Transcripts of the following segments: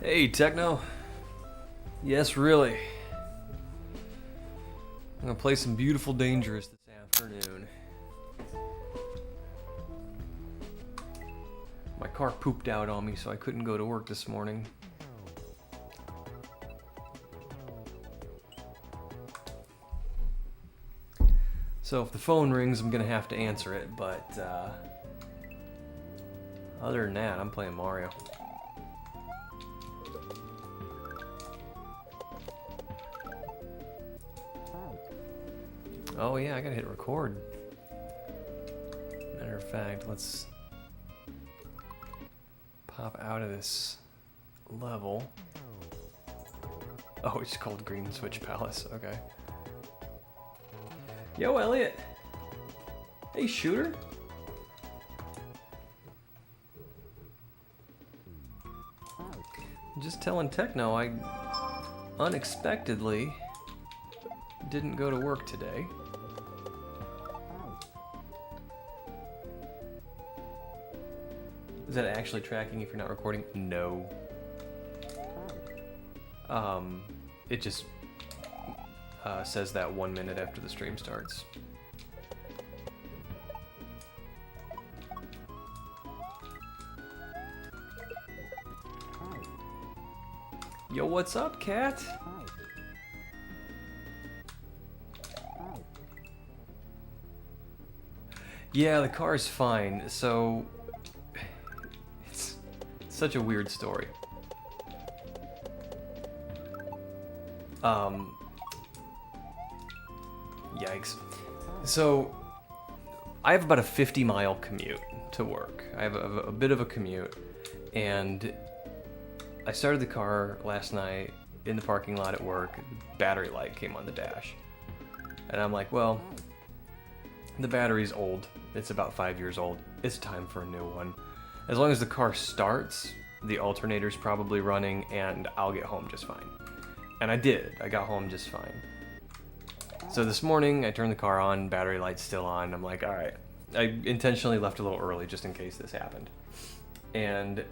Hey, Techno. Yes, really. I'm gonna play some Beautiful Dangerous this afternoon. My car pooped out on me, so I couldn't go to work this morning. So if the phone rings, I'm gonna have to answer it, but other than that, I'm playing Mario. Oh yeah, I gotta hit record. Matter of fact, let's pop out of this level. Oh, it's called Green Switch Palace, okay. Yo, Elliot! Hey, Shooter! Just telling Techno I unexpectedly didn't go to work today. Is that actually tracking if you're not recording? No. It just says that 1 minute after the stream starts. Yo, what's up, cat? Yeah, the car's fine. So it's such a weird story. Yikes. So I have about a 50-mile commute to work. I have a bit of a commute, and I started the car last night in the parking lot at work. The battery light came on the dash. And I'm like, well, the battery's old. It's about 5 years old. It's time for a new one. As long as the car starts, the alternator's probably running, and I'll get home just fine. And I did. I got home just fine. So this morning, I turned the car on, battery light's still on. I'm like, alright. I intentionally left a little early just in case this happened. And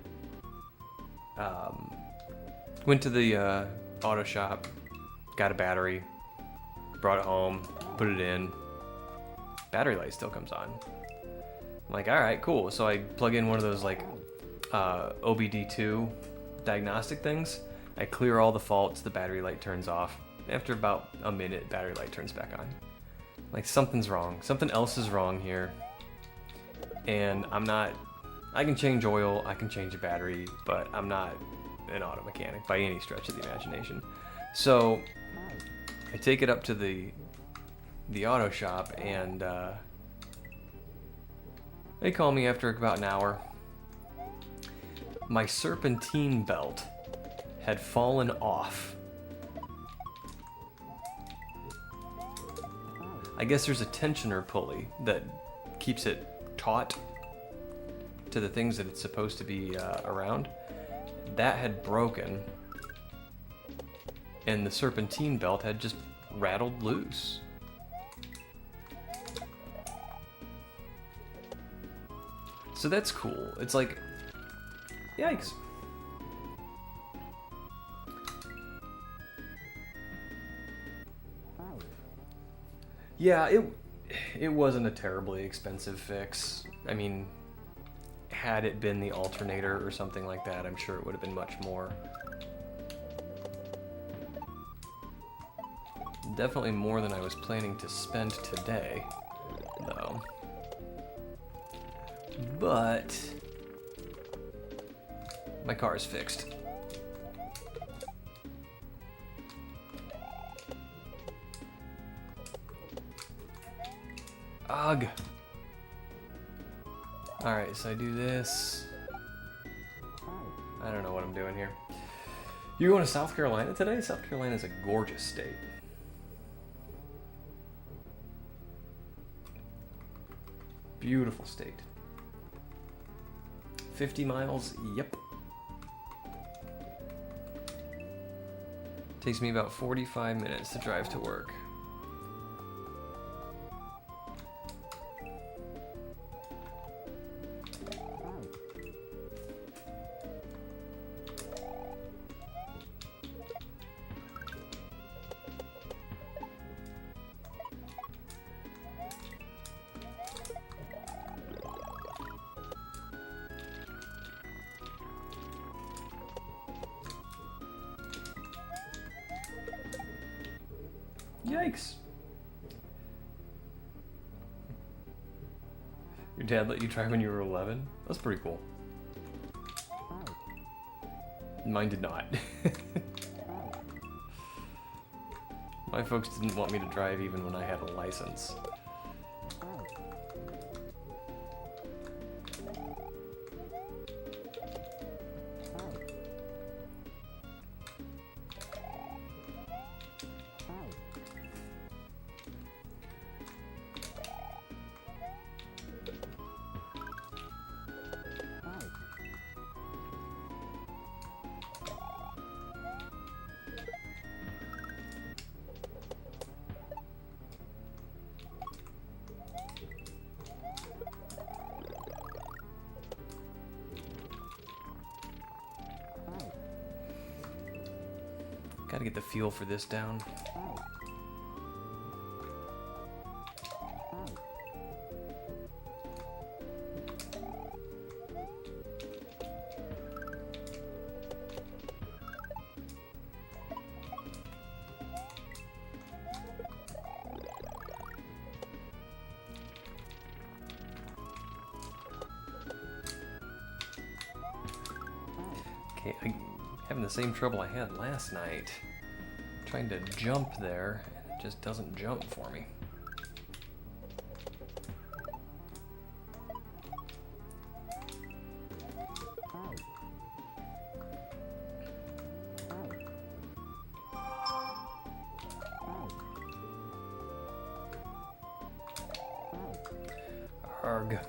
went to the auto shop, got a battery, brought it home, put it in. Battery light still comes on. I'm like, alright, cool. So I plug in one of those like OBD2 diagnostic things. I clear all the faults, the battery light turns off. After about a minute, battery light turns back on. Like, something's wrong. Something else is wrong here. And I can change oil, I can change a battery, but I'm not an auto mechanic by any stretch of the imagination. So I take it up to the auto shop, and they call me after about an hour. My serpentine belt had fallen off. I guess there's a tensioner pulley that keeps it taut to the things that it's supposed to be around. That had broken, and the serpentine belt had just rattled loose. So that's cool. It's like, yikes. Yeah, it wasn't a terribly expensive fix. I mean, had it been the alternator or something like that, I'm sure it would have been much more. Definitely more than I was planning to spend today, though. But my car is fixed. Ugh. Alright, so I do this. I don't know what I'm doing here. You going to South Carolina today? South Carolina is a gorgeous state. Beautiful state. 50 miles? Yep. Takes me about 45 minutes to drive to work. Yikes. Your dad let you drive when you were 11? That's pretty cool. Mine did not. My folks didn't want me to drive even when I had a license. Gotta get the feel for this down. Okay, I'm having the same trouble I had last night. Trying to jump there, and it just doesn't jump for me. Arg.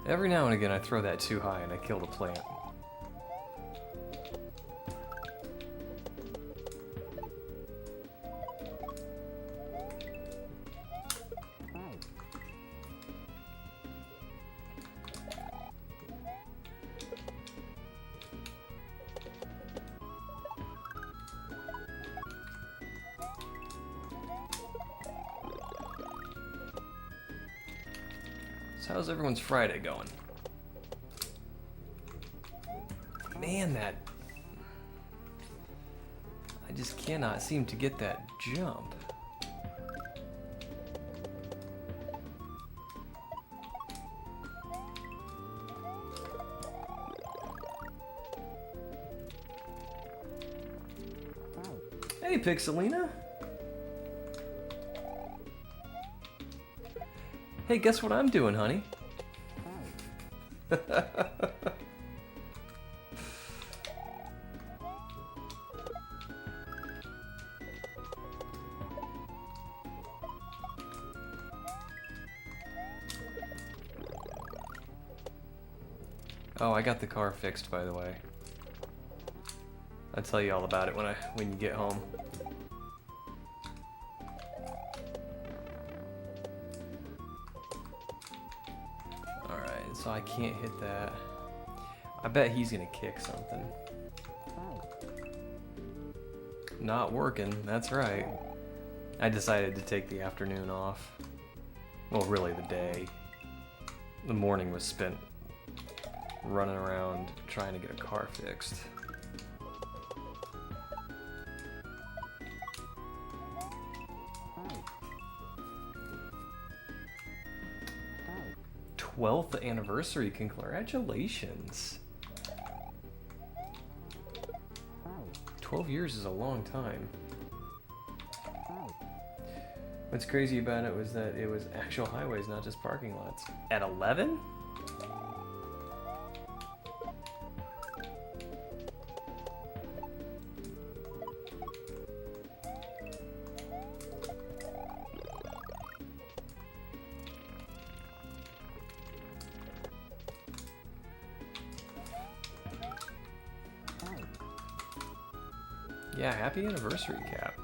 Every now and again I throw that too high and I kill the plant. So how's everyone's Friday going? Man, that... I just cannot seem to get that jump. Hey, Pixelina! Hey, guess what I'm doing, honey? Oh, I got the car fixed, by the way. I'll tell you all about it when you get home. Alright, so I can't hit that. I bet he's gonna kick something. Not working, that's right. I decided to take the afternoon off. Well, really the day. The morning was spent running around trying to get a car fixed. '12th anniversary, congratulations. 12 years is a long time. What's crazy about it was that it was actual highways, not just parking lots. At 11? Yeah, happy anniversary, Cap.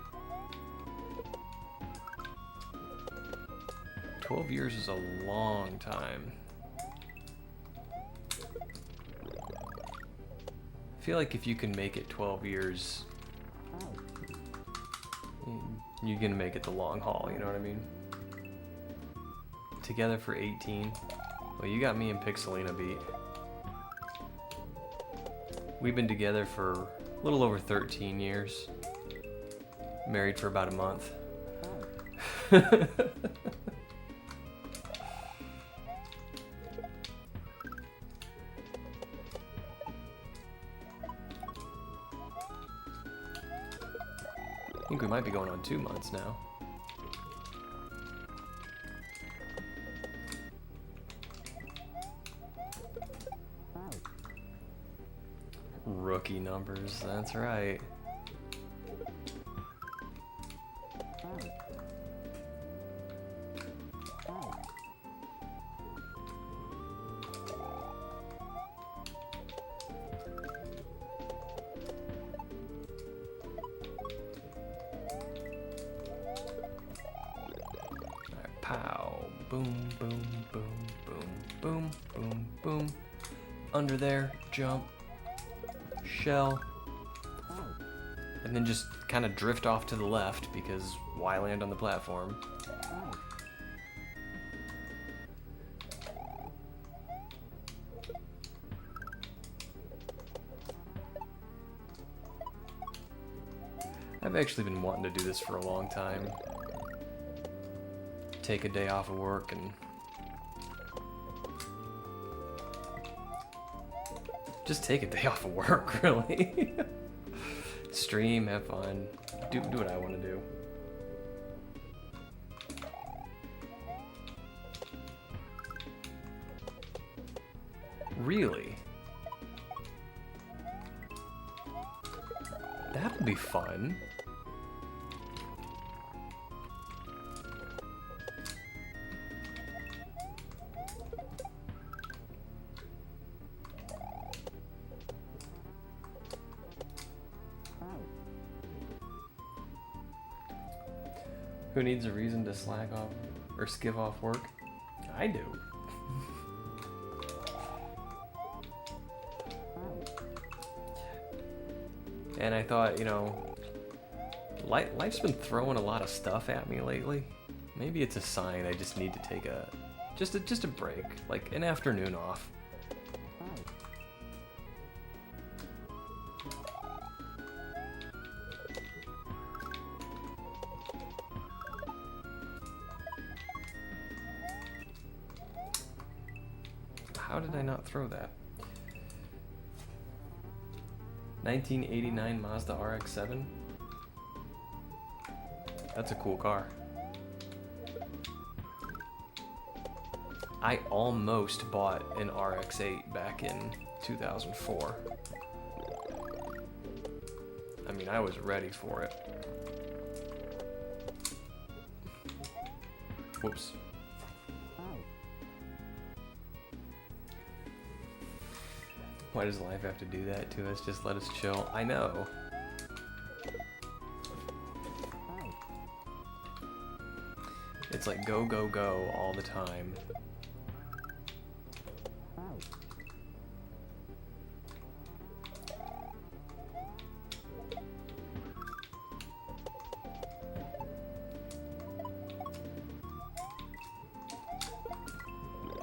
12 years is a long time. I feel like if you can make it 12 years, you're gonna make it the long haul, you know what I mean? Together for 18. Well, you got me and Pixelina beat. We've been together for a little over 13 years. Married for about a month. I think we might be going on 2 months now. Rookie numbers, that's right. Pow, boom, boom, boom, boom, boom, boom, boom. Under there, jump, shell, and then just kind of drift off to the left because why land on the platform? I've actually been wanting to do this for a long time. Take a day off of work and just take a day off of work, really. Stream, have fun, do what I want to do. Really? That'll be fun. Who needs a reason to slack off or skiv off work? I do. And I thought, you know, life's been throwing a lot of stuff at me lately. Maybe it's a sign I just need to take just a break, like an afternoon off. How did I not throw that? 1989 Mazda RX-7? That's a cool car. I almost bought an RX-8 back in 2004. I mean, I was ready for it. Whoops. Why does life have to do that to us? Just let us chill. I know. It's like go, go, go all the time.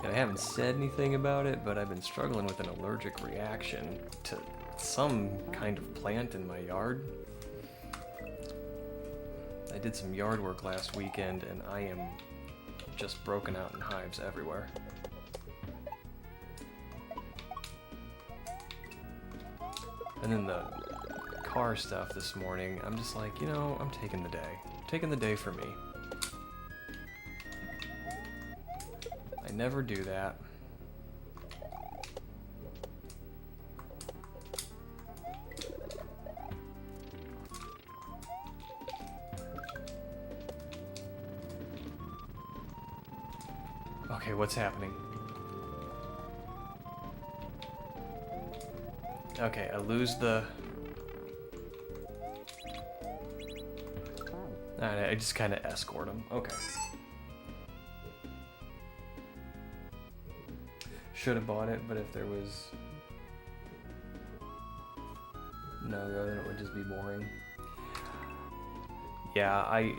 I haven't said anything about it, but I've been struggling with an allergic reaction to some kind of plant in my yard. I did some yard work last weekend and I am just broken out in hives everywhere. And then the car stuff this morning, I'm just like, you know, I'm taking the day. I'm taking the day for me. I never do that. Okay, what's happening? Okay, I lose the... I just kind of escort him. Okay. Should have bought it, but if there was no go, then it would just be boring. Yeah, I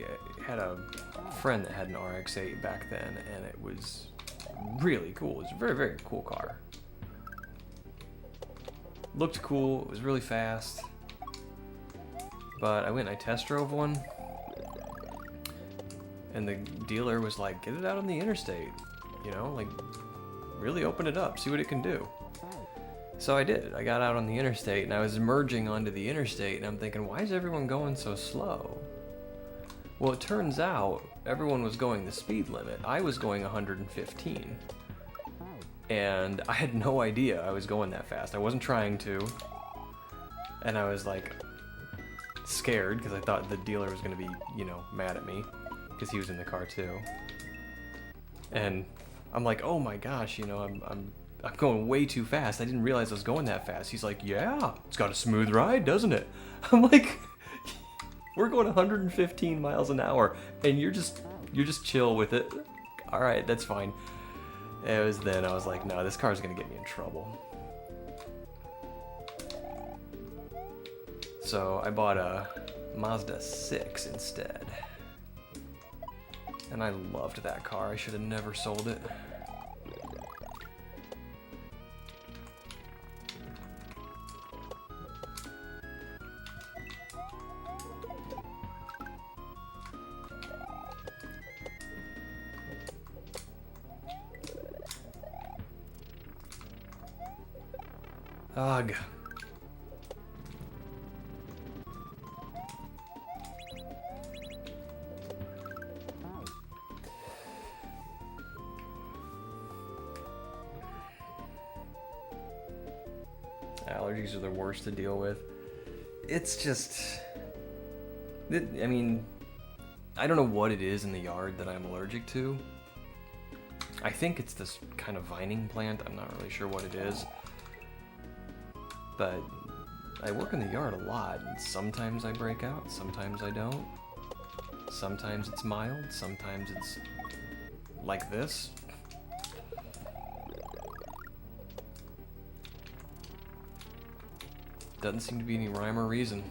had a friend that had an RX-8 back then, and it was really cool. It was a very, very cool car. Looked cool, it was really fast. But I went and I test drove one, and the dealer was like, get it out on the interstate, you know, like really open it up, see what it can do. So I did. I got out on the interstate, and I was merging onto the interstate, and I'm thinking, why is everyone going so slow? Well, it turns out everyone was going the speed limit. I was going 115. And I had no idea I was going that fast. I wasn't trying to. And I was like scared because I thought the dealer was going to be, you know, mad at me because he was in the car too. And I'm like, oh my gosh, you know, I'm going way too fast. I didn't realize I was going that fast. He's like, yeah, it's got a smooth ride, doesn't it? I'm like, we're going 115 miles an hour, and you're just chill with it. All right, that's fine. It was then I was like, no, this car's gonna get me in trouble. So I bought a Mazda 6 instead. And I loved that car. I should have never sold it. Ugh. Allergies are the worst to deal with. It's just... I mean, I don't know what it is in the yard that I'm allergic to. I think it's this kind of vining plant. I'm not really sure what it is. But I work in the yard a lot, and sometimes I break out, sometimes I don't. Sometimes it's mild, sometimes it's like this. Doesn't seem to be any rhyme or reason.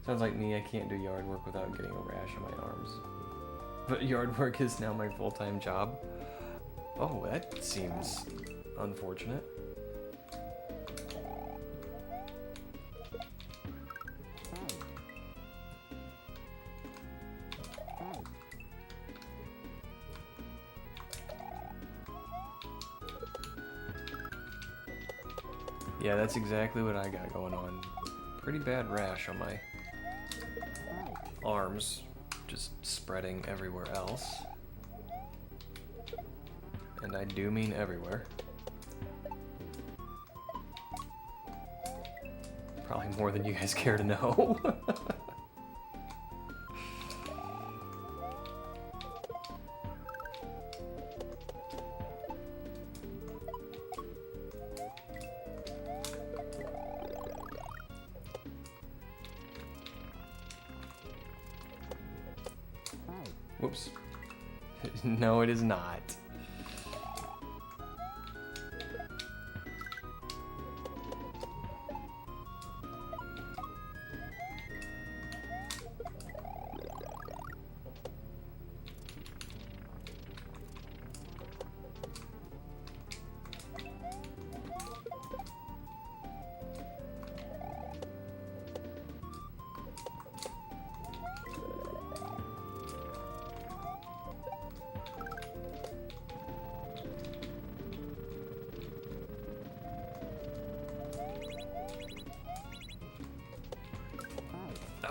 Sounds like me, I can't do yard work without getting a rash on my arms. But yard work is now my full-time job. Oh, that seems unfortunate. Yeah, that's exactly what I got going on. Pretty bad rash on my arms, just spreading everywhere else. And I do mean everywhere. Probably more than you guys care to know. Whoops. No, it is not.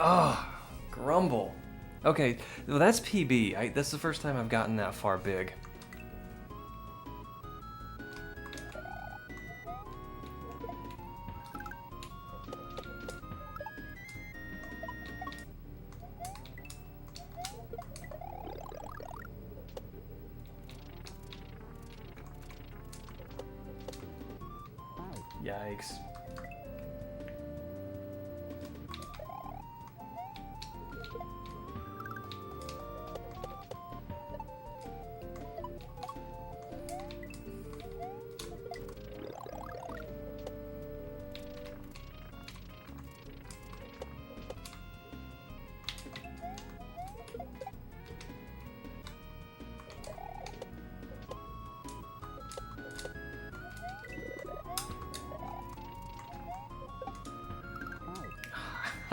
Oh, grumble. Okay, well that's PB. That's the first time I've gotten that far big. Yikes.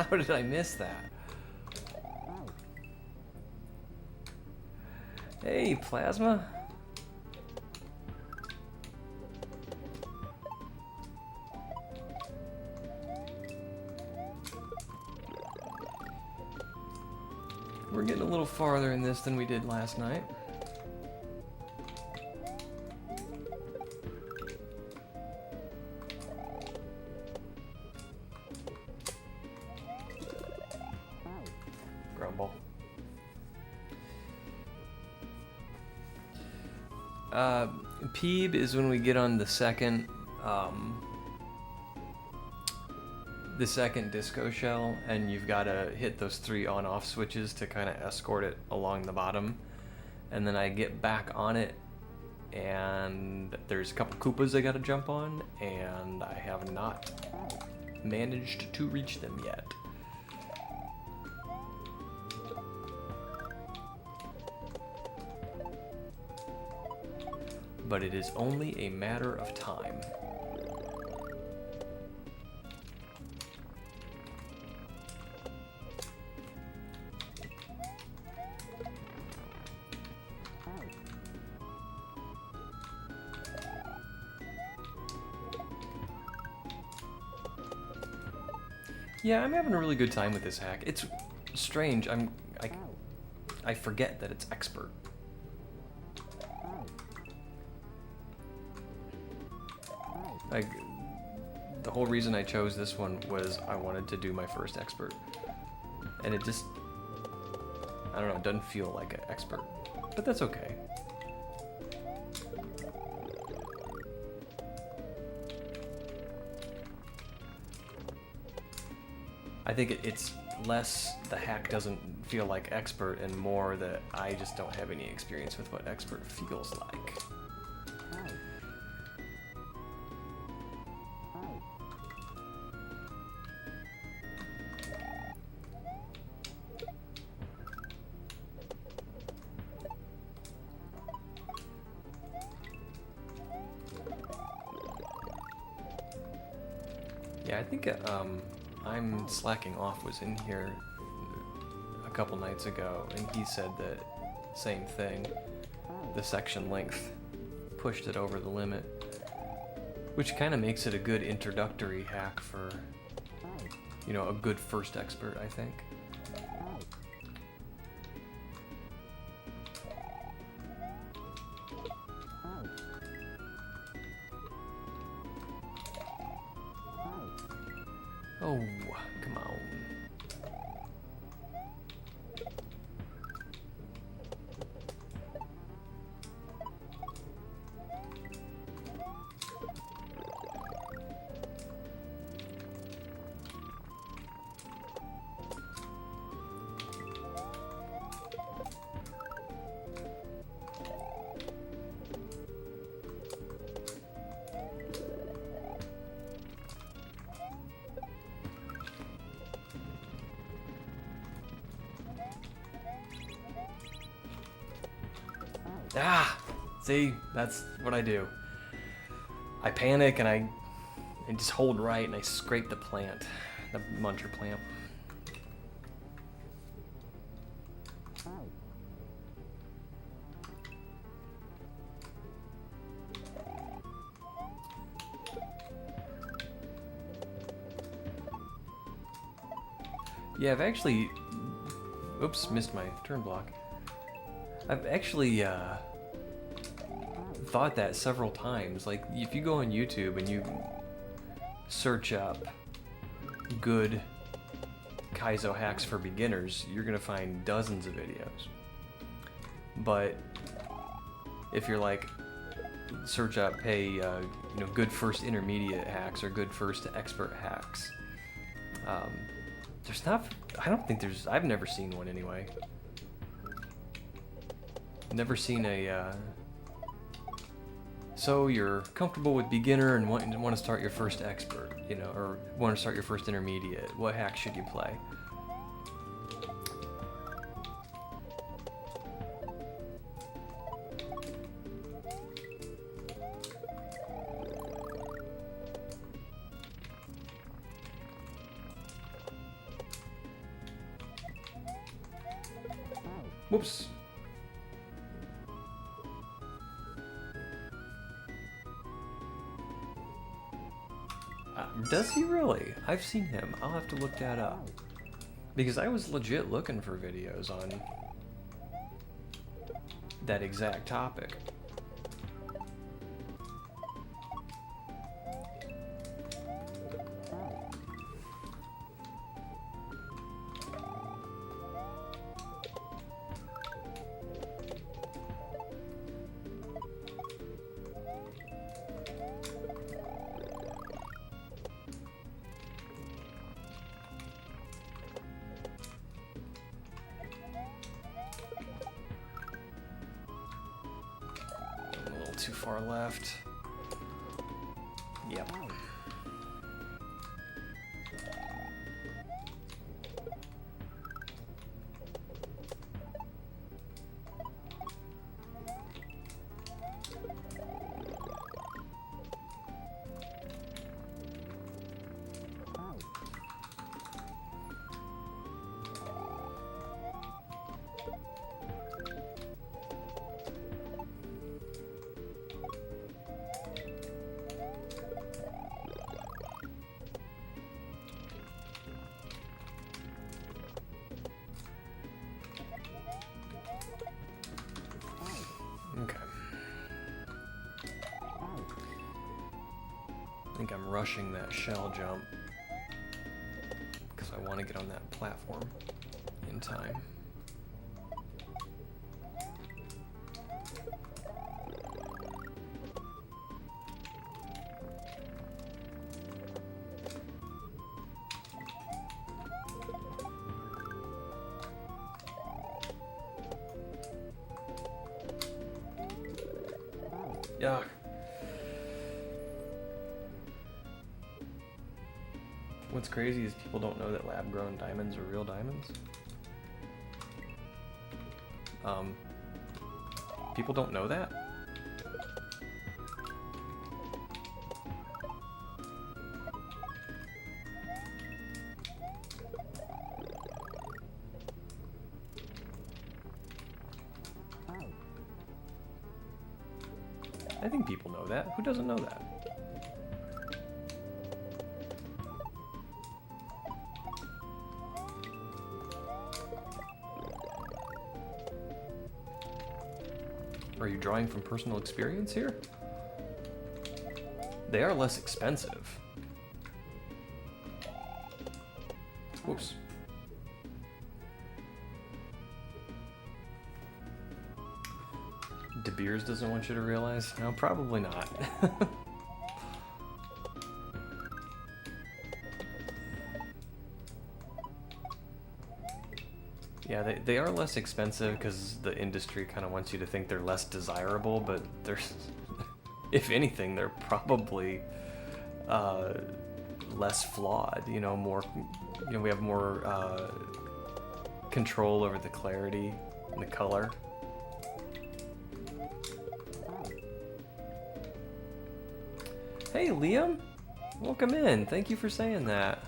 How did I miss that? Hey, Plasma. We're getting a little farther in this than we did last night. Grumble. Peeb is when we get on the second disco shell, and you've got to hit those 3 on-off switches to kind of escort it along the bottom. And then I get back on it, and there's a couple Koopas I got to jump on, and I have not managed to reach them yet. But it is only a matter of time. Yeah, I'm having a really good time with this hack. It's strange. I forget that it's expert. The whole reason I chose this one was I wanted to do my first expert. And it just, I don't know, it doesn't feel like an expert. But that's okay. I think it's less the hack doesn't feel like expert and more that I just don't have any experience with what expert feels like. Yeah, I think I'm Slacking Off was in here a couple nights ago, and he said that same thing. The section length pushed it over the limit, which kind of makes it a good introductory hack for, you know, a good first expert, I think. Oh, come on. Ah! See? That's what I do. I panic and I just hold right and I scrape the plant. The muncher plant. Yeah, I've actually... Oops, missed my turn block. I've actually thought that several times. Like, if you go on YouTube and you search up good kaizo hacks for beginners, you're gonna find dozens of videos. But if you're like, search up, hey, you know, good first intermediate hacks or good first expert hacks, there's not. I don't think there's. I've never seen one anyway. Never seen a, so you're comfortable with beginner and want to start your first expert, you know, or want to start your first intermediate. What hack should you play? Whoops. Does he really? I've seen him. I'll have to look that up. Because I was legit looking for videos on that exact topic. Too far left. Yep. Okay. I think I'm rushing that shell jump because I want to get on that platform in time. Yuck. What's crazy is people don't know that lab-grown diamonds are real diamonds. People don't know that? I think people know that. Who doesn't know that? Are you drawing from personal experience here? They are less expensive. Whoops. De Beers doesn't want you to realize? No, probably not. Yeah, they are less expensive because the industry kind of wants you to think they're less desirable, but they're, if anything, they're probably less flawed. You know, more. You know, we have more control over the clarity and the color. Hey, Liam, welcome in. Thank you for saying that.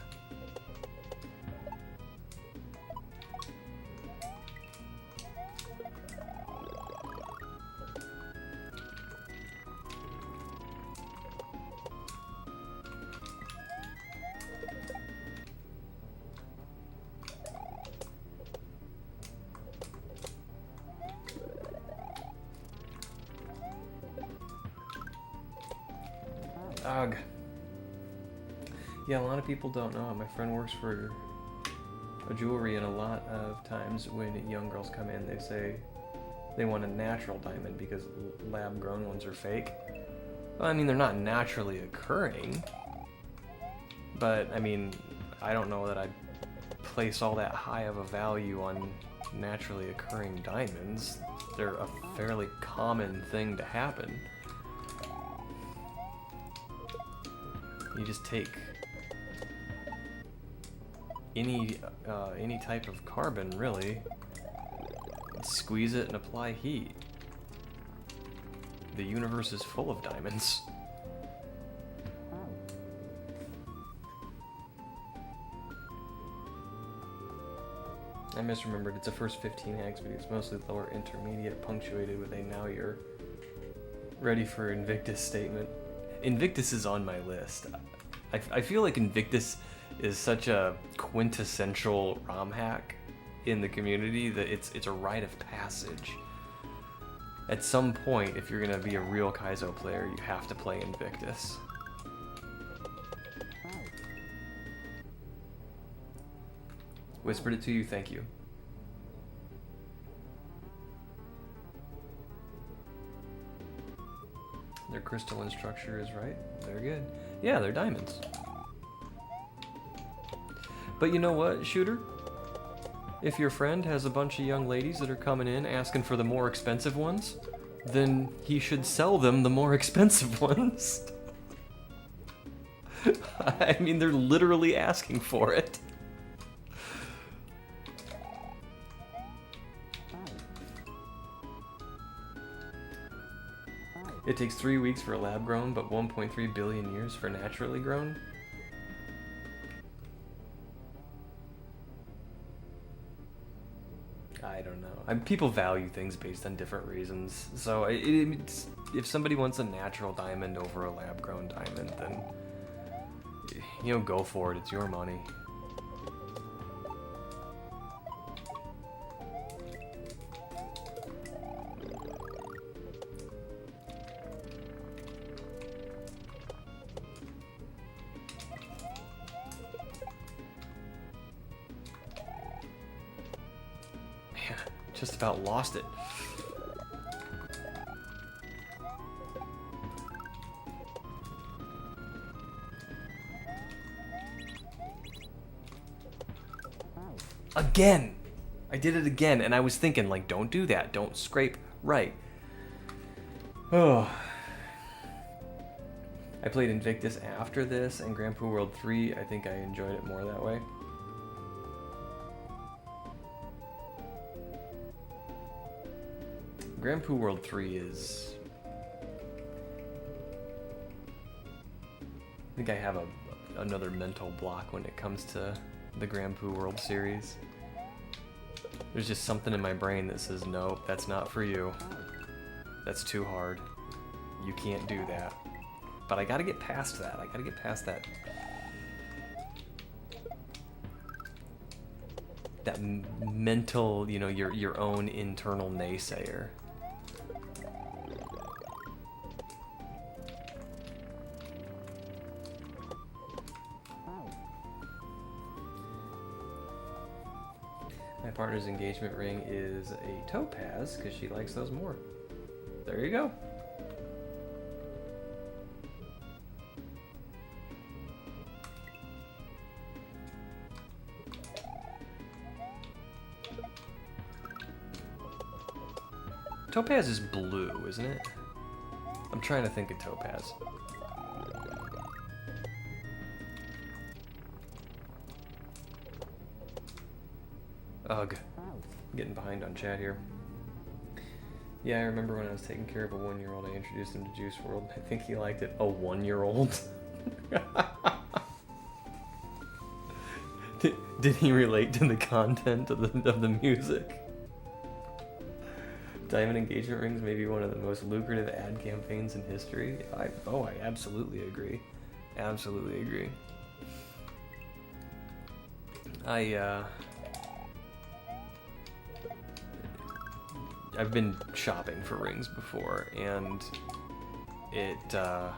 Ugh. Yeah, a lot of people don't know. My friend works for a jewelry, and a lot of times when young girls come in, they say they want a natural diamond because lab-grown ones are fake. Well, I mean, they're not naturally occurring, but I mean, I don't know that I'd place all that high of a value on naturally occurring diamonds. They're a fairly common thing to happen. You just take any type of carbon, really, squeeze it and apply heat. The universe is full of diamonds. I misremembered. It's a first 15 hacks video. It's mostly lower intermediate, punctuated with a now you're ready for Invictus statement. Invictus is on my list. I feel like Invictus is such a quintessential ROM hack in the community that it's a rite of passage. At some point, if you're gonna be a real Kaizo player, you have to play Invictus. Whispered it to you, thank you. Their crystalline structure is right. They're good. Yeah, they're diamonds. But you know what, Shooter? If your friend has a bunch of young ladies that are coming in asking for the more expensive ones, then he should sell them the more expensive ones. I mean, they're literally asking for it. It takes 3 weeks for a lab grown, but 1.3 billion years for naturally grown. I don't know. People value things based on different reasons. So if somebody wants a natural diamond over a lab grown diamond, then go for it. It's your money. Just about lost it. Again! I did it again, and I was thinking, like, don't do that. Don't scrape right. Oh. I played Invictus after this, and Grand Poo World 3, I think I enjoyed it more that way. Grand Poo World 3 is... I think I have another mental block when it comes to the Grand Poo World series. There's just something in my brain that says, nope, that's not for you. That's too hard. You can't do that. But I gotta get past that. I gotta get past that. That mental, your own internal naysayer. My partner's engagement ring is a topaz because she likes those more. There you go. Topaz is blue, isn't it? I'm trying to think of topaz. Ugh. I'm getting behind on chat here. Yeah, I remember when I was taking care of a 1-year-old, I introduced him to Juice WRLD. I think he liked it. A 1-year-old? Did he relate to the content of the music? Diamond engagement rings may be one of the most lucrative ad campaigns in history. I absolutely agree. Absolutely agree. I've been shopping for rings before, and the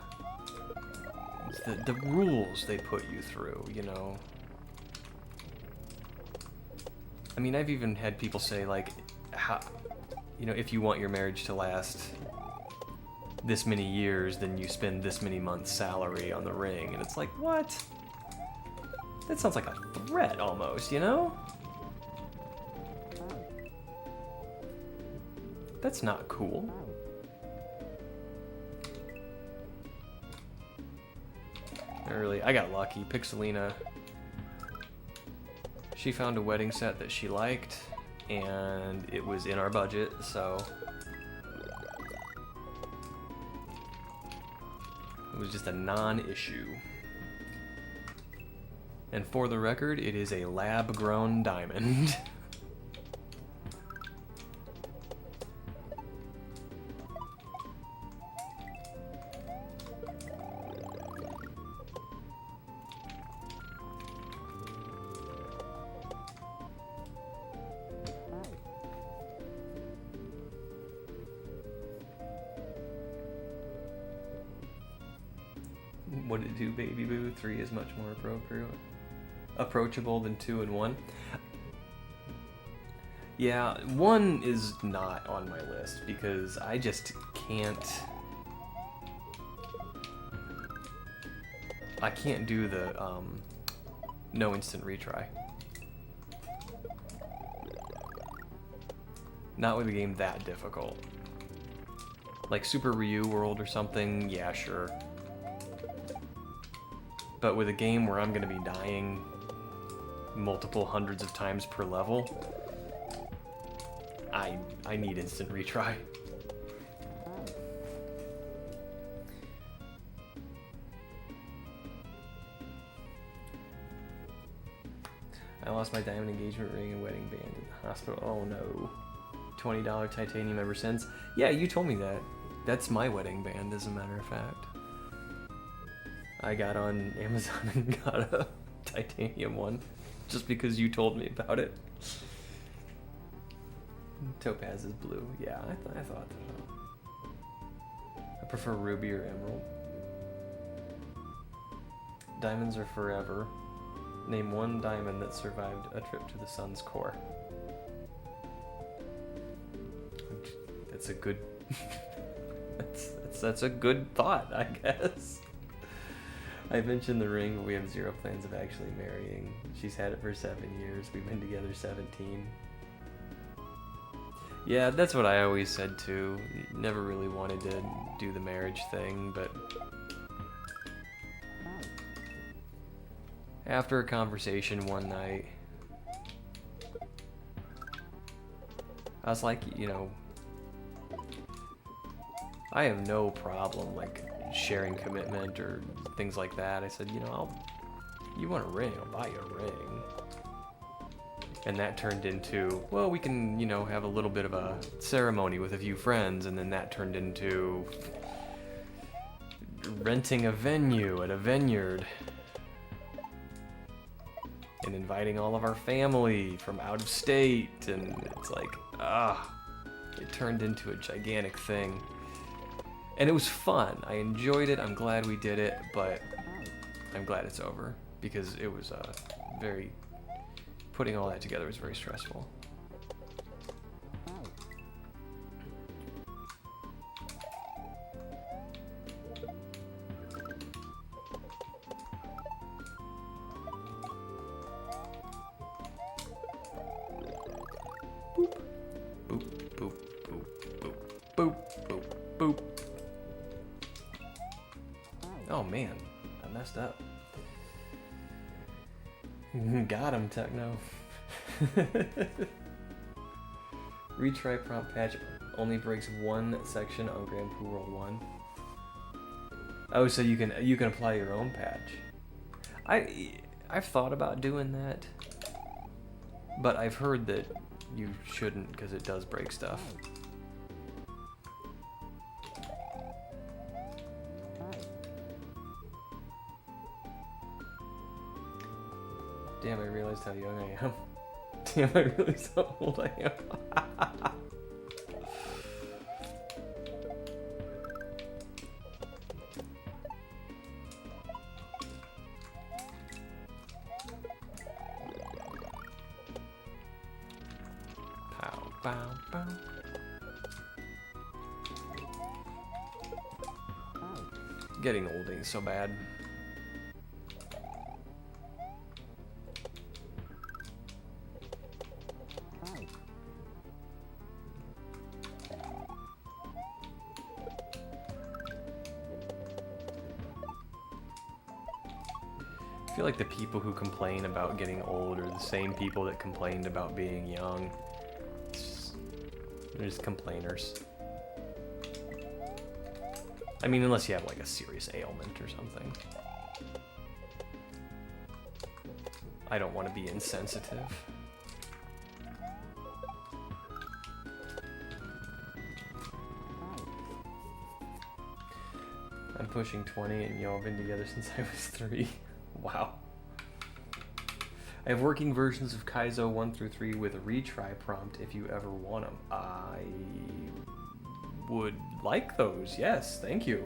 rules they put you through, I mean, I've even had people say, like, if you want your marriage to last this many years, then you spend this many months' salary on the ring. And it's like, what? That sounds like a threat almost, That's not cool. I got lucky. Pixelina, she found a wedding set that she liked, and it was in our budget, so it was just a non-issue. And for the record, it is a lab-grown diamond. What did it do, baby boo? 3 is much more approachable than 2 and 1. Yeah, 1 is not on my list because I just can't. I can't do the no instant retry. Not with a game that difficult. Like Super Ryu World or something, yeah, sure. But with a game where I'm gonna be dying multiple hundreds of times per level, I need instant retry. I lost my diamond engagement ring and wedding band in the hospital. Oh no. $20 titanium ever since. Yeah, you told me that. That's my wedding band, as a matter of fact. I got on Amazon and got a titanium one just because you told me about it. Topaz is blue. Yeah, I thought that. I prefer ruby or emerald. Diamonds are forever. Name one diamond that survived a trip to the sun's core. That's a good. that's a good thought, I guess. I mentioned the ring, but we have zero plans of actually marrying. She's had it for 7 years. We've been together 17. Yeah, that's what I always said too. Never really wanted to do the marriage thing, but after a conversation one night, I was like, you know, I have no problem like sharing commitment or things like that. I said, you know, you want a ring, I'll buy you a ring. And that turned into, well, we can, you know, have a little bit of a ceremony with a few friends, and then that turned into renting a venue at a vineyard and inviting all of our family from out of state, and it's like, it turned into a gigantic thing. And it was fun. I enjoyed it. I'm glad we did it, but I'm glad it's over because it was very... Putting all that together was very stressful. Boop, boop, boop, boop, boop, boop, boop, boop. Oh man, I messed up. Got him, Techno. Retry prompt patch only breaks one section on Grand Poo World 1. Oh, so you can apply your own patch. I've thought about doing that, but I've heard that you shouldn't because it does break stuff. Damn, I realized how young I am. Damn, I realized how old I am. Pow, pow, pow. Getting old ain't so bad. I feel like the people who complain about getting old are the same people that complained about being young. They're just complainers. I mean, unless you have like a serious ailment or something. I don't want to be insensitive. I'm pushing 20 and y'all been together since I was 3. Wow. I have working versions of Kaizo 1 through 3 with a retry prompt if you ever want them. I would like those, yes, thank you.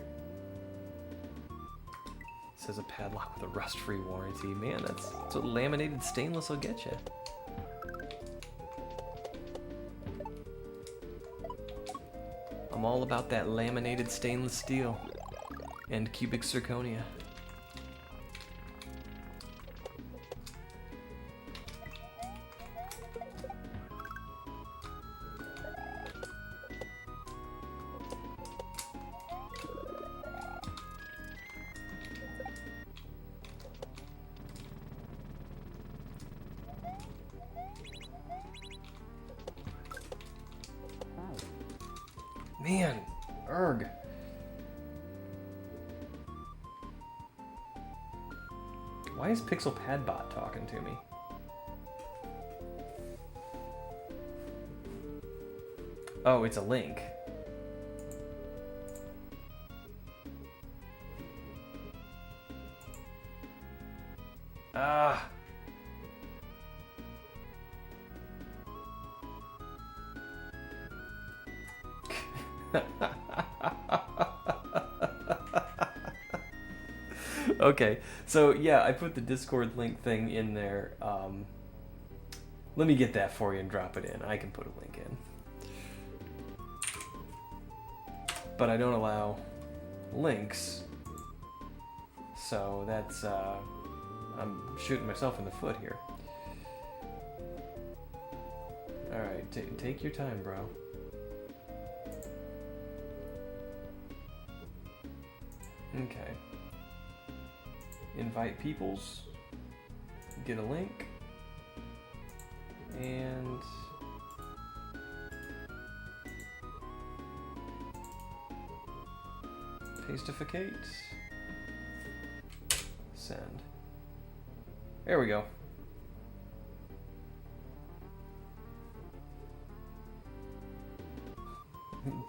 Says a padlock with a rust-free warranty. Man, that's what laminated stainless will get you. I'm all about that laminated stainless steel and cubic zirconia. Man, erg. Why is PixelPadbot talking to me? Oh, it's a link. Ah. Okay, so yeah, I put the Discord link thing in there. Let me get that for you and drop it in. I can put a link in. But I don't allow links. So that's, I'm shooting myself in the foot here. Alright, take your time, bro. Okay. Invite peoples. Get a link. And pastificate. Send. There we go.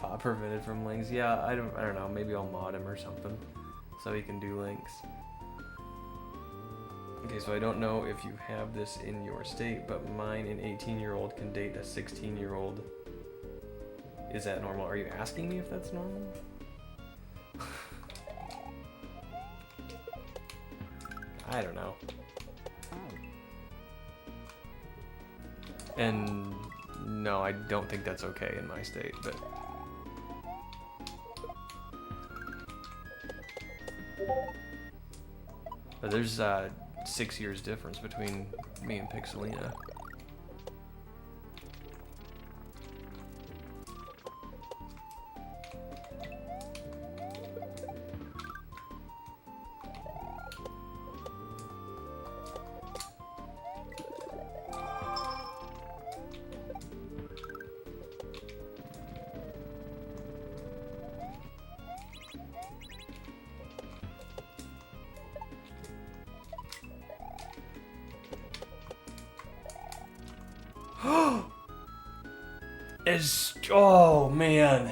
Bob prevented from links. Yeah, I don't know. Maybe I'll mod him or something so he can do links. Okay, so I don't know if you have this in your state, but mine, an 18-year-old can date a 16-year-old. Is that normal? Are you asking me if that's normal? I don't know. And no, I don't think that's okay in my state, but... But there's 6 years difference between me and Pixelina. Oh man.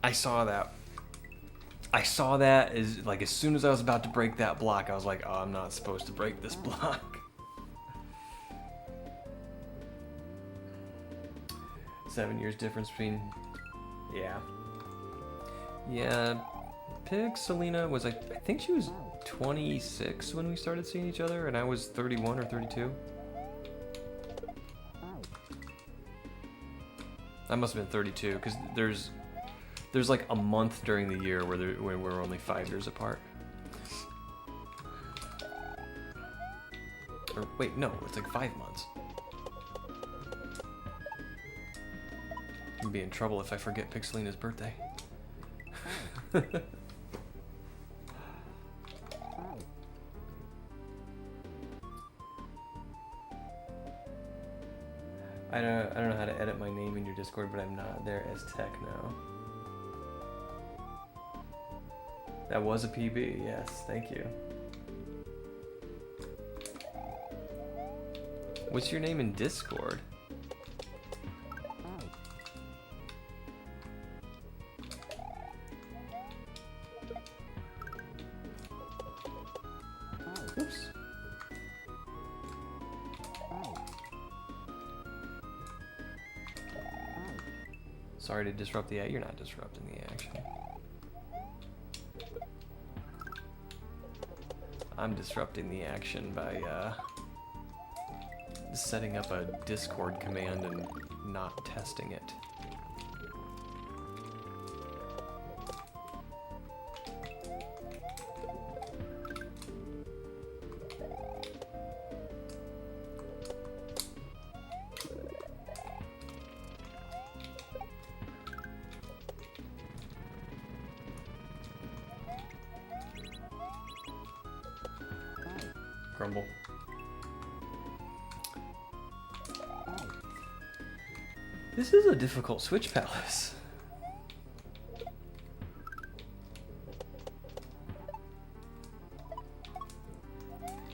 I saw that as like as soon as I was about to break that block, I was like, oh, I'm not supposed to break this block. 7 years difference between, yeah. Pixelina was, I think she was 26 when we started seeing each other, and I was 31 or 32. I must have been 32, because there's like a month during the year where we're only 5 years apart. Or wait, no, it's like 5 months. I'm gonna be in trouble if I forget Pixelina's birthday. I don't know how to edit my name in your Discord, but I'm not there as tech now. That was a PB, yes, thank you. What's your name in Discord? Oops. Sorry to disrupt the action. You're not disrupting the action. I'm disrupting the action by setting up a Discord command and not testing it. Grumble. This is a difficult switch palace.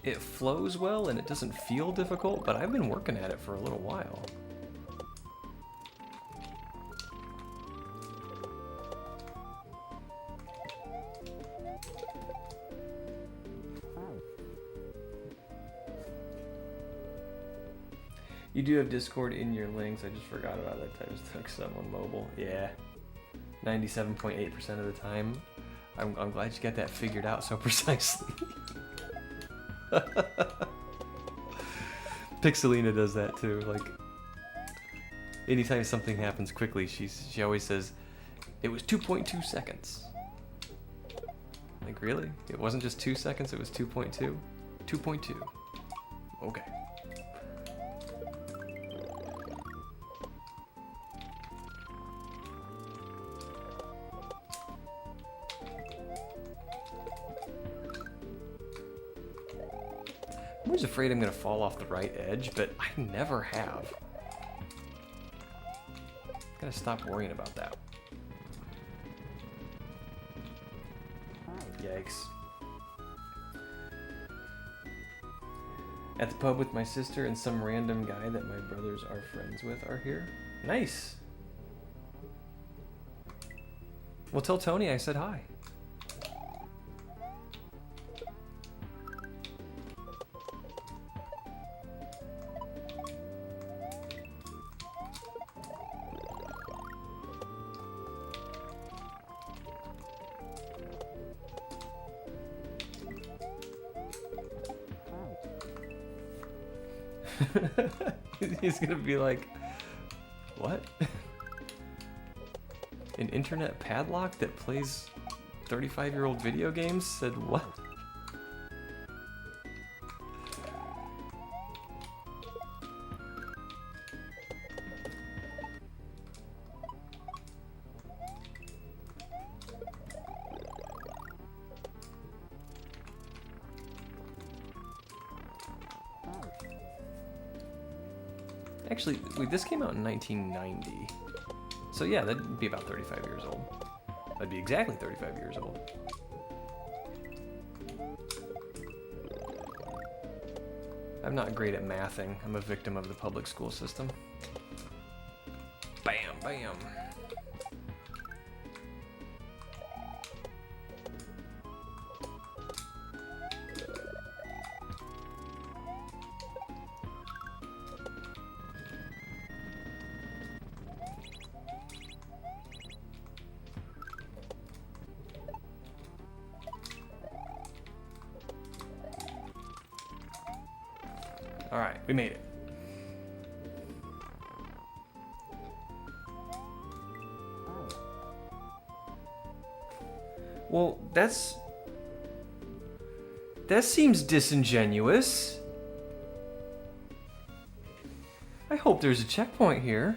It flows well and it doesn't feel difficult, but I've been working at it for a little while. You do have Discord in your links. I just forgot about that. I just took some on mobile. Yeah. 97.8% of the time. I'm glad you got that figured out so precisely. Pixelina does that too. Like, anytime something happens quickly, she always says, it was 2.2 seconds. Like, really? It wasn't just 2 seconds, it was 2.2? 2.2. Okay. I'm always afraid I'm gonna fall off the right edge, but I never have. Gotta stop worrying about that. Yikes. At the pub with my sister and some random guy that my brothers are friends with are here. Nice. Well, tell Tony I said hi. He's gonna be like, what? An internet padlock that plays 35-year-old video games? Said what? Actually, wait, this came out in 1990. So yeah, that'd be about 35 years old. That'd be exactly 35 years old. I'm not great at mathing. I'm a victim of the public school system. Bam, bam. All right, we made it. Well, that seems disingenuous. I hope there's a checkpoint here.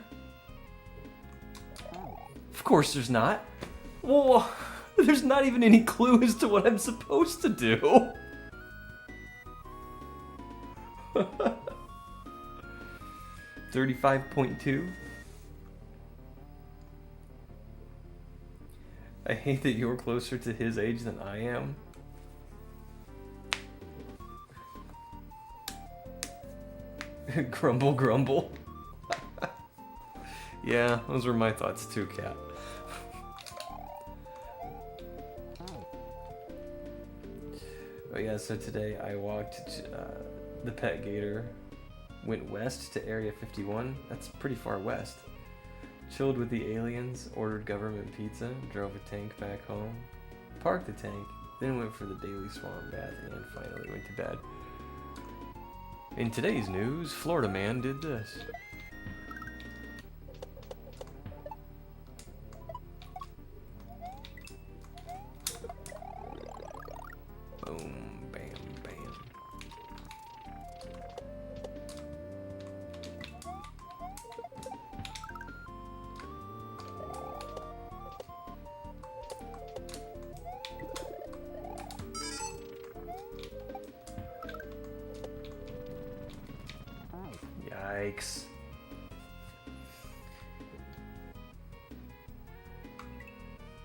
Of course there's not. Well, there's not even any clue as to what I'm supposed to do. 35.2. I hate that you're closer to his age than I am. Grumble, grumble. Yeah, those were my thoughts too, Cat. Oh yeah, so today I walked the pet gator, went west to Area 51. That's pretty far west. Chilled with the aliens, ordered government pizza, drove a tank back home, parked the tank, then went for the daily swamp bath, and finally went to bed. In today's news, Florida man did this. Boom, bam, bam. Yikes.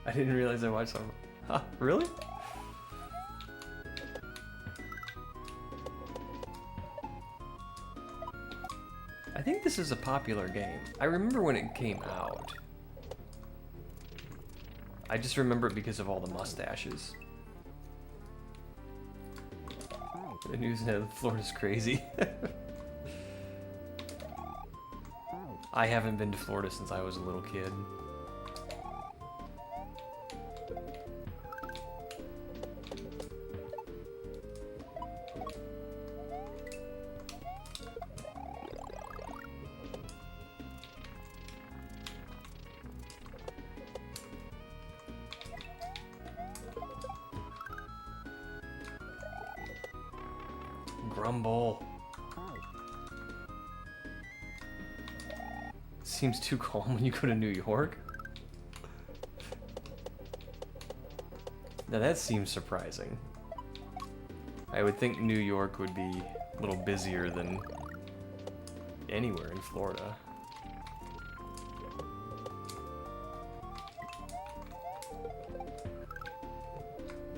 I didn't realize I watched some. Huh, really? I think this is a popular game. I remember when it came out. I just remember it because of all the mustaches. The news in Florida's crazy. I haven't been to Florida since I was a little kid. Grumble. Seems too calm when you go to New York. Now that seems surprising. I would think New York would be a little busier than anywhere in Florida.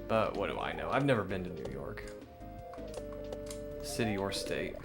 But what do I know? I've never been to New York. City or state.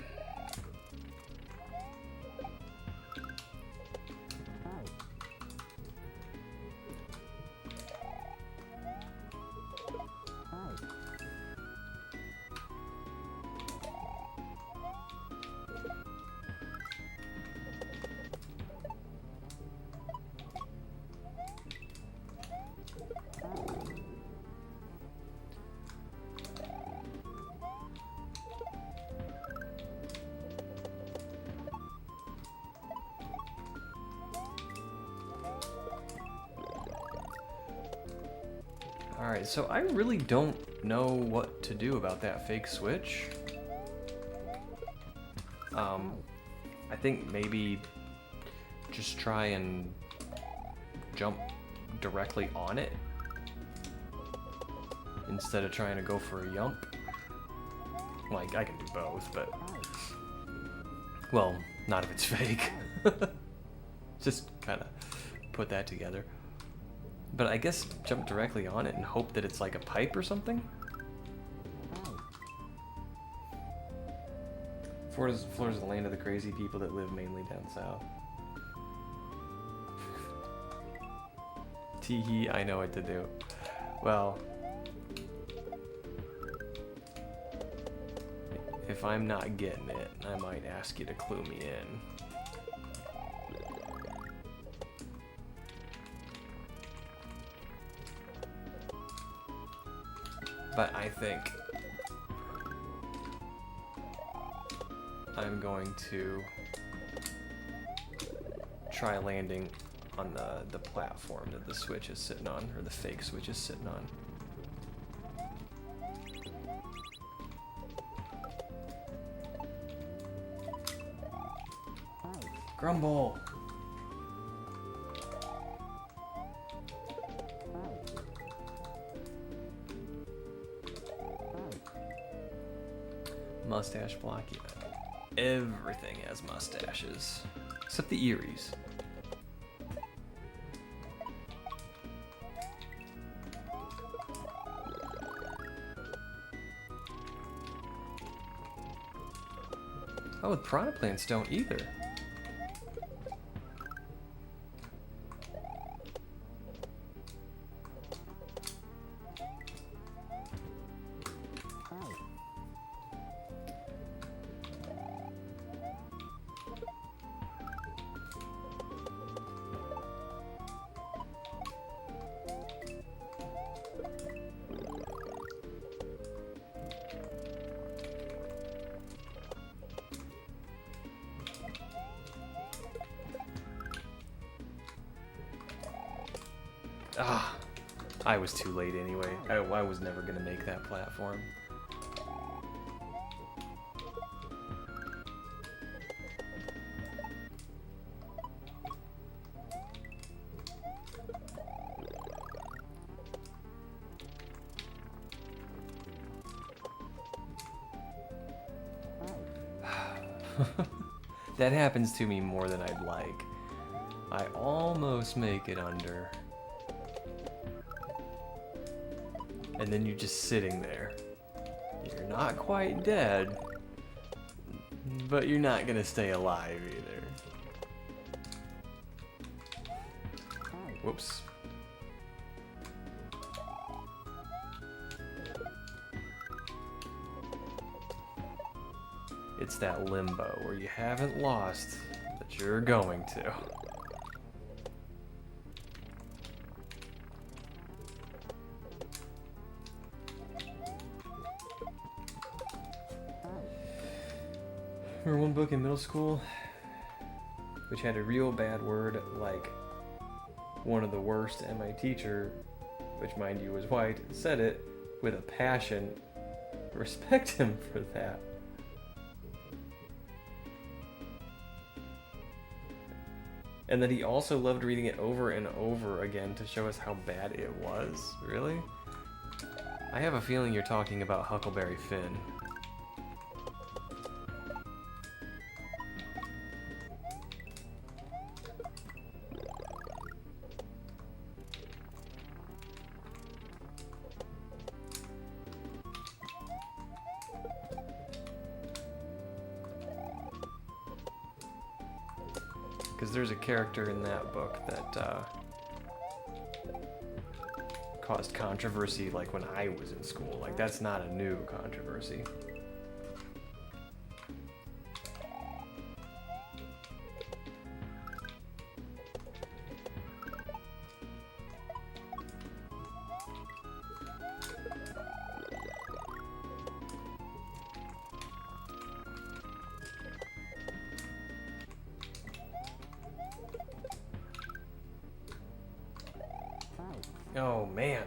Alright, so I really don't know what to do about that fake switch. I think maybe just try and jump directly on it instead of trying to go for a yump. Like, I can do both, but... well, not if it's fake. Just kind of put that together. But I guess jump directly on it and hope that it's like a pipe or something? Florida's the land of the crazy people that live mainly down south. Teehee, I know what to do. Well, if I'm not getting it, I might ask you to clue me in. But I think I'm going to try landing on the platform that the switch is sitting on, or the fake switch is sitting on. Grumble! Mustache block, yeah. Everything has mustaches. Except the Eries. Oh, the piranha plants don't either. Ah, I was too late anyway. I was never gonna make that platform. That happens to me more than I'd like. I almost make it under. And then you're just sitting there. You're not quite dead, but you're not gonna stay alive either. Whoops. It's that limbo where you haven't lost, but you're going to. Remember one book in middle school which had a real bad word like one of the worst, and my teacher, which mind you was white, said it with a passion. Respect him for that. And that he also loved reading it over and over again to show us how bad it was. Really? I have a feeling you're talking about Huckleberry Finn. Because there's a character in that book that caused controversy like when I was in school. Like, that's not a new controversy. Oh, man.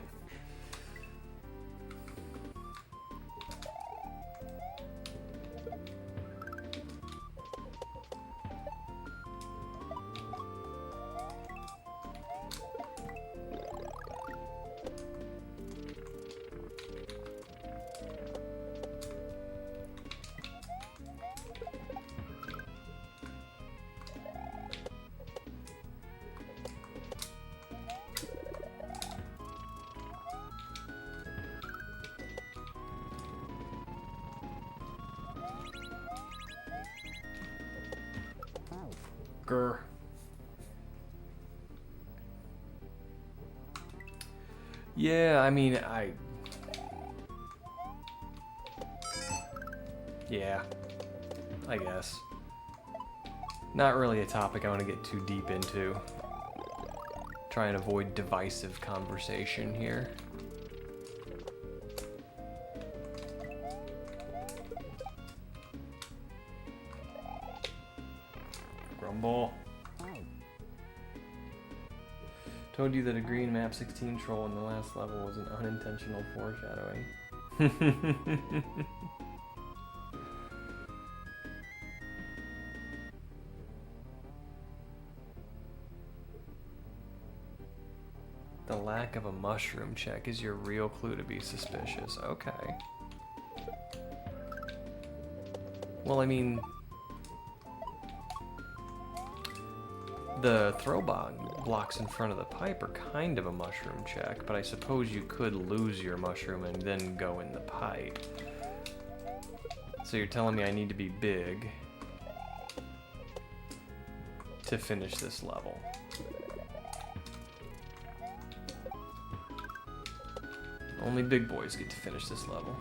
Grr. Yeah, I mean, yeah, I guess. Not really a topic I want to get too deep into. Try and avoid divisive conversation here. Grumble. Told you that a green map 16 troll in the last level was an unintentional foreshadowing. The lack of a mushroom check is your real clue to be suspicious. Okay. Well, I mean, the throw blocks in front of the pipe are kind of a mushroom check, but I suppose you could lose your mushroom and then go in the pipe. So you're telling me I need to be big to finish this level. Only big boys get to finish this level.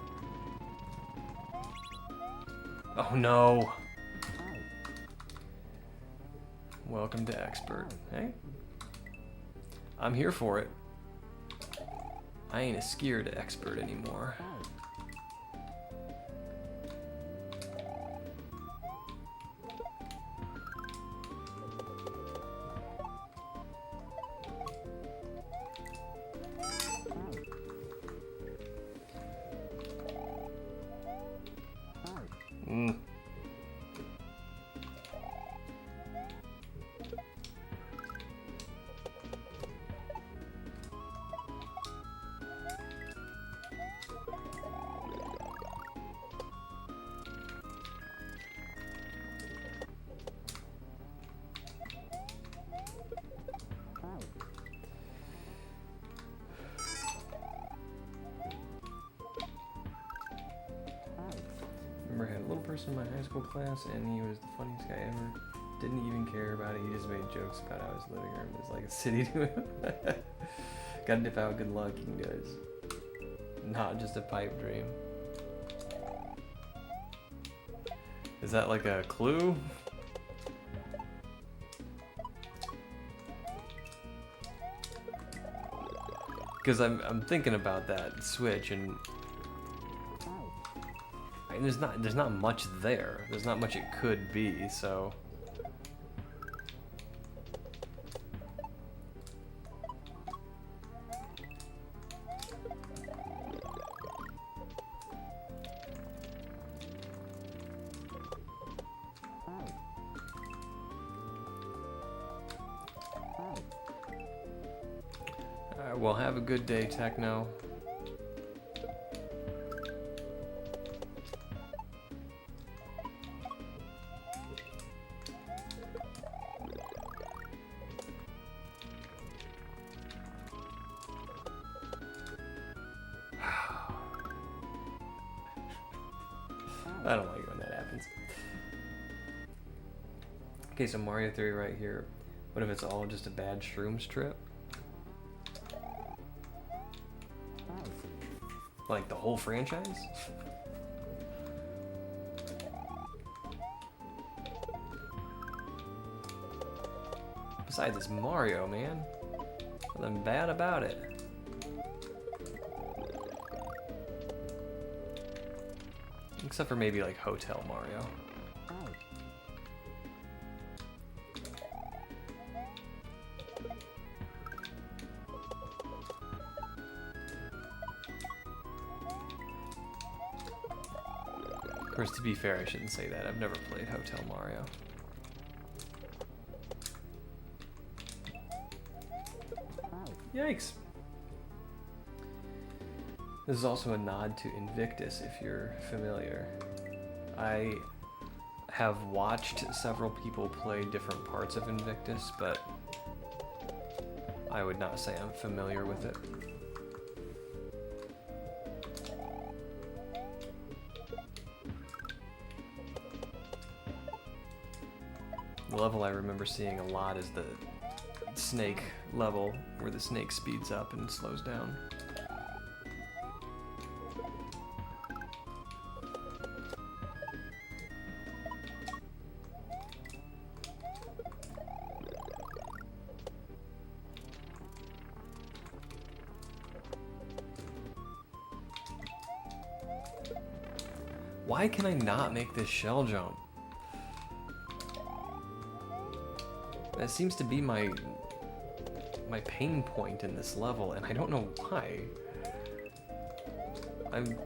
Oh no! Welcome to Expert. Hey? I'm here for it. I ain't a scared expert anymore. Mm. Remember, I had a little person in my high school class, and he was the funniest guy ever. Didn't even care about it. He just made jokes about how his living room is like a city to him. Gotta dip out good luck, you guys. Not just a pipe dream. Is that like a clue? Because I'm thinking about that switch, and there's not much there. There's not much it could be, so. Alright, well, have a good day, Techno. I don't like it when that happens. Okay, so Mario theory right here. What if it's all just a bad shrooms trip? Like the whole franchise? Besides, it's Mario, man. Nothing bad about it. Except for maybe like Hotel Mario. Of course, to be fair, I shouldn't say that. I've never played Hotel Mario. Yikes. This is also a nod to Invictus, if you're familiar. I have watched several people play different parts of Invictus, but I would not say I'm familiar with it. The level I remember seeing a lot is the snake level, where the snake speeds up and slows down. Why can I not make this shell jump? That seems to be my pain point in this level, and I don't know why. I'm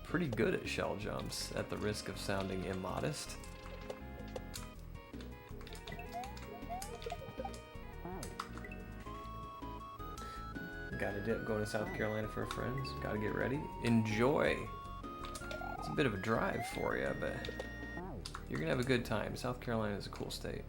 pretty good at shell jumps, at the risk of sounding immodest. Got a dip going to South Carolina for friends. Gotta get ready. Enjoy! It's a bit of a drive for you, but you're gonna have a good time. South Carolina is a cool state.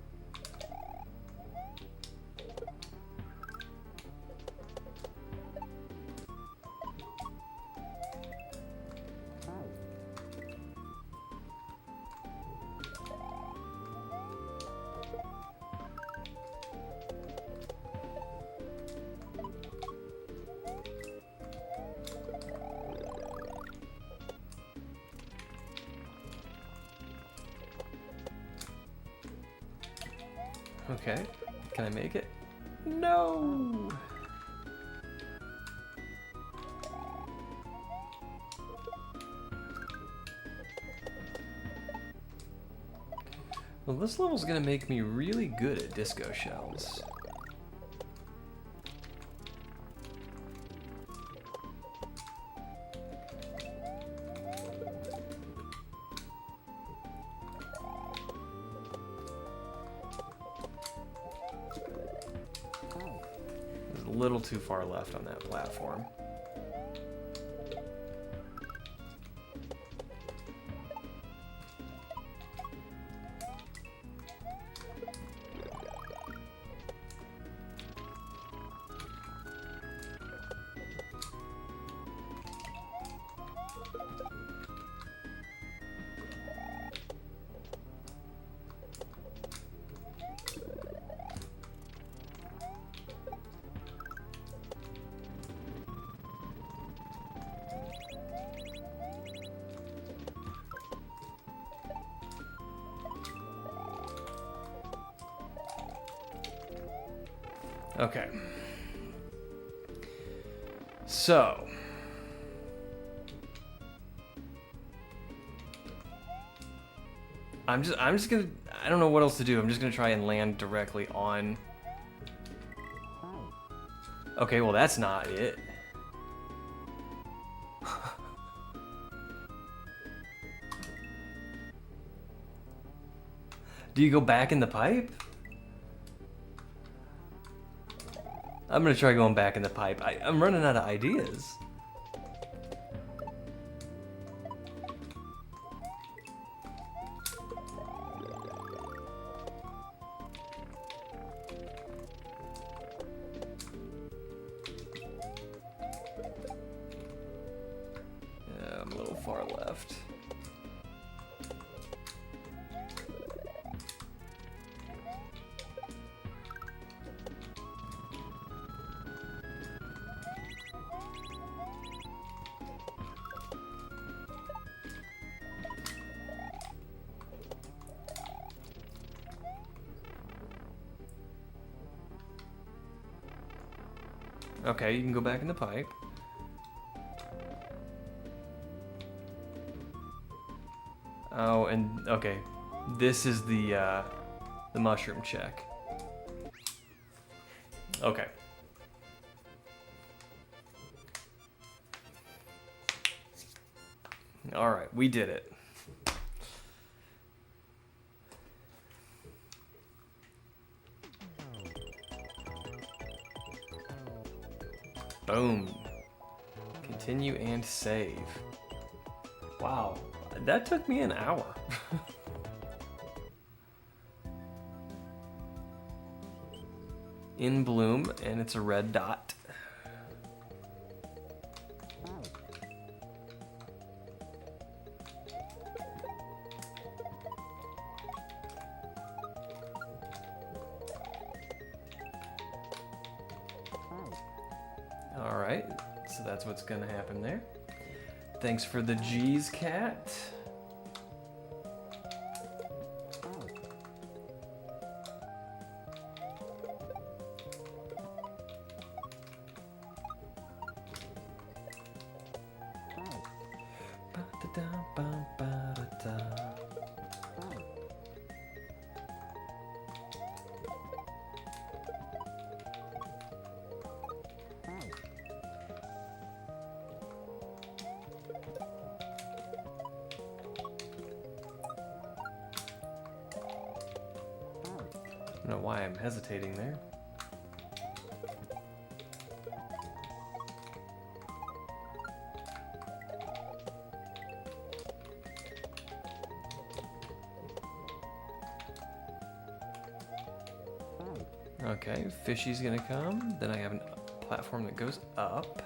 Okay, can I make it? No! Well, this level's gonna make me really good at disco shells. little too far left on that platform. Okay. So. I'm just gonna, I don't know what else to do. I'm just gonna try and land directly on. Okay, well that's not it. Do you go back in the pipe? I'm gonna try going back in the pipe. I'm running out of ideas. Yeah, I'm a little far left. Okay, you can go back in the pipe. Oh, and okay, this is the mushroom check. Okay. All right, we did it. Boom. Continue and save. Wow, that took me an hour. In bloom, and it's a red dot. All right, so that's what's gonna happen there. Thanks for the G's, cat. I don't know why I'm hesitating there. Okay, fishy's gonna come. Then I have a platform that goes up.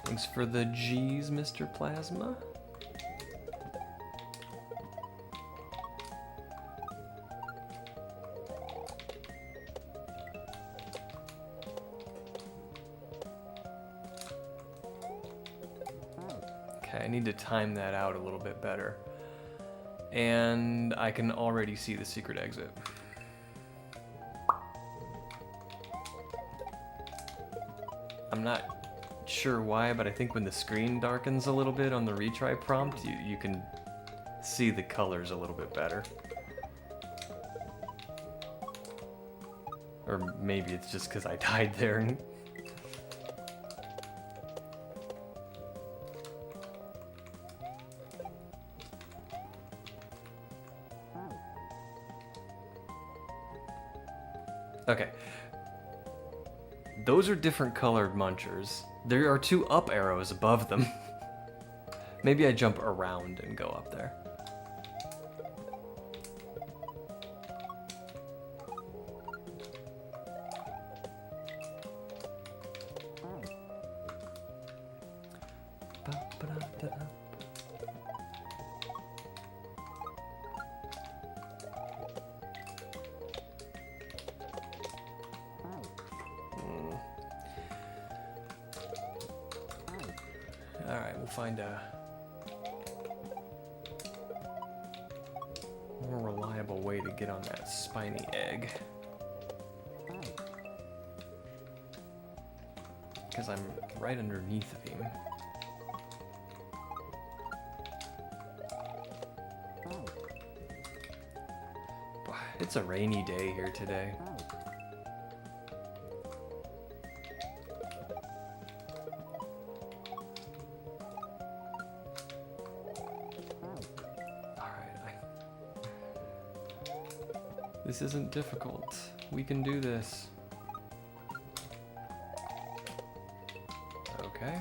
Thanks for the G's, Mr. Plasma. Okay, I need to time that out a little bit better. And I can already see the secret exit. I'm not sure why, but I think when the screen darkens a little bit on the retry prompt, you can see the colors a little bit better. Or maybe it's just because I died there. Okay. Those are different colored munchers. There are 2 up arrows above them. Maybe I jump around and go up there. Alright, we'll find a more reliable way to get on that spiny egg. Because I'm right underneath of him. It's a rainy day here today. This isn't difficult. We can do this. Okay.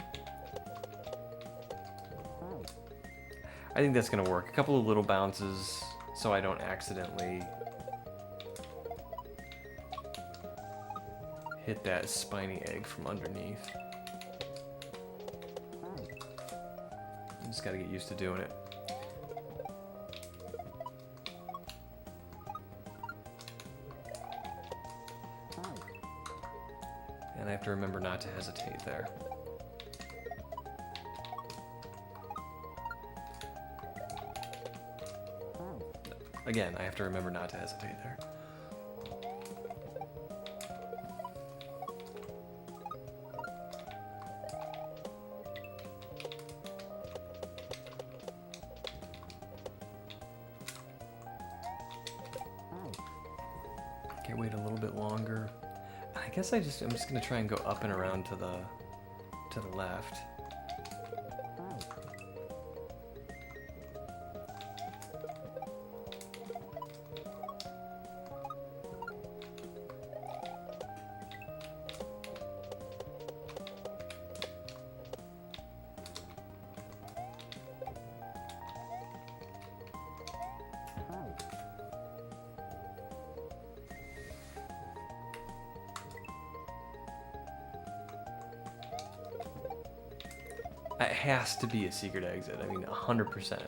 I think that's gonna work. A couple of little bounces so I don't accidentally hit that spiny egg from underneath. I just gotta get used to doing it. And I have to remember not to hesitate there. Again, I have to remember not to hesitate there. Okay, wait a little bit longer. I guess I'm just gonna try and go up and around to the left. It has to be a secret exit. I mean, 100%.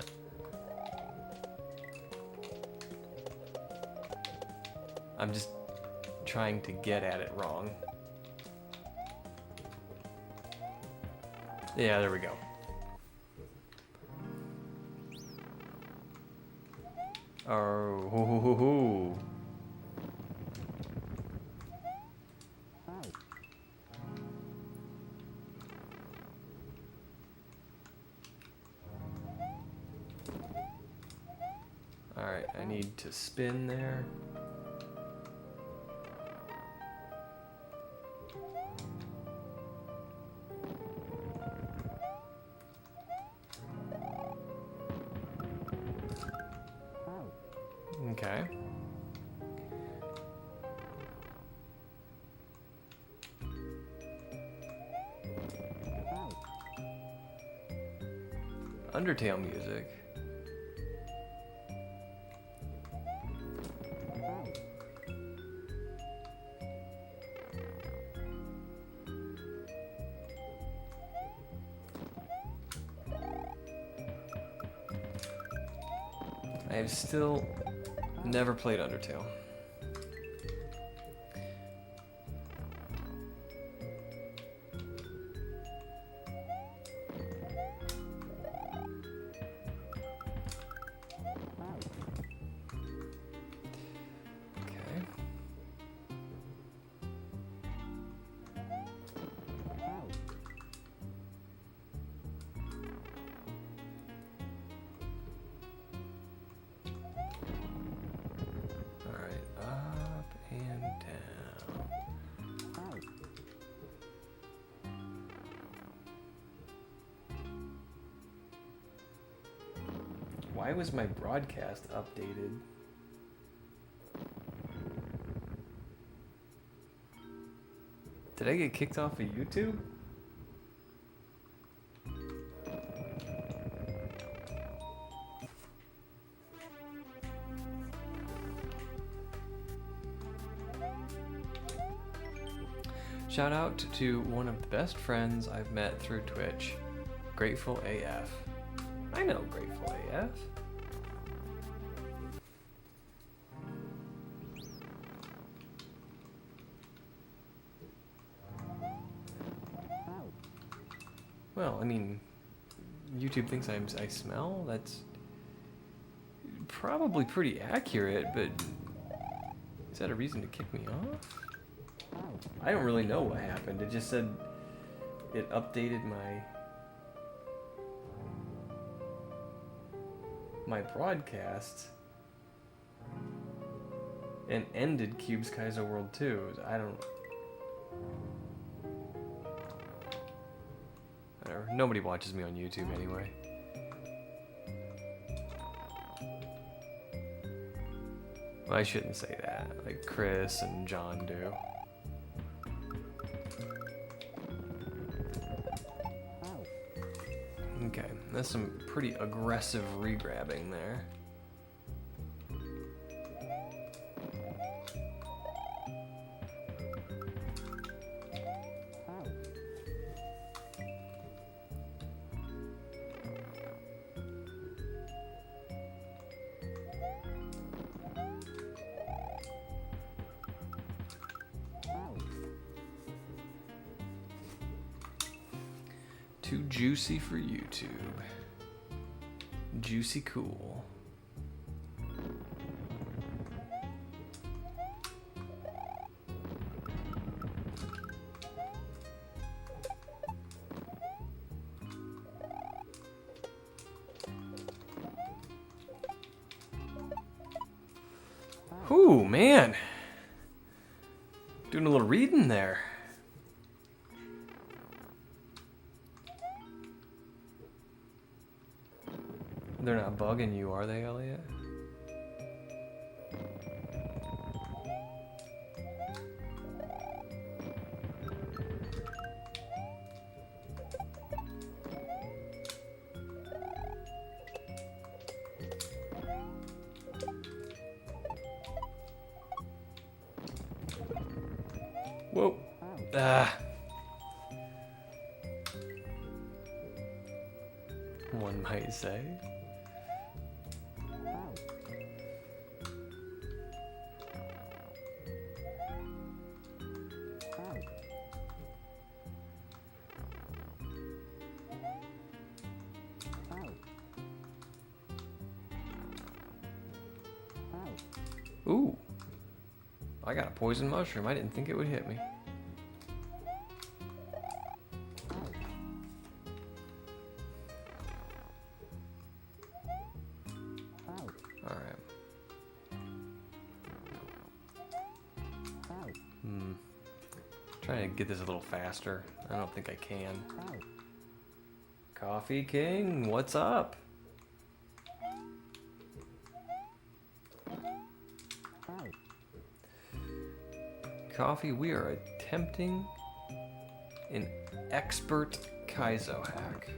I'm just trying to get at it wrong. Yeah, there we go. Oh, hoo, hoo, hoo, hoo. Alright, I need to spin there. Okay. Undertale music. I have still never played Undertale. Okay. Up and down. Why was my broadcast updated? Did I get kicked off of YouTube? Shout out to one of the best friends I've met through Twitch, Grateful AF. I know Grateful AF. Well, I mean, YouTube thinks I smell. That's probably pretty accurate, but is that a reason to kick me off? I don't really know what happened. It just said it updated my broadcast and ended Cube's Kaizo World 2. I don't Whatever. Nobody watches me on YouTube anyway. Well, I shouldn't say that. Like Chris and John do. Okay, that's some pretty aggressive regrabbing there. Too juicy for YouTube. Juicy cool. Ooh, man. Doing a little reading there. They're not bugging you, are they, Elliot? Whoa. Ah. One might say. Ooh, I got a poison mushroom. I didn't think it would hit me. Alright. Trying to get this a little faster. I don't think I can. Coffee King, what's up? Coffee, we are attempting an expert kaizo hack.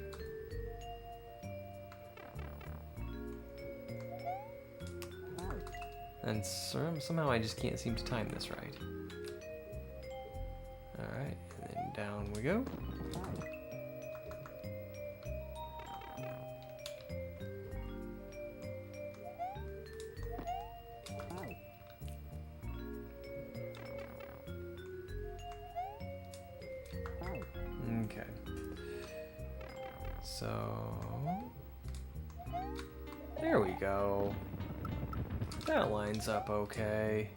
And somehow I just can't seem to time this right. Alright, and then down we go. Okay. So there we go. That lines up okay.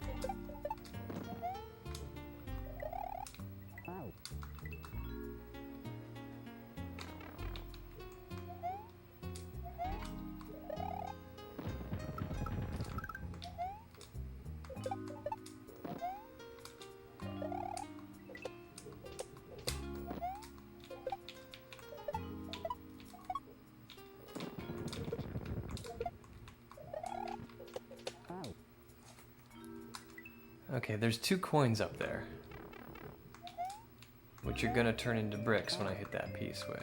Okay, there's 2 coins up there. which are gonna turn into bricks when I hit that P switch.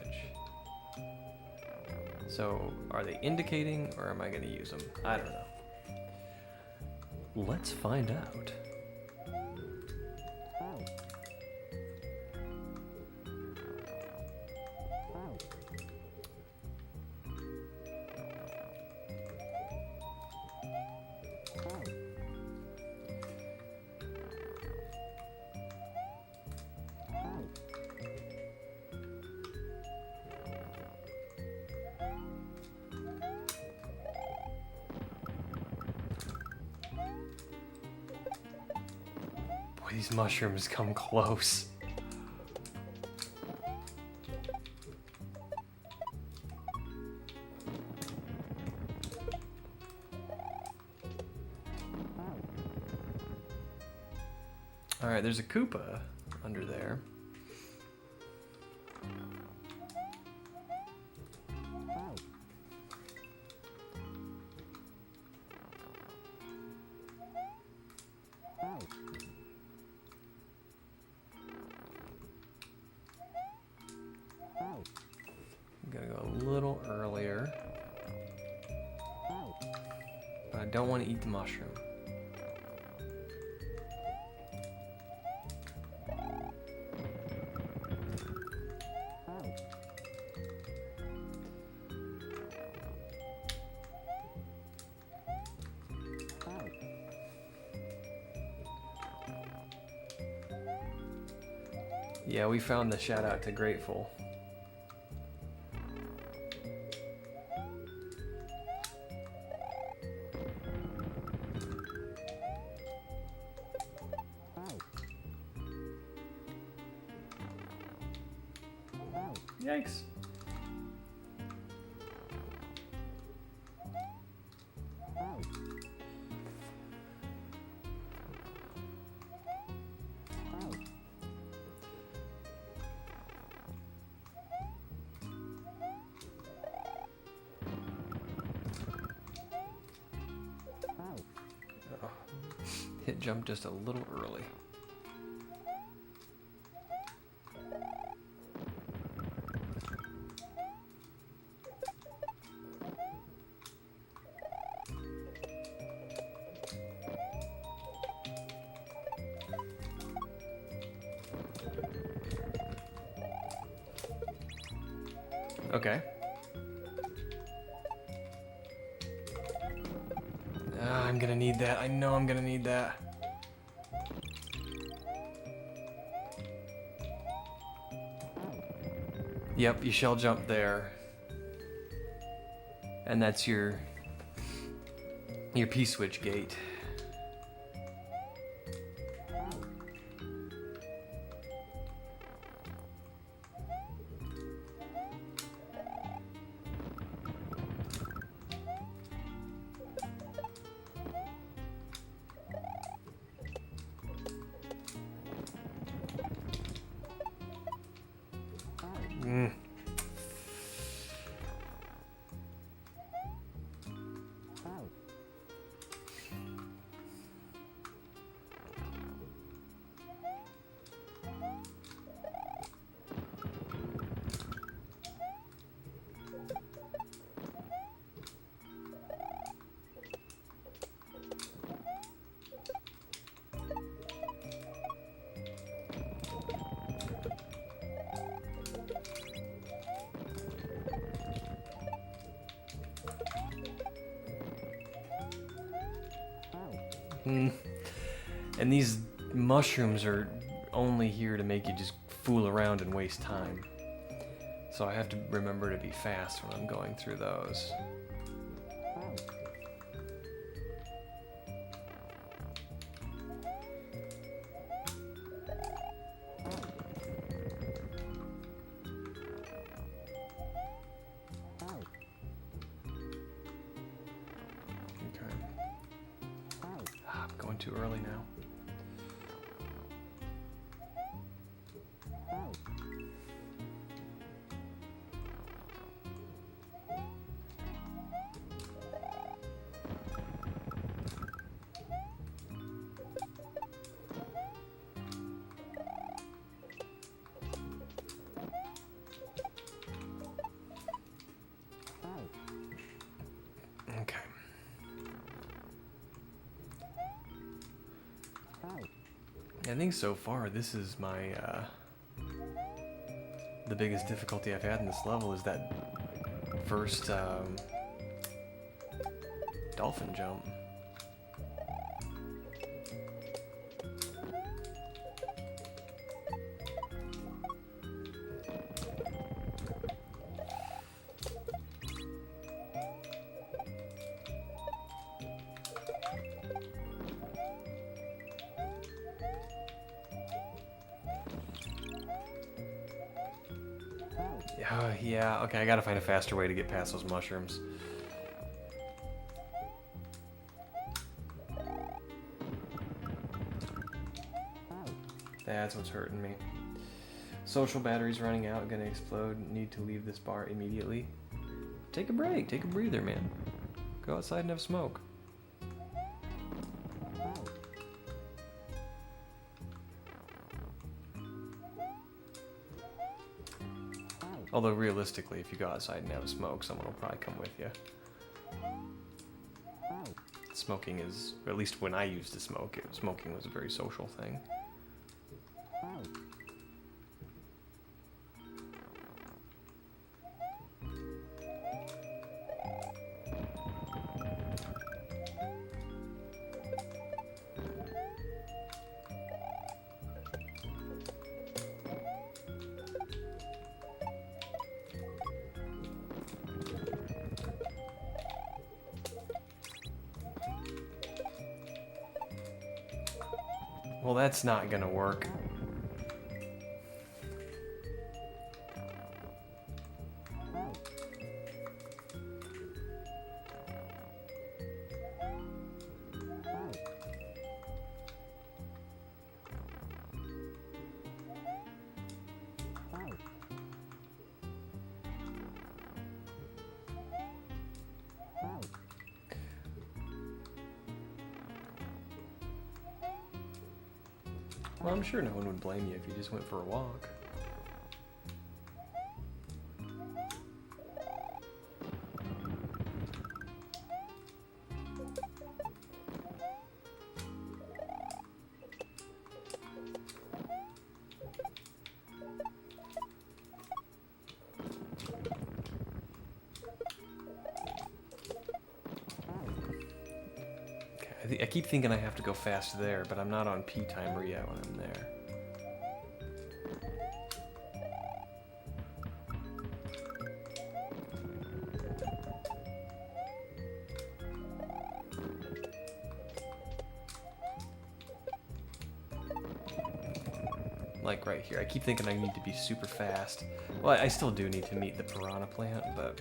So, are they indicating, or am I gonna use them? I don't know. Let's find out. These mushrooms come close. Alright, there's a Koopa under there. I'm gonna go a little earlier, but I don't want to eat the mushroom. Yeah, we found the shout out to Grateful. Yikes. Oh. Hit jump just a little early. Okay. I'm gonna need that. I know I'm gonna need that. Yep, you shell jump there. And that's your P-switch gate. And these mushrooms are only here to make you just fool around and waste time. So I have to remember to be fast when I'm going through those. Too early now. I think so far this is my the biggest difficulty I've had in this level is that first dolphin jump. Yeah, okay, I gotta find a faster way to get past those mushrooms. That's what's hurting me. Social battery's running out, gonna explode, need to leave this bar immediately. Take a break, take a breather, man. Go outside and have smoke. Although realistically, if you go outside and have a smoke, someone will probably come with you. Smoking is, or at least when I used to smoke, smoking was a very social thing. Well, that's not gonna work. Well, I'm sure no one would blame you if you just went for a walk. I keep thinking I have to go fast there, but I'm not on P timer yet when I'm there. Like right here. I keep thinking I need to be super fast. Well, I still do need to meet the piranha plant, but...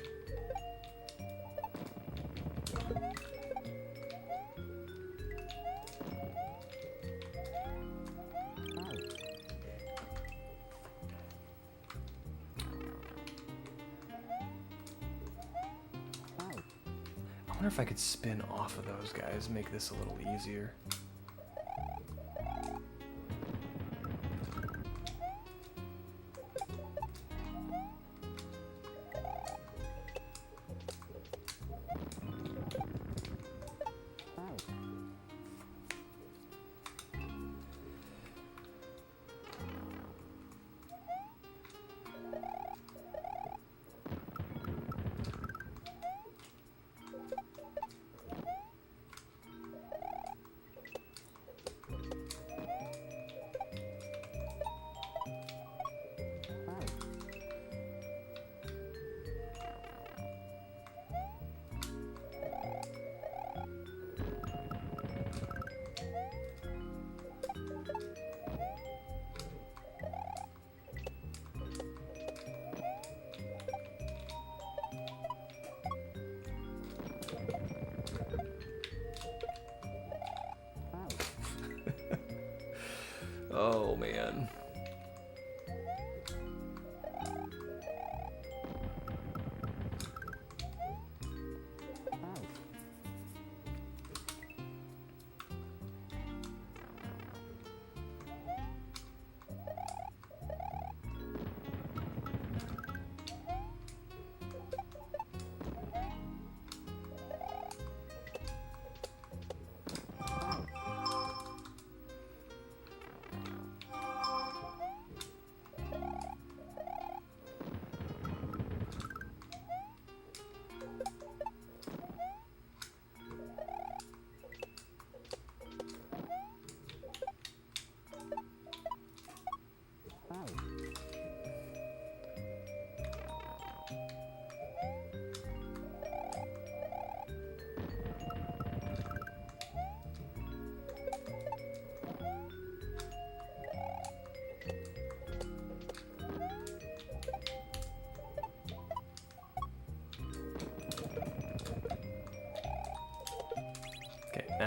I wonder if I could spin off of those guys, make this a little easier. Oh, man.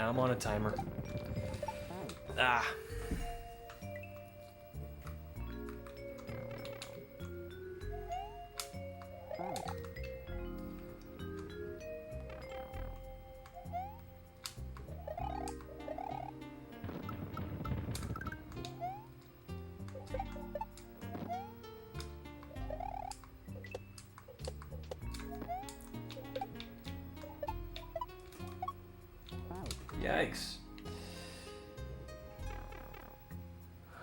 Yeah, I'm on a timer. Ah. Yikes.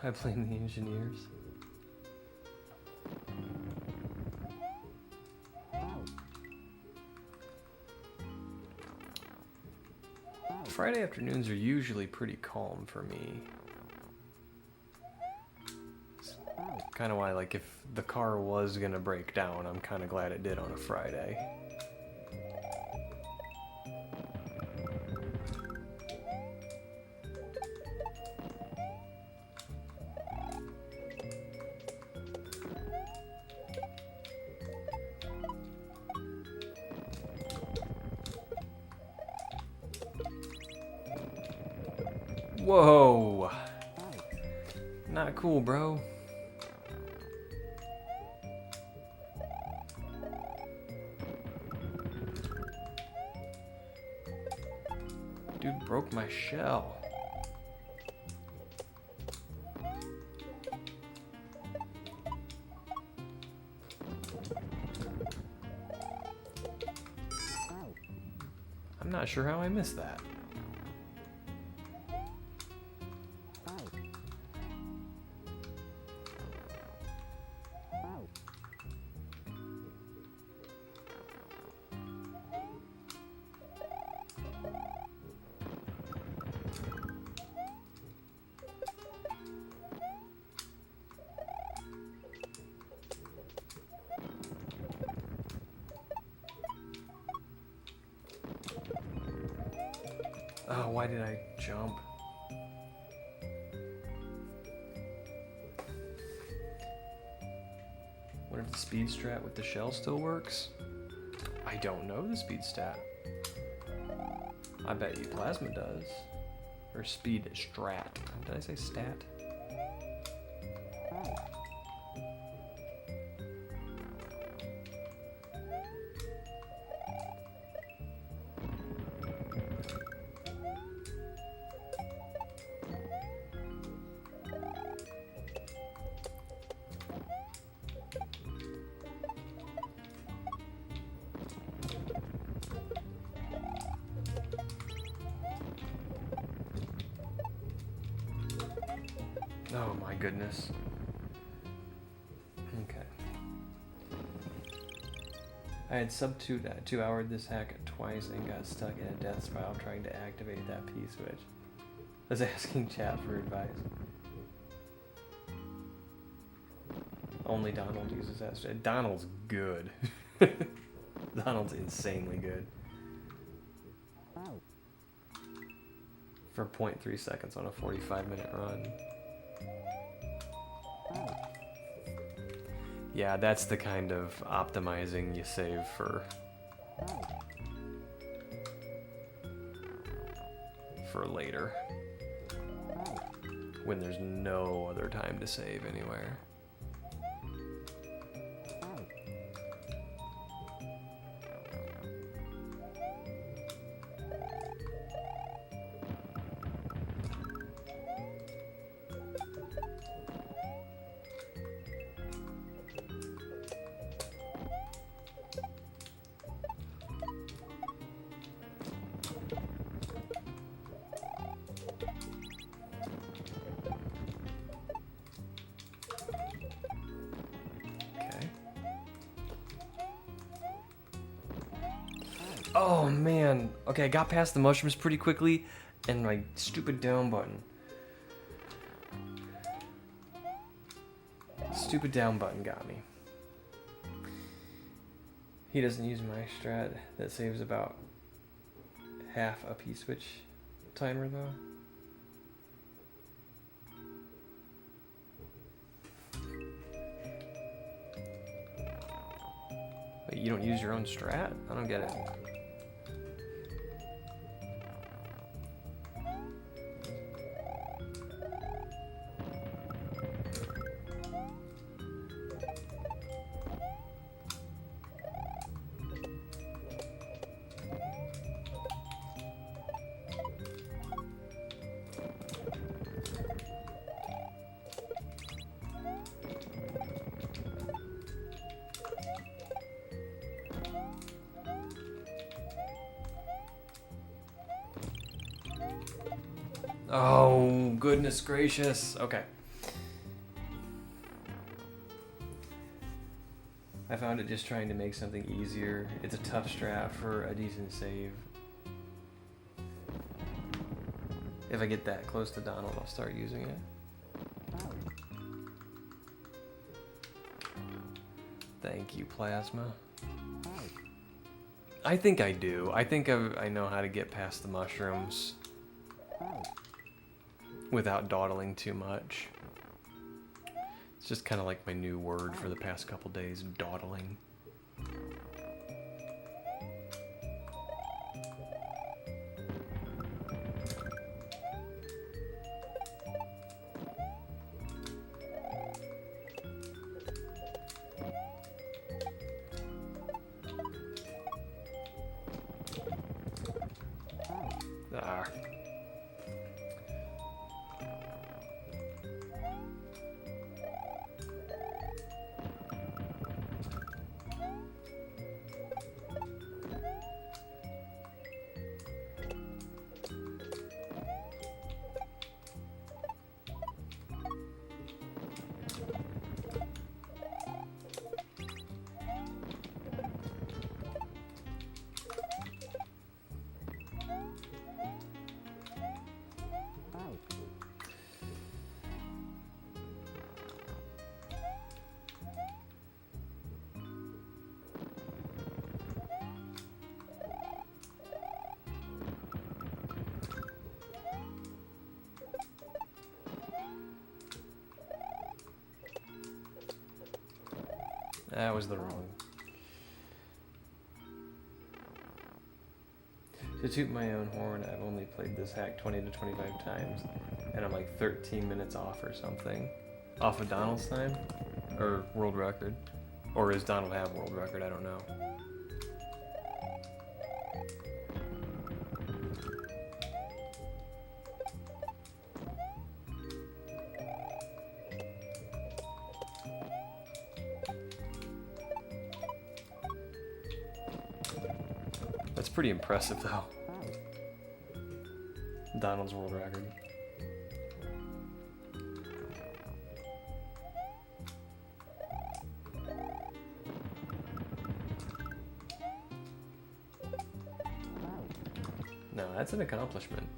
I blame the engineers. Friday afternoons are usually pretty calm for me. It's kind of why, like, if the car was gonna break down, I'm kind of glad it did on a Friday. Whoa! Not cool, bro. Dude broke my shell. I'm not sure how I missed that. Oh, why did I jump? Wonder if the speed strat with the shell still works? I don't know the speed stat. I bet you plasma does. Or speed strat. Did I say stat? Oh my goodness. Okay. I had sub 2-hour this hack twice and got stuck in a death spiral trying to activate that P switch. I was asking chat for advice. Only Donald uses that switch. Donald's good. Donald's insanely good. For 0.3 seconds on a 45-minute run. Yeah, that's the kind of optimizing you save for later. When there's no other time to save anywhere. Oh man, okay, I got past the mushrooms pretty quickly, and my stupid down button. Stupid down button got me. He doesn't use my strat that saves about half a P-switch timer though. Wait, you don't use your own strat? I don't get it. Oh, goodness gracious. Okay. I found it just trying to make something easier. It's a tough strat for a decent save. If I get that close to Donald, I'll start using it. Thank you, Plasma. I think I do. I think I know how to get past the mushrooms without dawdling too much. It's just kind of like my new word for the past couple days, dawdling. Ah. That was the wrong. To toot my own horn, I've only played this hack 20 to 25 times, and I'm like 13 minutes off or something. Off of Donald's time? Or world record? Or does Donald have world record? I don't know. That's pretty impressive, though. Donald's world record. No, that's an accomplishment.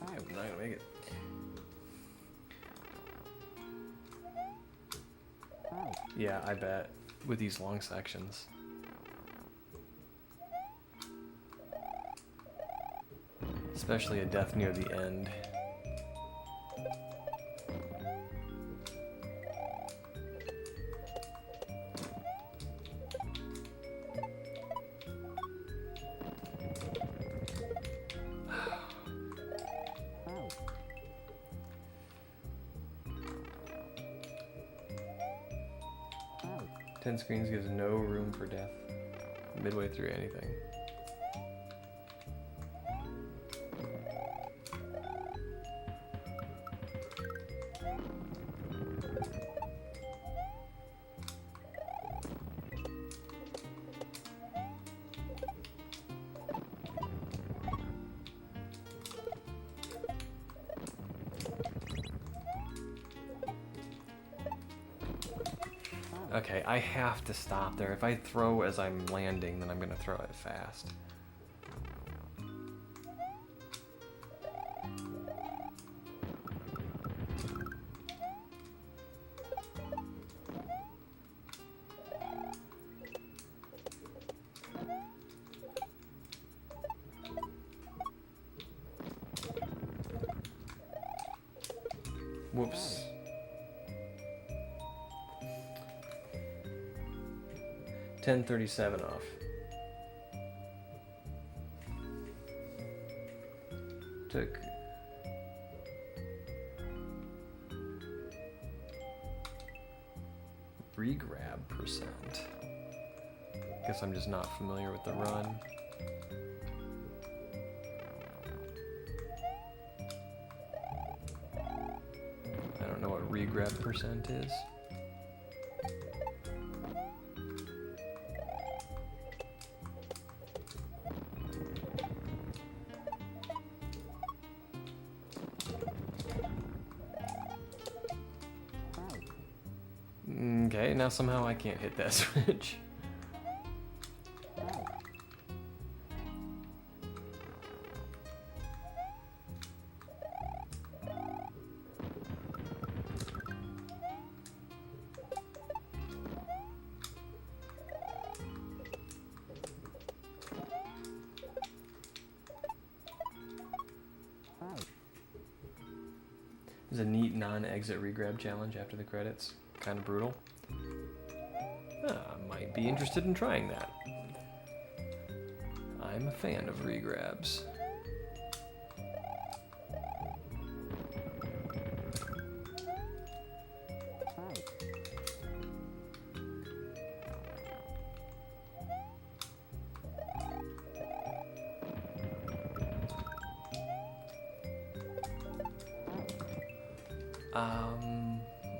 I'm not gonna make it. Yeah, I bet. With these long sections. Especially a death near the end. Ten screens gives no room for death midway through anything. Okay, I have to stop there. If I throw as I'm landing, then I'm gonna throw it fast. Whoops. 1037 off. Took regrab percent. Guess I'm just not familiar with the run. regrab percent is. Okay, now somehow I can't hit that switch. There's a neat non-exit regrab challenge after the credits. Kind of brutal. Might be interested in trying that. I'm a fan of regrabs.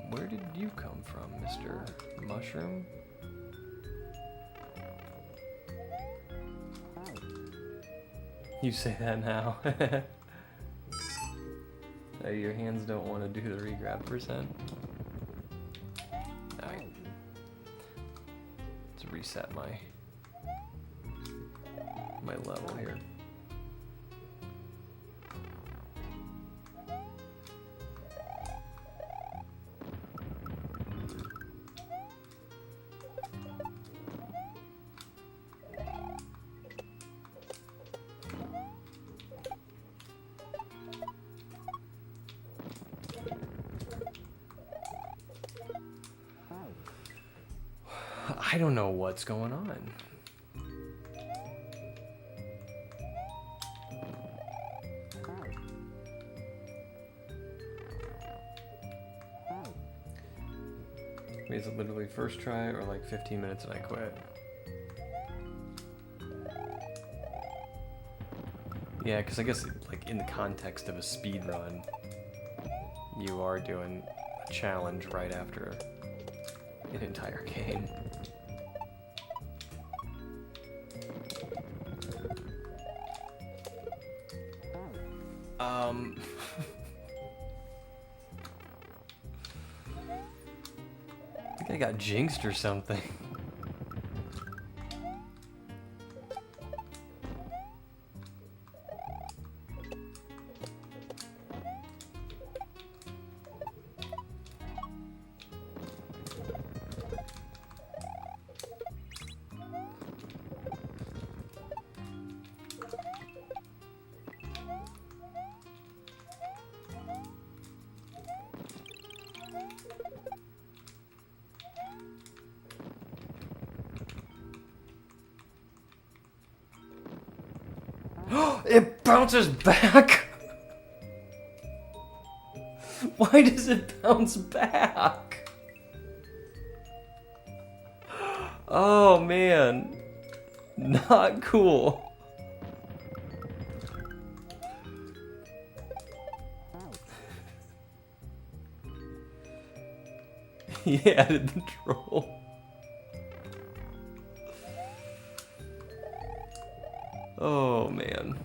Where did you come from, Mr. Mushroom? You say that now. Your hands don't want to do the regrab percent. Alright. Let's reset my level here. I don't know what's going on. Is it literally first try or like 15 minutes and I quit? Yeah, because I guess like in the context of a speed run, you are doing a challenge right after an entire game. I think I got jinxed or something. It bounces back! Why does it bounce back? Oh man. Not cool. He added the troll. Oh man.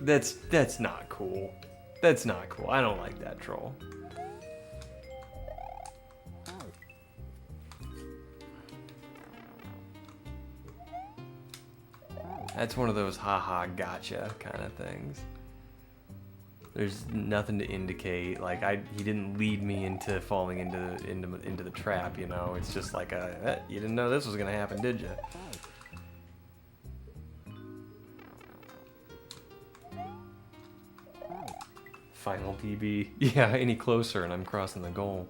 That's not cool. That's not cool. I don't like that troll. That's one of those haha gotcha kind of things. There's nothing to indicate like he didn't lead me into falling into the trap, you know. It's just like you didn't know this was gonna happen, did you? Final PB. Yeah, any closer and I'm crossing the goal.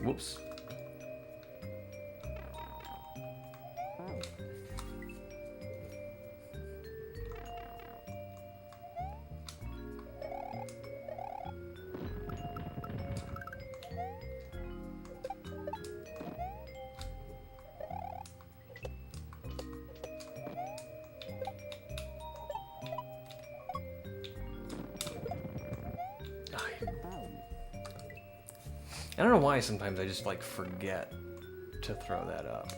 Whoops. I don't know why sometimes I just like forget to throw that up.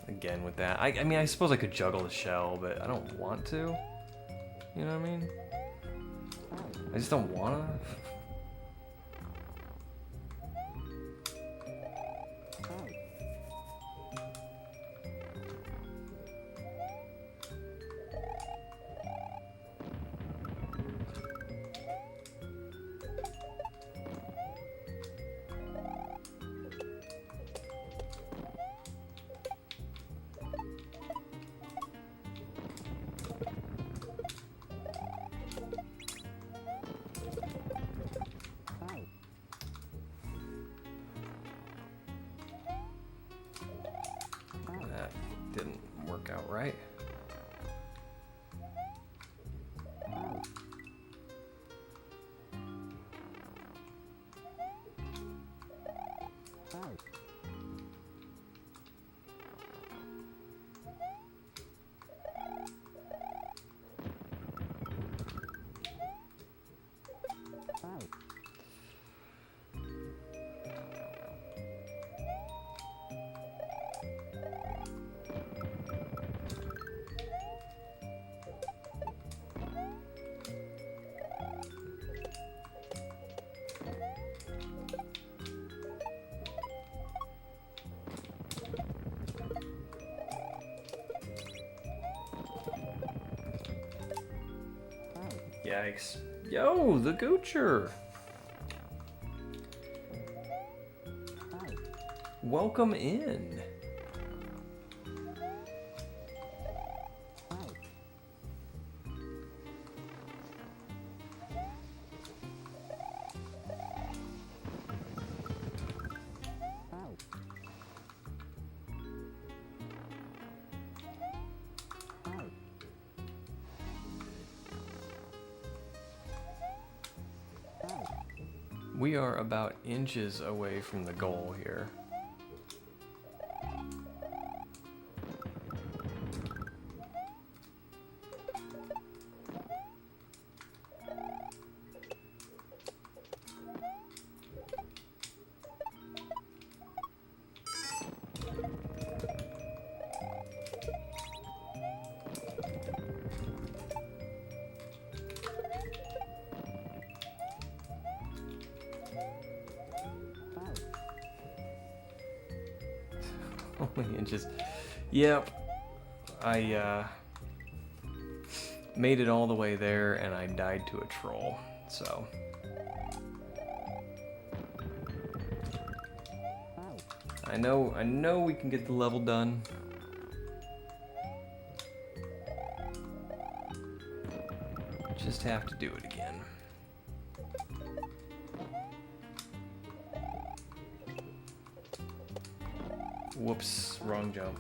Again with that. I mean, I suppose I could juggle the shell, but I don't want to. You know what I mean? I just don't wanna. Didn't work out right. Yikes. Yo, the Goocher! Welcome in. We are about inches away from the goal here. Only inches. Yep. I made it all the way there and I died to a troll. So I know we can get the level done. Just have to do it again. Whoops, wrong jump.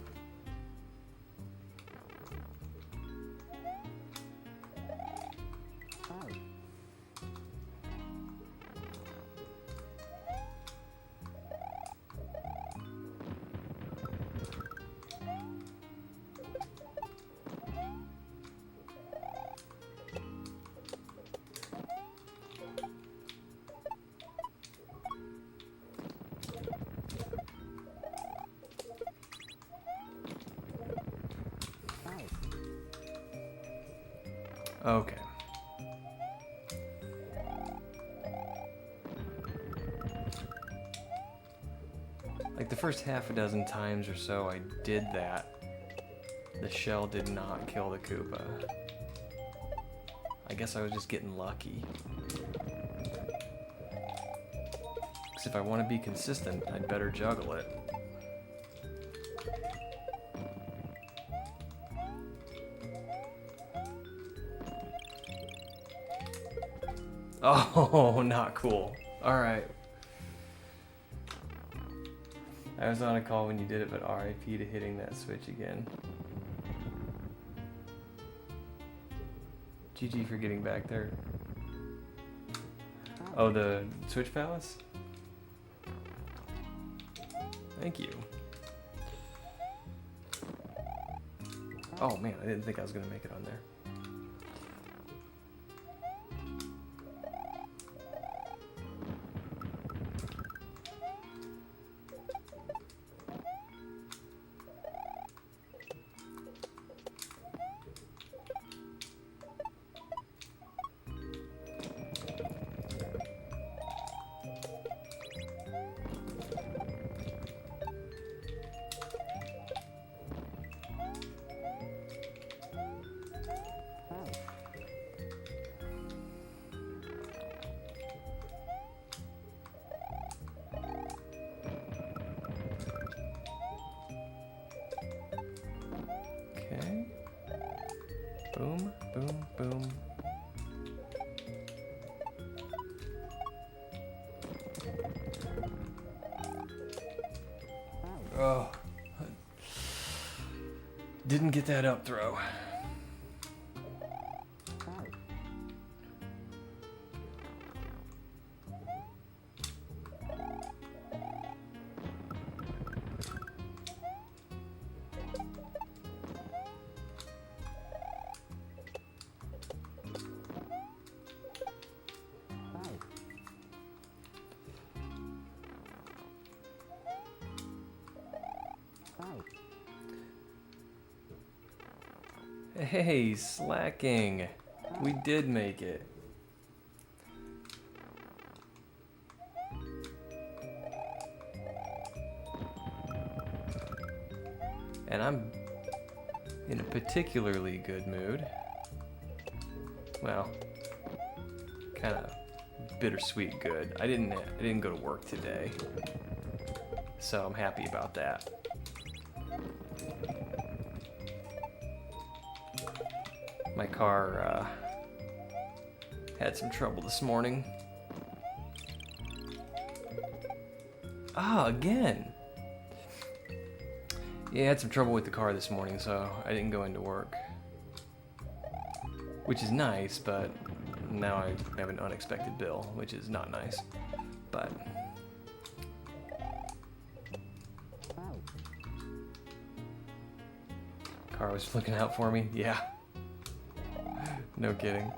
Okay. Like the first half a dozen times or so I did that, the shell did not kill the Koopa. I guess I was just getting lucky. Because if I want to be consistent, I'd better juggle it. Oh, not cool. Alright. I was on a call when you did it, but RIP to hitting that switch again. GG for getting back there. Oh, the Switch Palace? Thank you. Oh man, I didn't think I was gonna make it on there. Okay. Boom, boom, boom. Oh. Didn't get that up throw. Hey, slacking. We did make it. And I'm in a particularly good mood. Well, kind of bittersweet good. I didn't go to work today, so I'm happy about that. My car had some trouble this morning. Ah, again. Yeah, I had some trouble with the car this morning, so I didn't go into work. Which is nice, but now I have an unexpected bill, which is not nice. But car was looking out for me. Yeah. No kidding.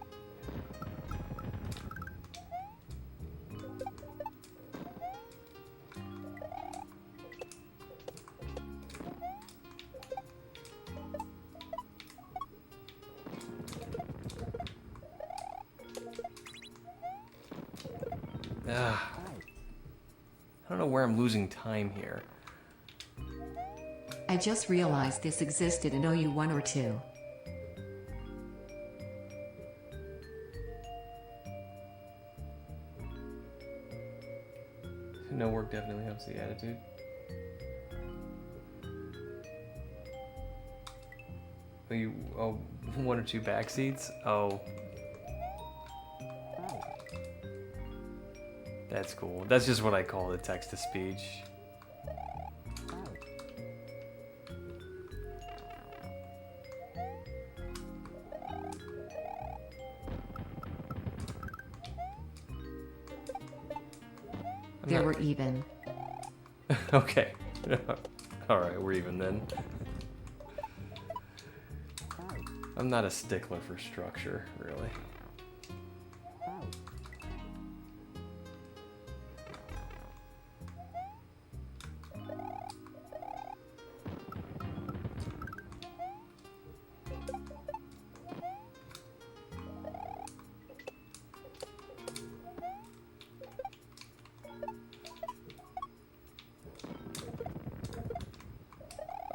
I don't know where I'm losing time here. I just realized this existed in OU1 or 2. No work definitely helps the attitude. Oh, 1 or 2 back seats? Oh. That's cool. That's just what I call the text-to-speech. We're even. Okay. Alright, we're even then. I'm not a stickler for structure, really.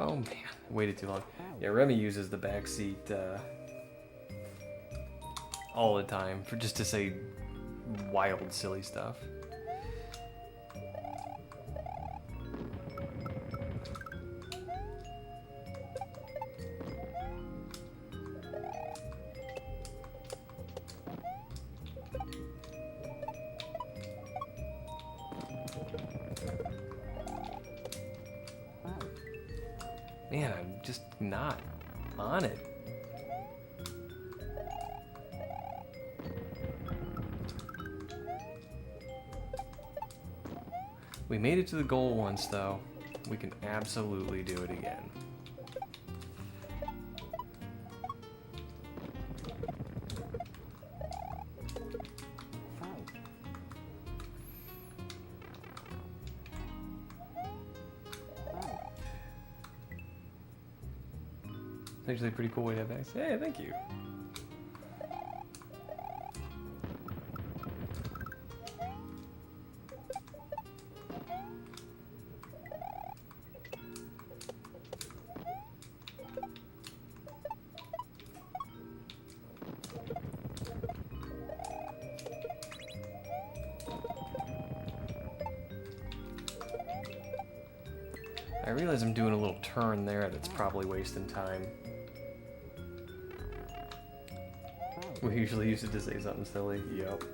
Oh man, I waited too long. Yeah, Remy uses the back seat all the time for just to say wild, silly stuff. Man, I'm just not on it. We made it to the goal once, though. We can absolutely do it again. It's actually a pretty cool way to have access. Hey, thank you. I realize I'm doing a little turn there that's probably wasting time. We usually use it to say something silly. Yup.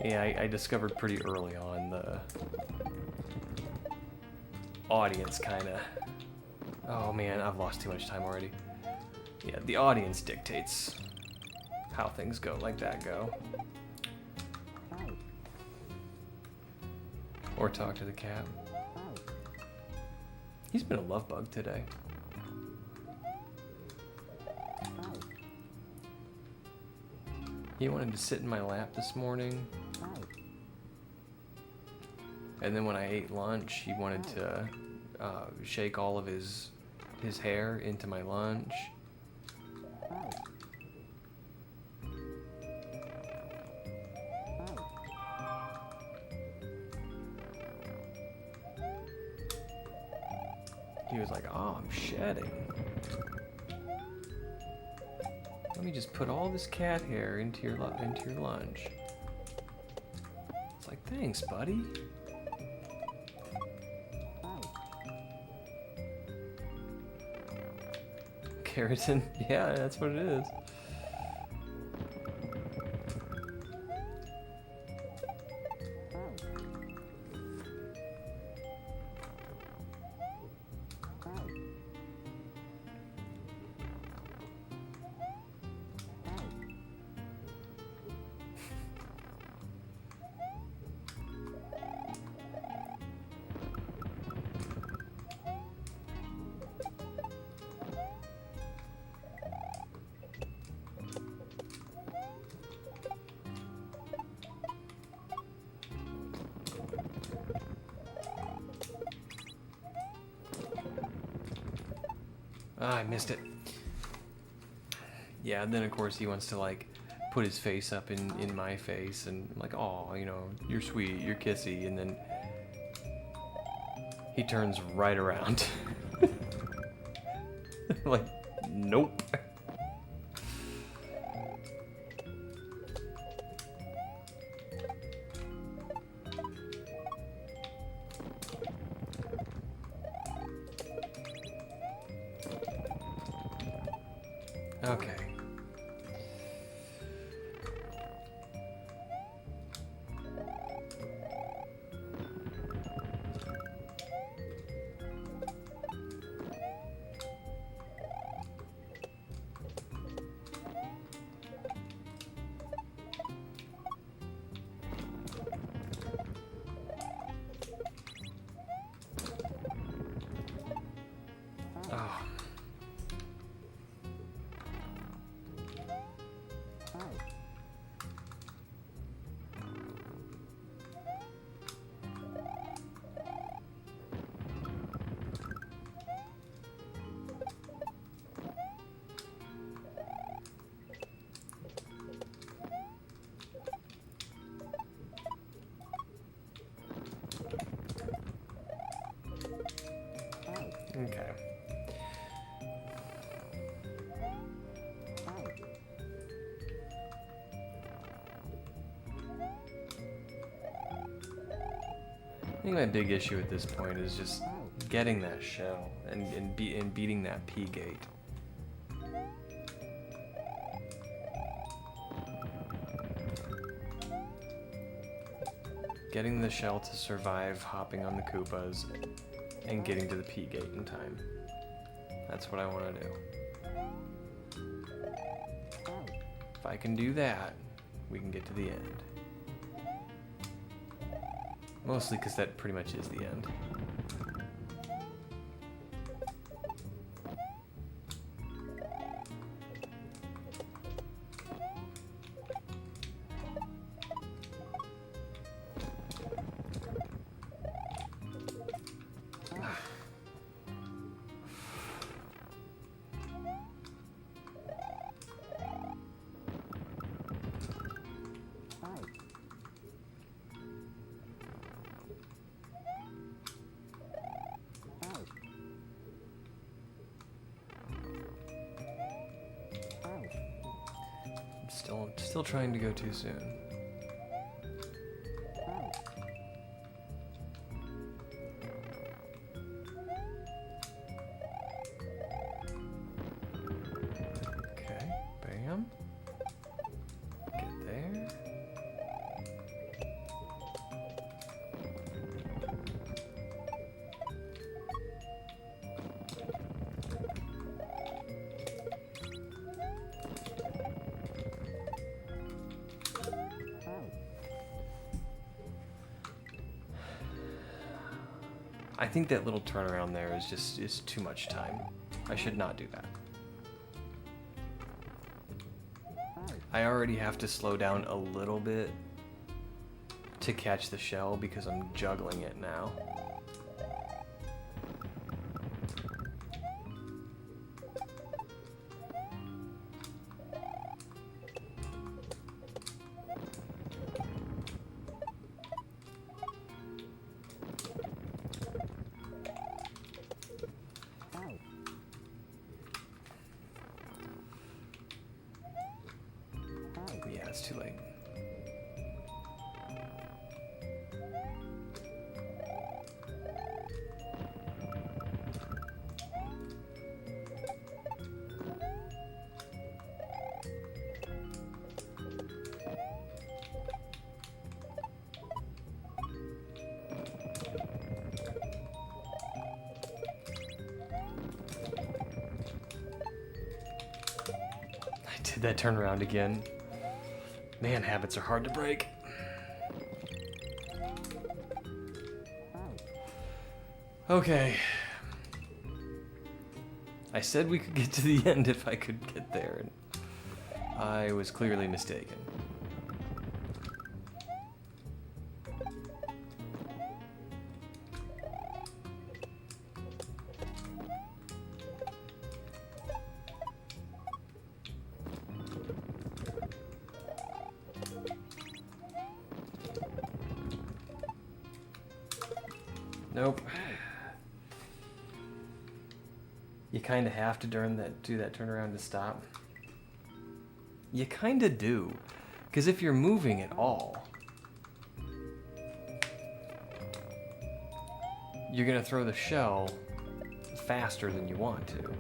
Yeah, I discovered pretty early on the audience kind of... Oh man, I've lost too much time already. Yeah, the audience dictates how things go, like that go. Or talk to the cat. He's been a love bug today. He wanted to sit in my lap this morning. And then when I ate lunch, he wanted to shake all of his hair into my lunch. He was like, "Oh, I'm shedding. Let me just put all this cat hair into your lunch." It's like, "Thanks, buddy." Keratin? Yeah, that's what it is. Ah, I missed it. Yeah, and then of course he wants to like put his face up in my face, and I'm like, "Oh, you know, you're sweet, you're kissy," and then he turns right around. Like, nope. Okay. Okay. I think my big issue at this point is just getting that shell and beating that P gate. Getting the shell to survive hopping on the Koopas and getting to the P gate in time. That's what I want to do. If I can do that, we can get to the end. Mostly because that pretty much is the end. Still trying to go too soon. Okay, bam. Get there. I think that little turnaround there is too much time. I should not do that. I already have to slow down a little bit to catch the shell because I'm juggling it now. Yeah, it's too late. I did that turnaround again. Man, habits are hard to break. Okay. I said we could get to the end if I could get there, and I was clearly mistaken. Nope. You kind of have to do that turnaround to stop. You kind of do, because if you're moving at all, you're gonna throw the shell faster than you want to.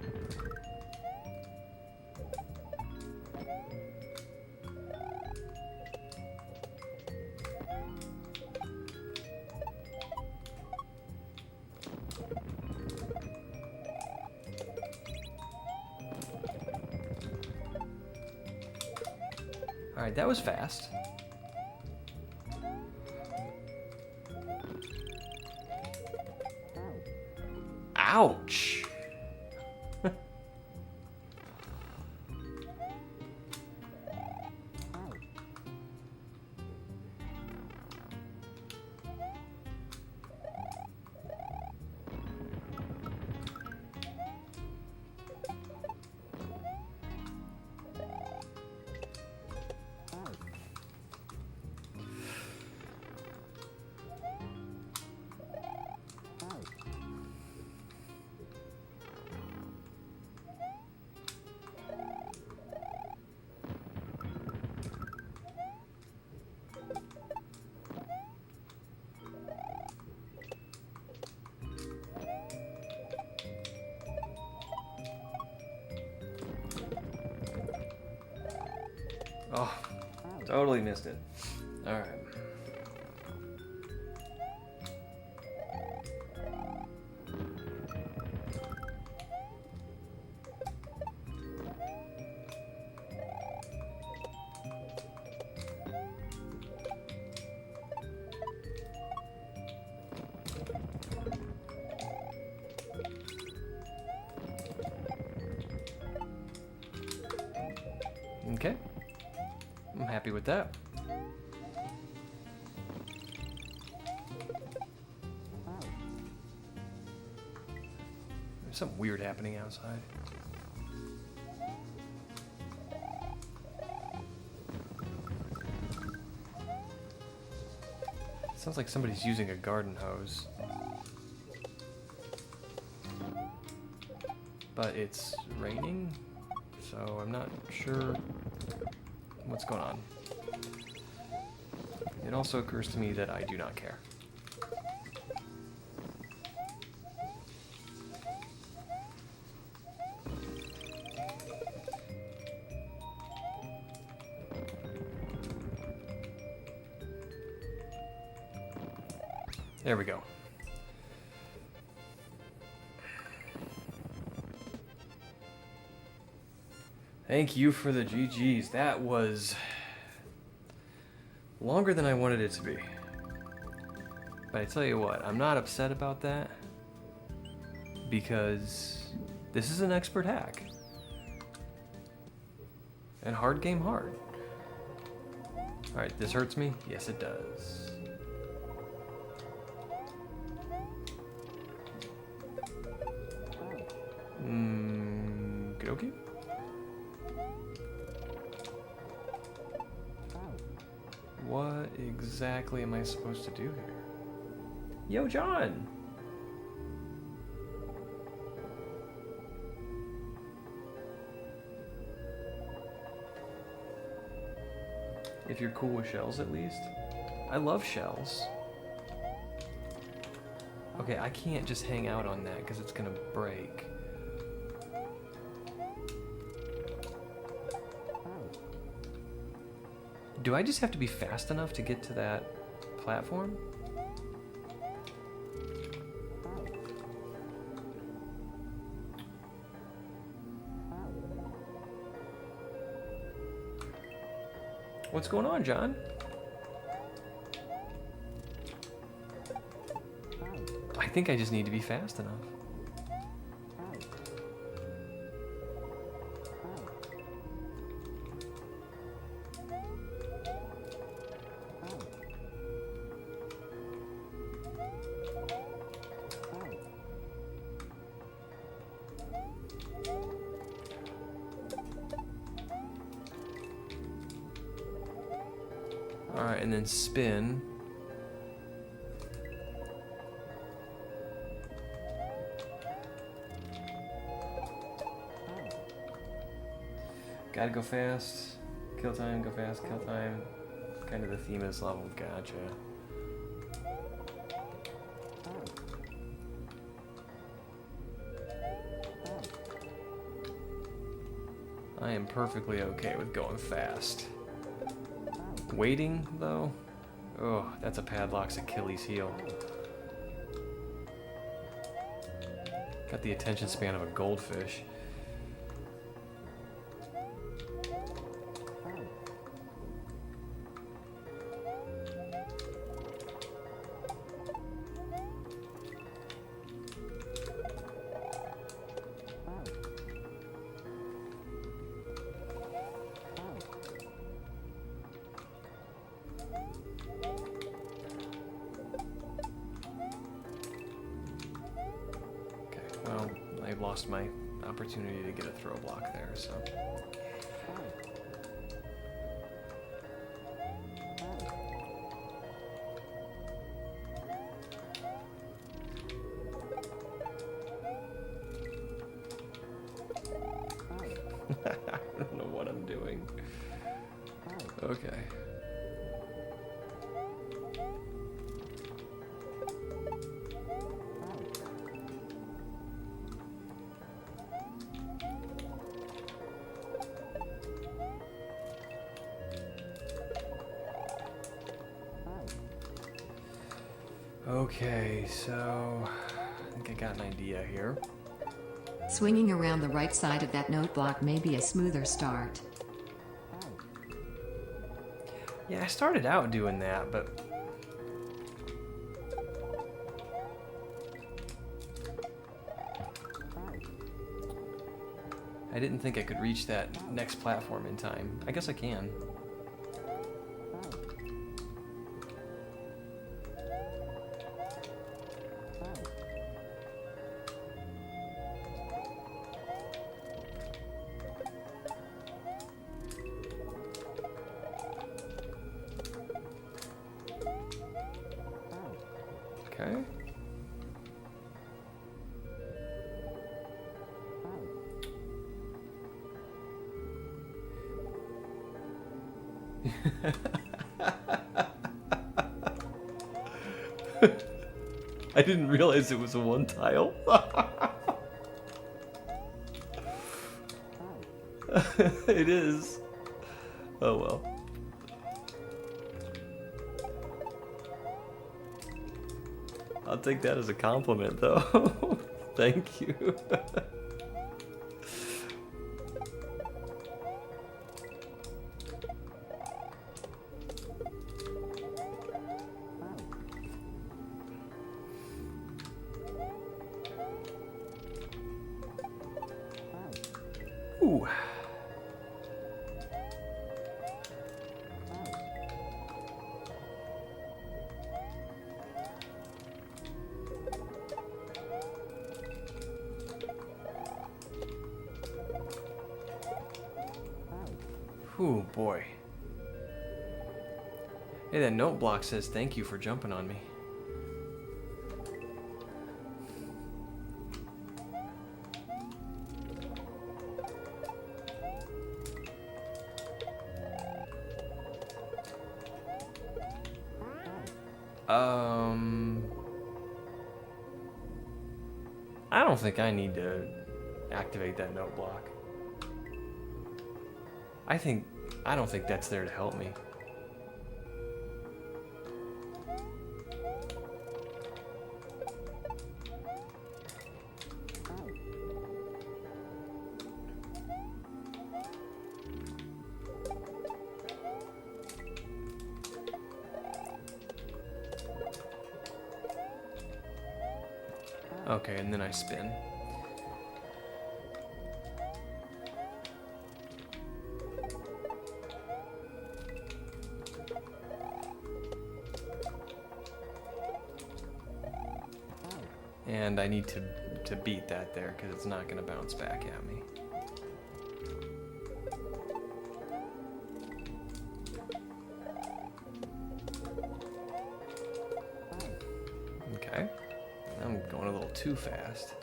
All right, that was fast. Ouch. Oh, totally missed it. All right. Okay, I'm happy with that. There's something weird happening outside. Sounds like somebody's using a garden hose. But it's raining, so I'm not sure what's going on. It also occurs to me that I do not care. There we go. Thank you for the GGs. That was longer than I wanted it to be. But I tell you what, I'm not upset about that because this is an expert hack. And hard game hard. Alright, this hurts me? Yes, it does. Good okay. What exactly am I supposed to do here? Yo, John! If you're cool with shells, at least. I love shells. Okay, I can't just hang out on that because it's gonna break. Do I just have to be fast enough to get to that platform? What's going on, John? I think I just need to be fast enough. Alright, and then spin. Gotta go fast, kill time, go fast, kill time. Kind of the theme of this level, gotcha. I am perfectly okay with going fast. Waiting, though? Oh, that's a Padlock's Achilles heel. Got the attention span of a goldfish. Well, I lost my opportunity to get a throw block there, so. I don't know what I'm doing. Okay. Okay, so I think I got an idea here. Swinging around the right side of that note block may be a smoother start. Yeah, I started out doing that, but I didn't think I could reach that next platform in time. I guess I can. Okay. I didn't realize it was a one tile. It is. Oh well. I'll take that as a compliment, though. Thank you. Ooh. Ooh, boy. Hey, that note block says thank you for jumping on me. I don't think I need to activate that note block. I don't think that's there to help me. Okay, and then I spin. And I need to beat that there because it's not going to bounce back at me. Okay. I'm going a little too fast.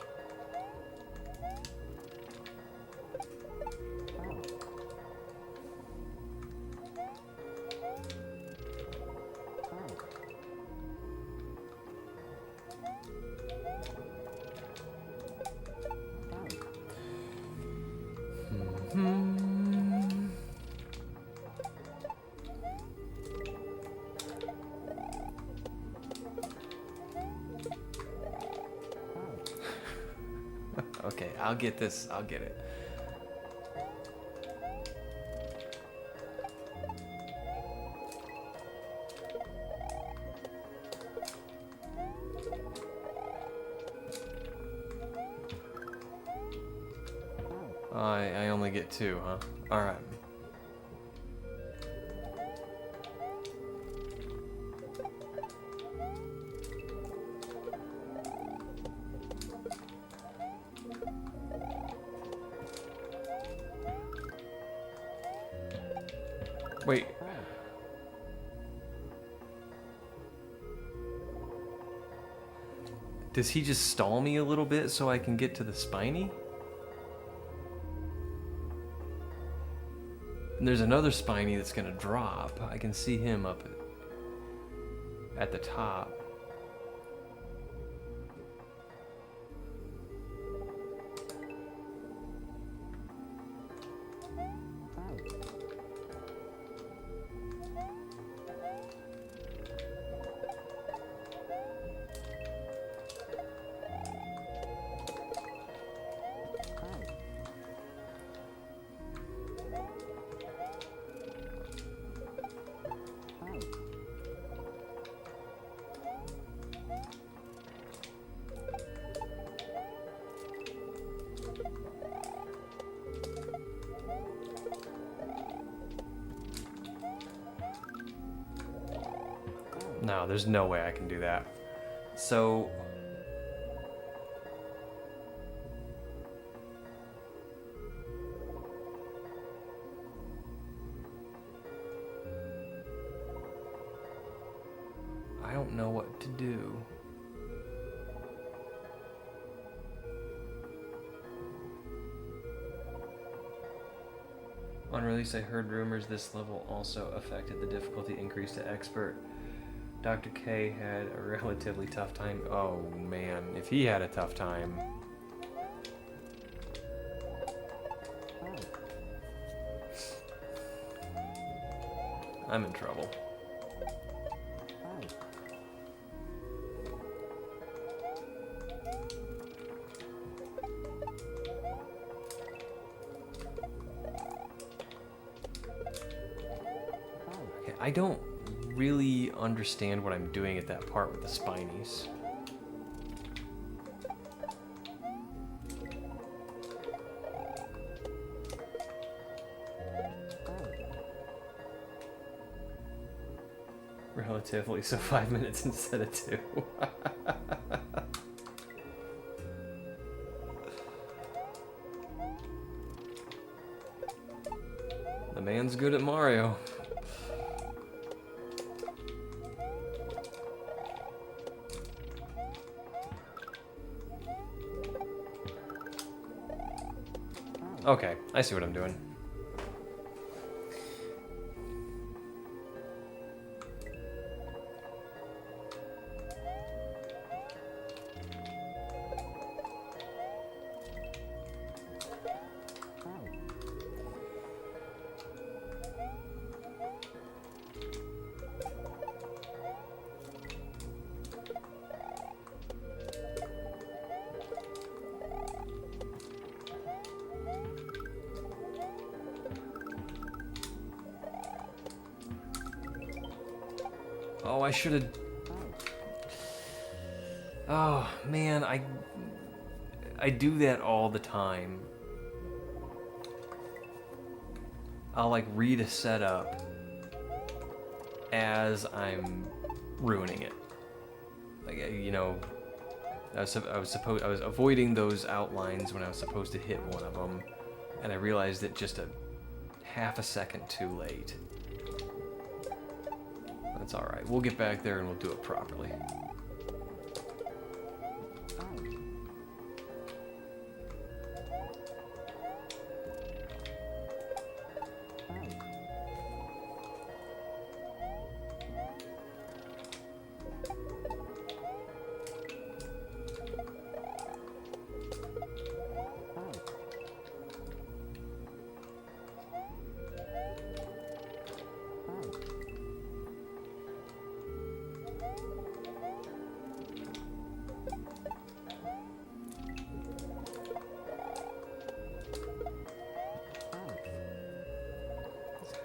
Okay, I'll get this. I'll get it. I only get two, huh? All right. Wait. Does he just stall me a little bit so I can get to the spiny? And there's another spiny that's gonna drop. I can see him up at the top. No, there's no way I can do that. So... I don't know what to do. On release, I heard rumors this level also affected the difficulty increase to expert. Dr. K had a relatively tough time. Oh man, if he had a tough time. I'm in trouble. Okay, I don't really understand what I'm doing at that part with the spinies. Relatively, so 5 minutes instead of 2. The man's good at Mario. Okay, I see what I'm doing. Oh, I should have... Oh, man, I do that all the time. I'll, like, read a setup as I'm ruining it. Like, you know, I was avoiding those outlines when I was supposed to hit one of them, and I realized it just a half a second too late. That's alright. We'll get back there and we'll do it properly.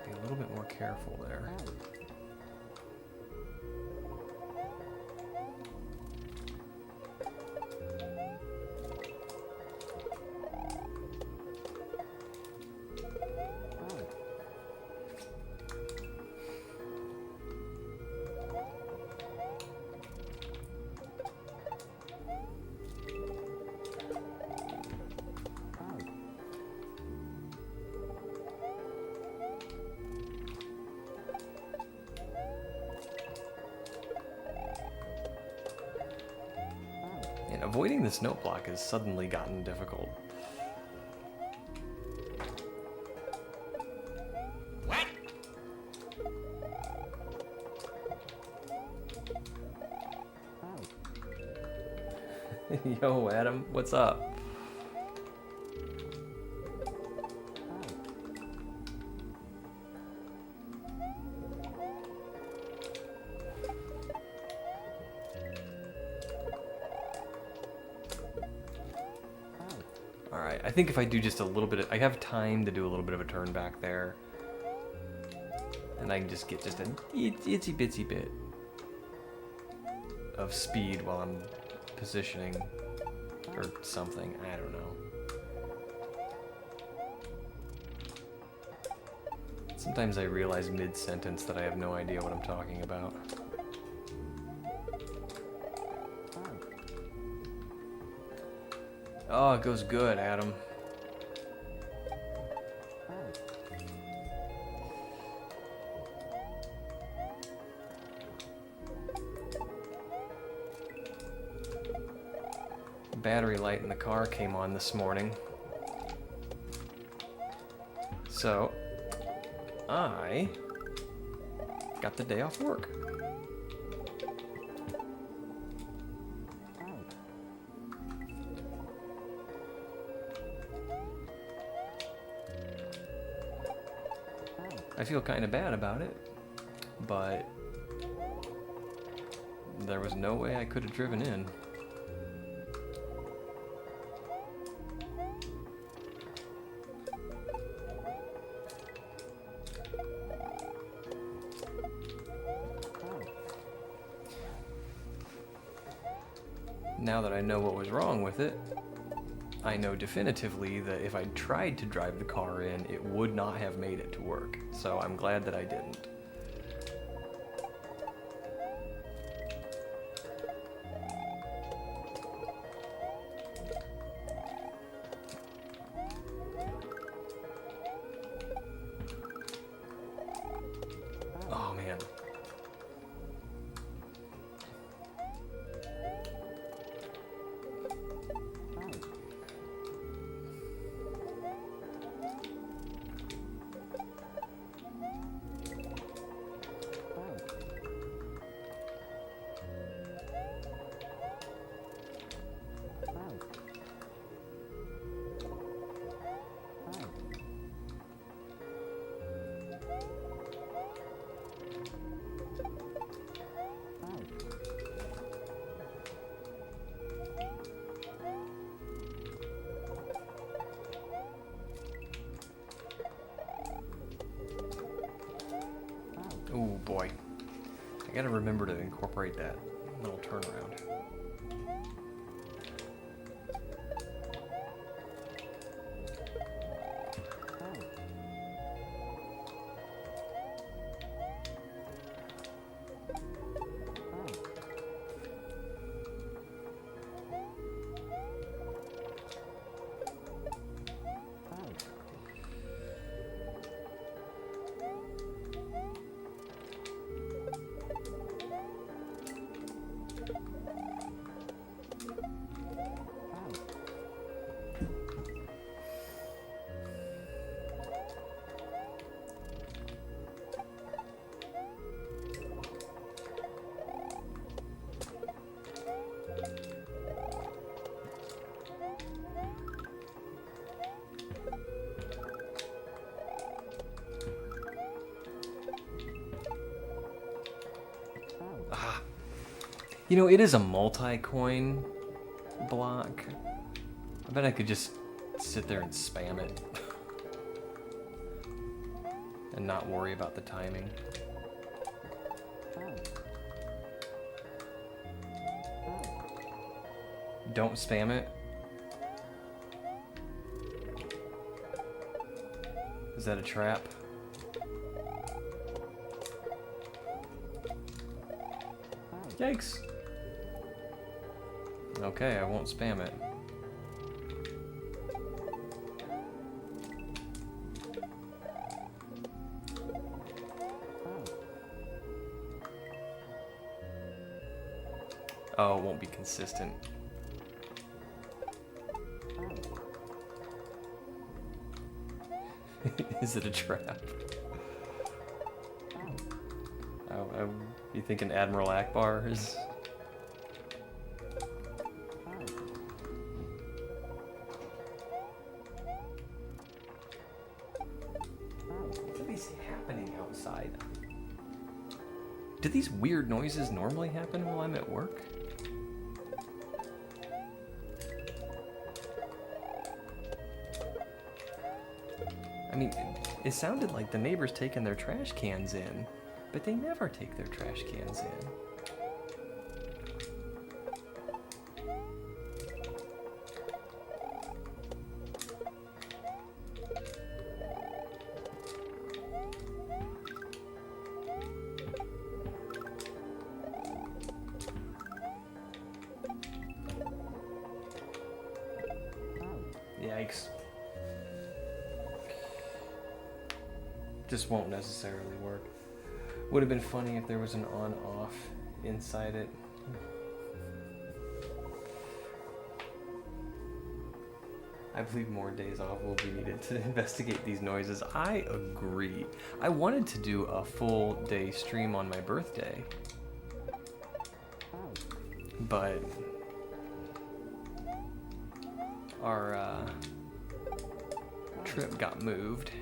Be a little bit more careful there. And avoiding this note block has suddenly gotten difficult. What? Yo, Adam, what's up? Alright, I think if I do just a little bit I have time to do a little bit of a turn back there. And I can just get just an itsy bitsy bit of speed while I'm positioning or something. I don't know. Sometimes I realize mid-sentence that I have no idea what I'm talking about. Oh, it goes good, Adam. Battery light in the car came on this morning. So, I got the day off work. I feel kind of bad about it, but there was no way I could have driven in. Now that I know what was wrong with it, I know definitively that if I tried to drive the car in, it would not have made it to work. So I'm glad that I didn't. Oh man. Oh boy. I gotta remember to incorporate that little turnaround. You know, it is a multi-coin block. I bet I could just sit there and spam it and not worry about the timing. Don't spam it. Is that a trap? Yikes. Okay, I won't spam it. Oh, it won't be consistent. Is it a trap? Oh, you thinking Admiral Akbar is... What is happening outside? Do these weird noises normally happen while I'm at work? I mean, it sounded like the neighbors taking their trash cans in, but they never take their trash cans in. Yikes. Just won't necessarily work. Would have been funny if there was an on-off inside it. I believe more days off will be needed to investigate these noises. I agree. I wanted to do a full day stream on my birthday, but our trip got moved,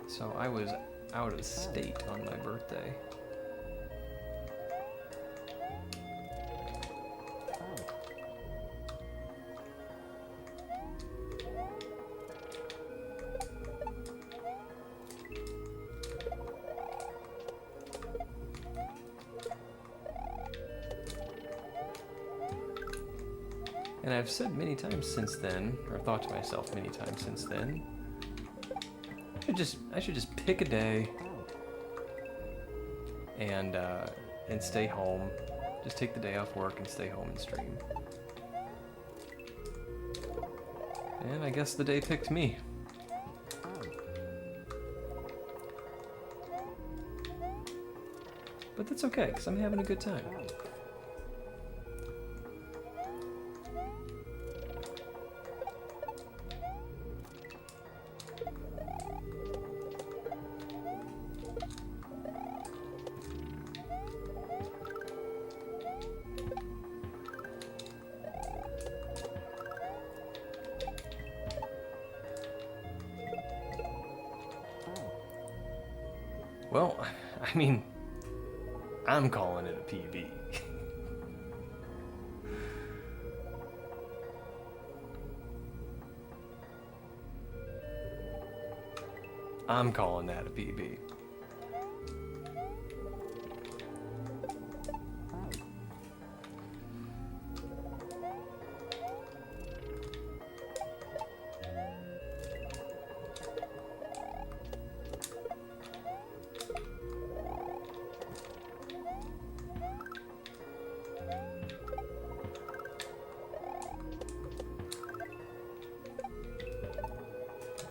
so I was out of state on my birthday. And I've said many times since then, or thought to myself many times since then, I should just pick a day and stay home. Just take the day off work and stay home and stream. And I guess the day picked me. But that's okay, because I'm having a good time. Well, I mean, I'm calling it a PB. I'm calling that a PB.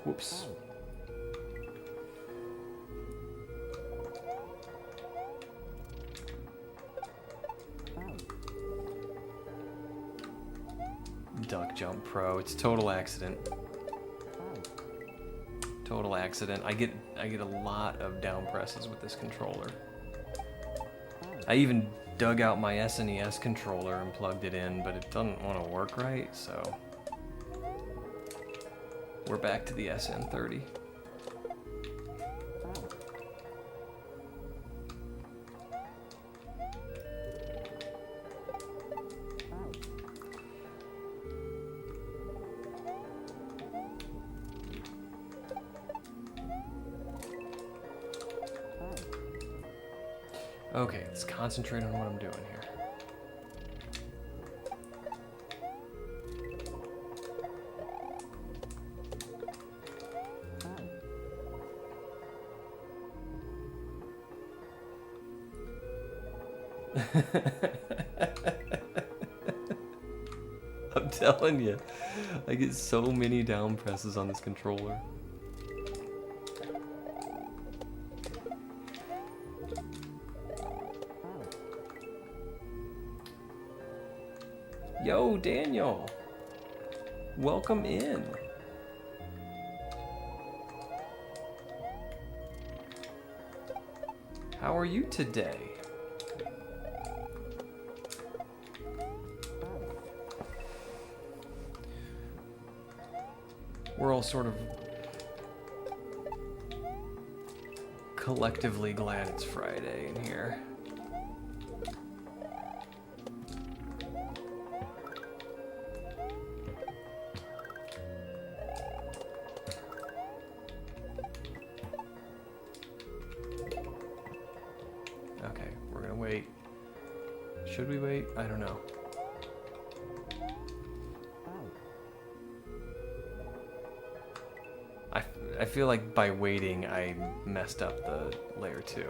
Whoops. Duck Jump Pro. It's total accident. Total accident. I get a lot of down presses with this controller. I even dug out my SNES controller and plugged it in, but it doesn't want to work right, so we're back to the SN30. Okay, let's concentrate on what I'm doing here. I'm telling you, I get so many down presses on this controller. Yo, Daniel, welcome in. How are you today? We're all sort of collectively glad it's Friday in here. Okay, we're gonna wait. Should we wait? I don't know. I feel like by waiting, I messed up the layer 2.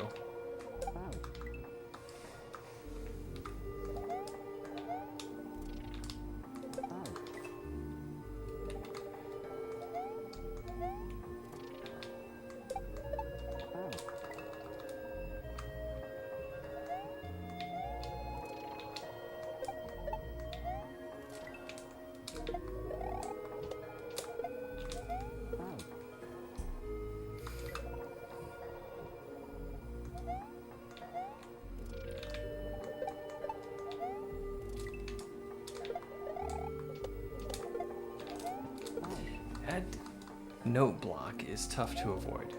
note block is tough to avoid.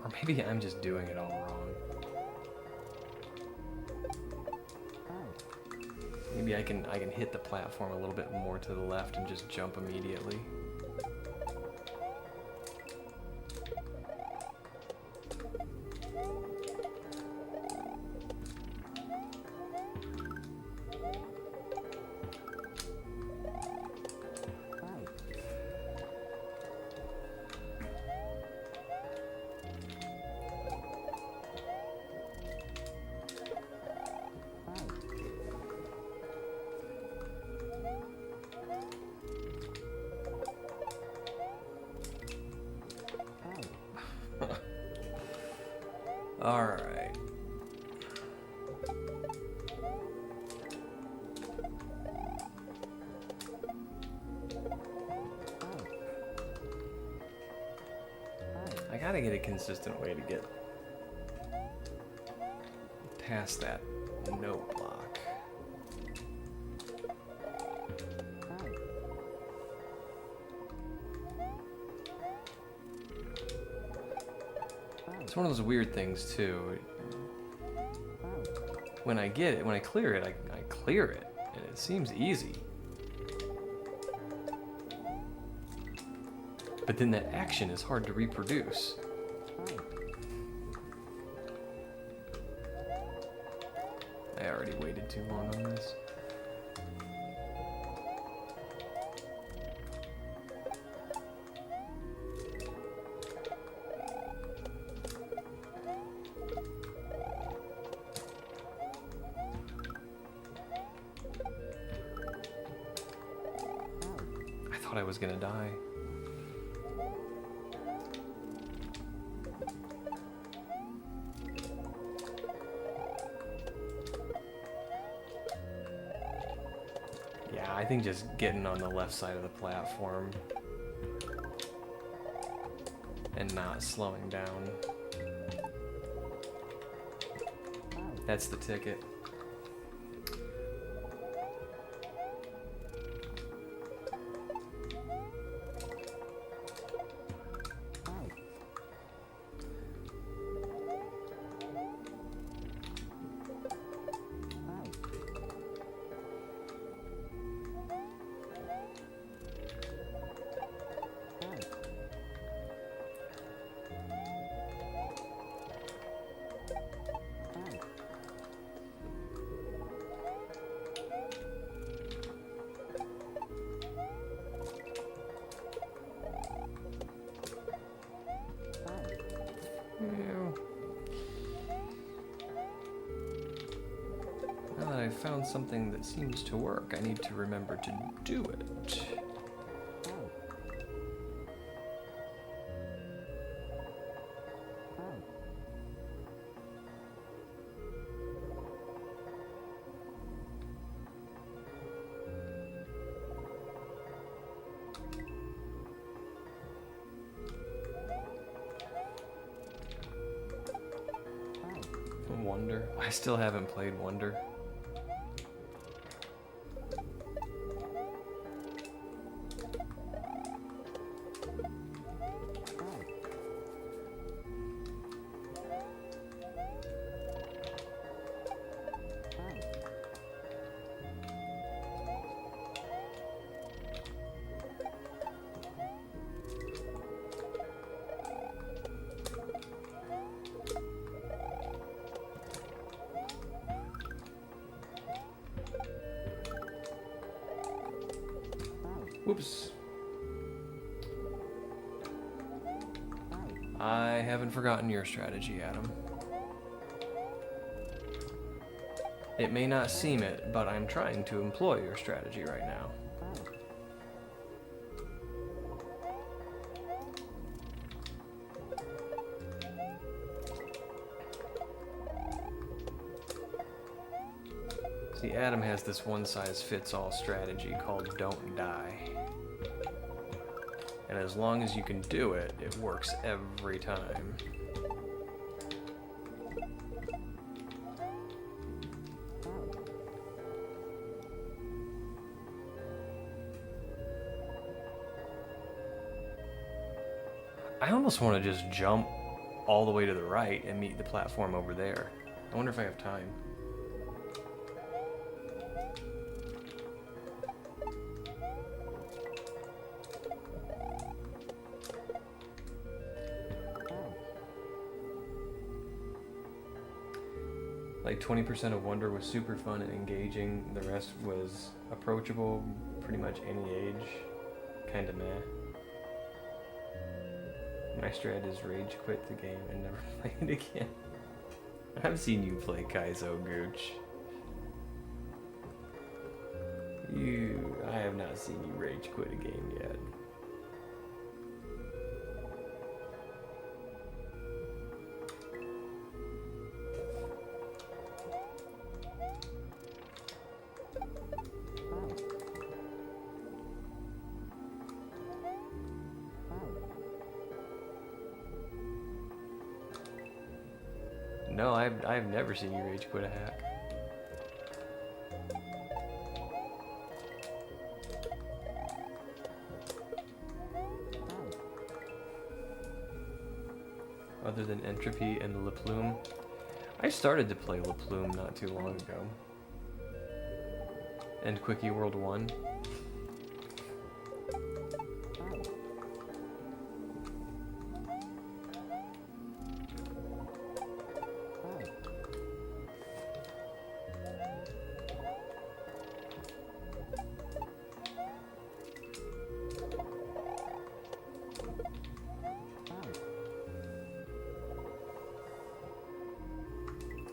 Or maybe I'm just doing it all wrong. Maybe I can hit the platform a little bit more to the left and just jump immediately. All right. I gotta get a consistent way to get past that note block. It's one of those weird things too. When I clear it, I clear it, and it seems easy. But then that action is hard to reproduce. I already waited too long on this. I thought I was gonna die. Yeah, I think just getting on the left side of the platform and not slowing down. That's the ticket. Now that I've found something that seems to work, I need to remember to do it. Wonder. I still haven't played Wonder. Whoops. I haven't forgotten your strategy, Adam. It may not seem it, but I'm trying to employ your strategy right now. See, Adam has this one-size-fits-all strategy called Don't Die. And as long as you can do it, it works every time. I almost want to just jump all the way to the right and meet the platform over there. I wonder if I have time. Like 20% of Wonder was super fun and engaging. The rest was approachable, pretty much any age. Kinda meh. My strat is rage quit the game and never play it again. I've seen you play Kaizo, Gooch. I have not seen you rage quit a game yet. No, I've never seen you rage quit a hack. Other than Entropy and Le Plume. I started to play Le Plume not too long ago. And Quickie World 1.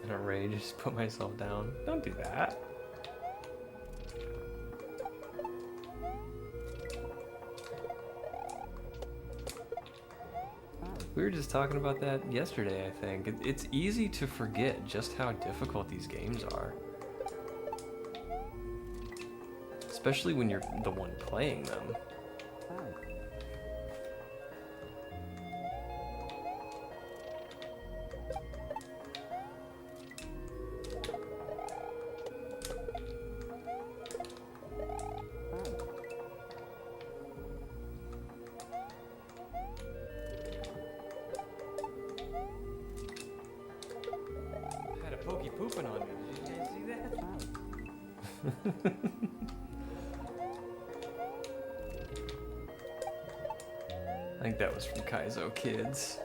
I don't rage, just put myself down. Don't do that. We were just talking about that yesterday, I think. It's easy to forget just how difficult these games are. Especially when you're the one playing them. Pokey pooping on me. Did you guys see that? I think that was from Kaizo Kids.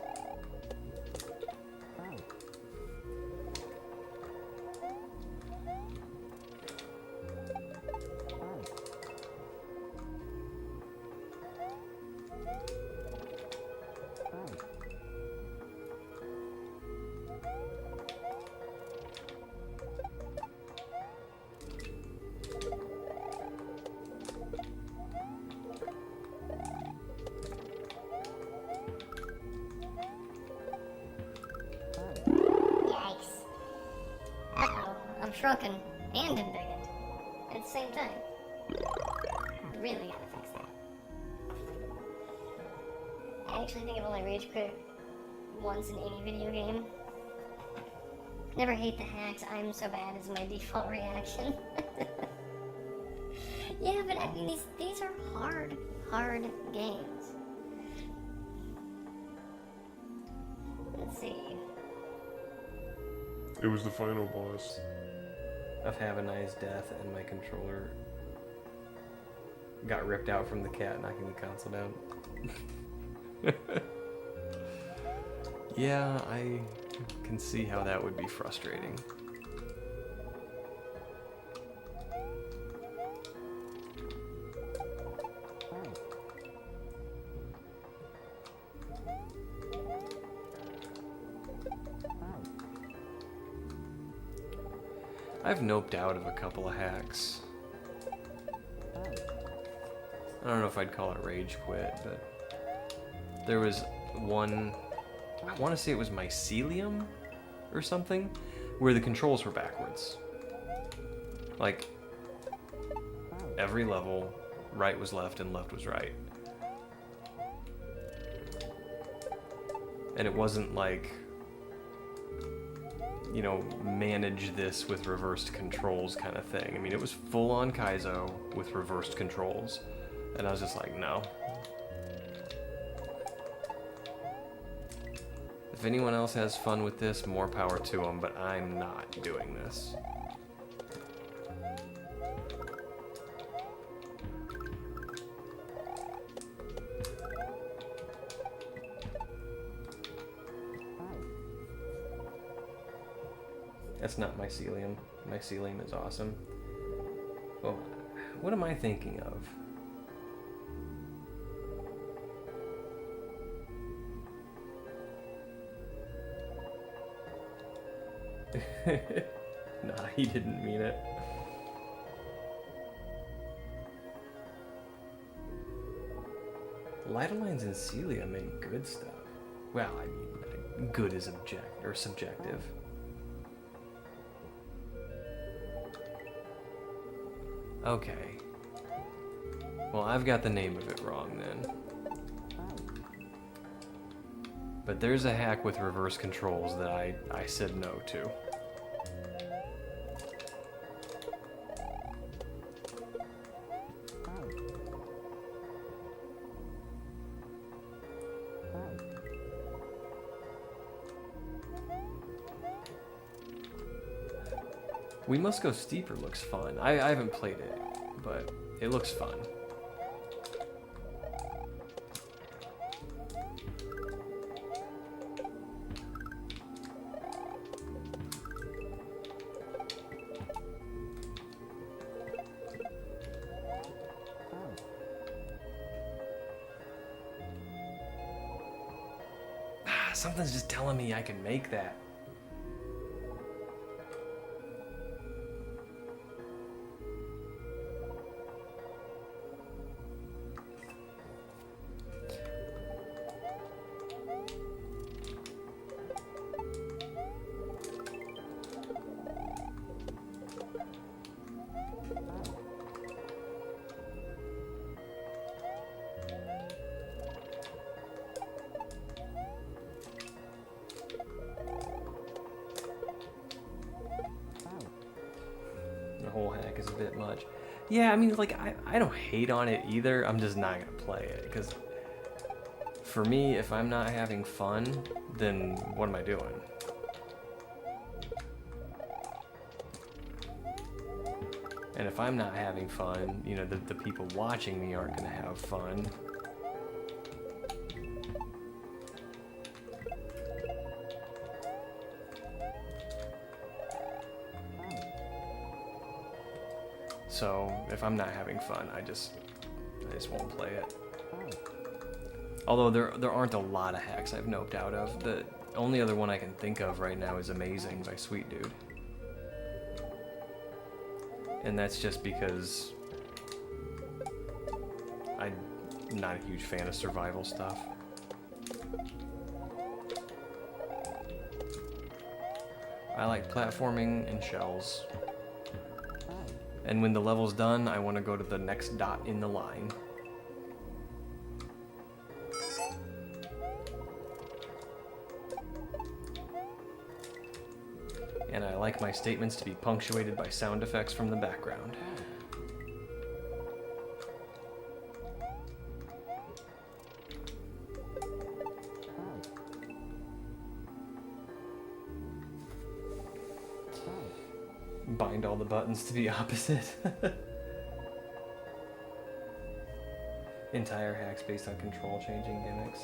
I'm shrunken and embiggened at the same time. Really gotta fix that. I actually think I've only rage quit once in any video game. Never hate the hacks, I'm so bad is my default reaction. Yeah, but I mean, these are hard games. Let's see. It was the final boss. Of Have a Nice Death, and my controller got ripped out from the cat knocking the console down. Yeah, I can see how that would be frustrating. I've noped out of a couple of hacks. I don't know if I'd call it rage quit, but there was one, I want to say it was Mycelium or something, where the controls were backwards. Like, every level, right was left and left was right. And it wasn't like, you know, manage this with reversed controls kind of thing. I mean, it was full on Kaizo with reversed controls. And I was just like, no. If anyone else has fun with this, more power to them, but I'm not doing this. That's not mycelium. Mycelium is awesome. Well, what am I thinking of? Nah, he didn't mean it. Lidolines and cilia make good stuff. Well, I mean, good is subjective. Okay. Well, I've got the name of it wrong then. But there's a hack with reverse controls that I said no to. We Must Go Steeper looks fun. I haven't played it, but it looks fun. Something's just telling me I can make that. The whole hack is a bit much. Yeah, I mean, like, I don't hate on it either. I'm just not gonna play it, because for me, if I'm not having fun, then what am I doing? And if I'm not having fun, you know, the people watching me aren't gonna have fun. So if I'm not having fun, I just won't play it. Although there aren't a lot of hacks I've noped out of. The only other one I can think of right now is Amazing by Sweet Dude. And that's just because I'm not a huge fan of survival stuff. I like platforming and shells. And when the level's done, I want to go to the next dot in the line. And I like my statements to be punctuated by sound effects from the background. Bind all the buttons to be opposite. Entire hacks based on control changing gimmicks.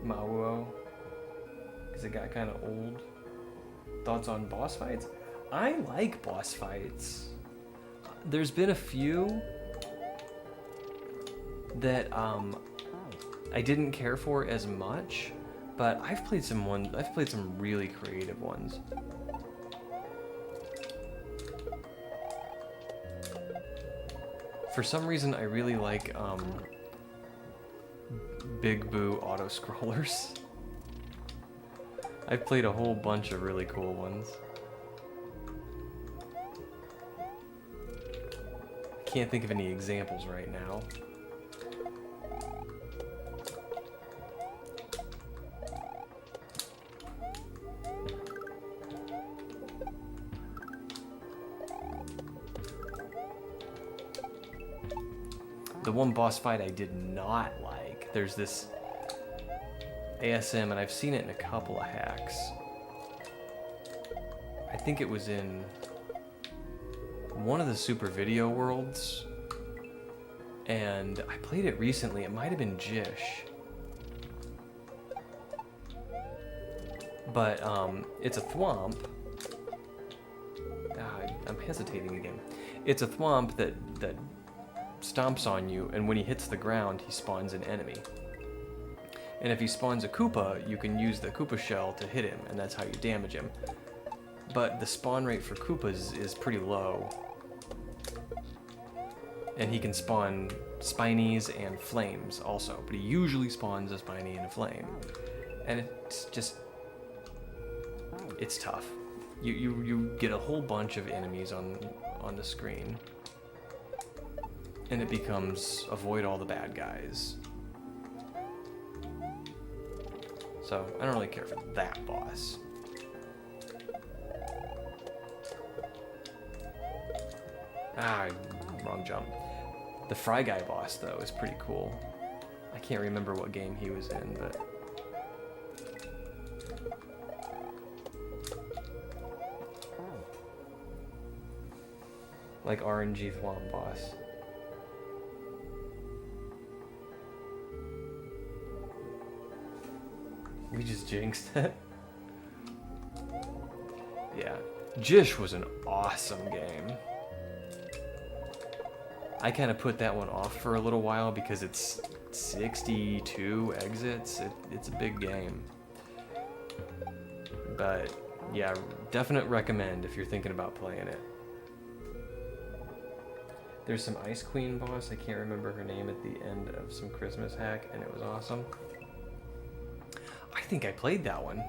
Mawuo. Because it got kind of old. Thoughts on boss fights? I like boss fights. There's been a few that I didn't care for as much. But I've played some really creative ones. For some reason, I really like Big Boo auto scrollers. I've played a whole bunch of really cool ones. I can't think of any examples right now. the one boss fight I did not like, there's this ASM, and I've seen it in a couple of hacks. I think it was in one of the Super Video Worlds, and I played it recently. It might have been Jish. But it's a thwomp. I'm hesitating again. It's a thwomp that stomps on you, and when he hits the ground, he spawns an enemy. And if he spawns a Koopa, you can use the Koopa shell to hit him, and that's how you damage him. But the spawn rate for Koopas is pretty low. And he can spawn Spinies and Flames also, but he usually spawns a Spiny and a Flame. And it's just... it's tough. You get a whole bunch of enemies on the screen. And it becomes avoid all the bad guys. So, I don't really care for that boss. Wrong jump. The Fry Guy boss, though, is pretty cool. I can't remember what game he was in, but... like RNG Thwomp boss. We just jinxed it. Yeah. Jish was an awesome game. I kind of put that one off for a little while because it's 62 exits. It's a big game. But yeah, definite recommend if you're thinking about playing it. There's some Ice Queen boss, I can't remember her name, at the end of some Christmas hack, and it was awesome. I think I played that one.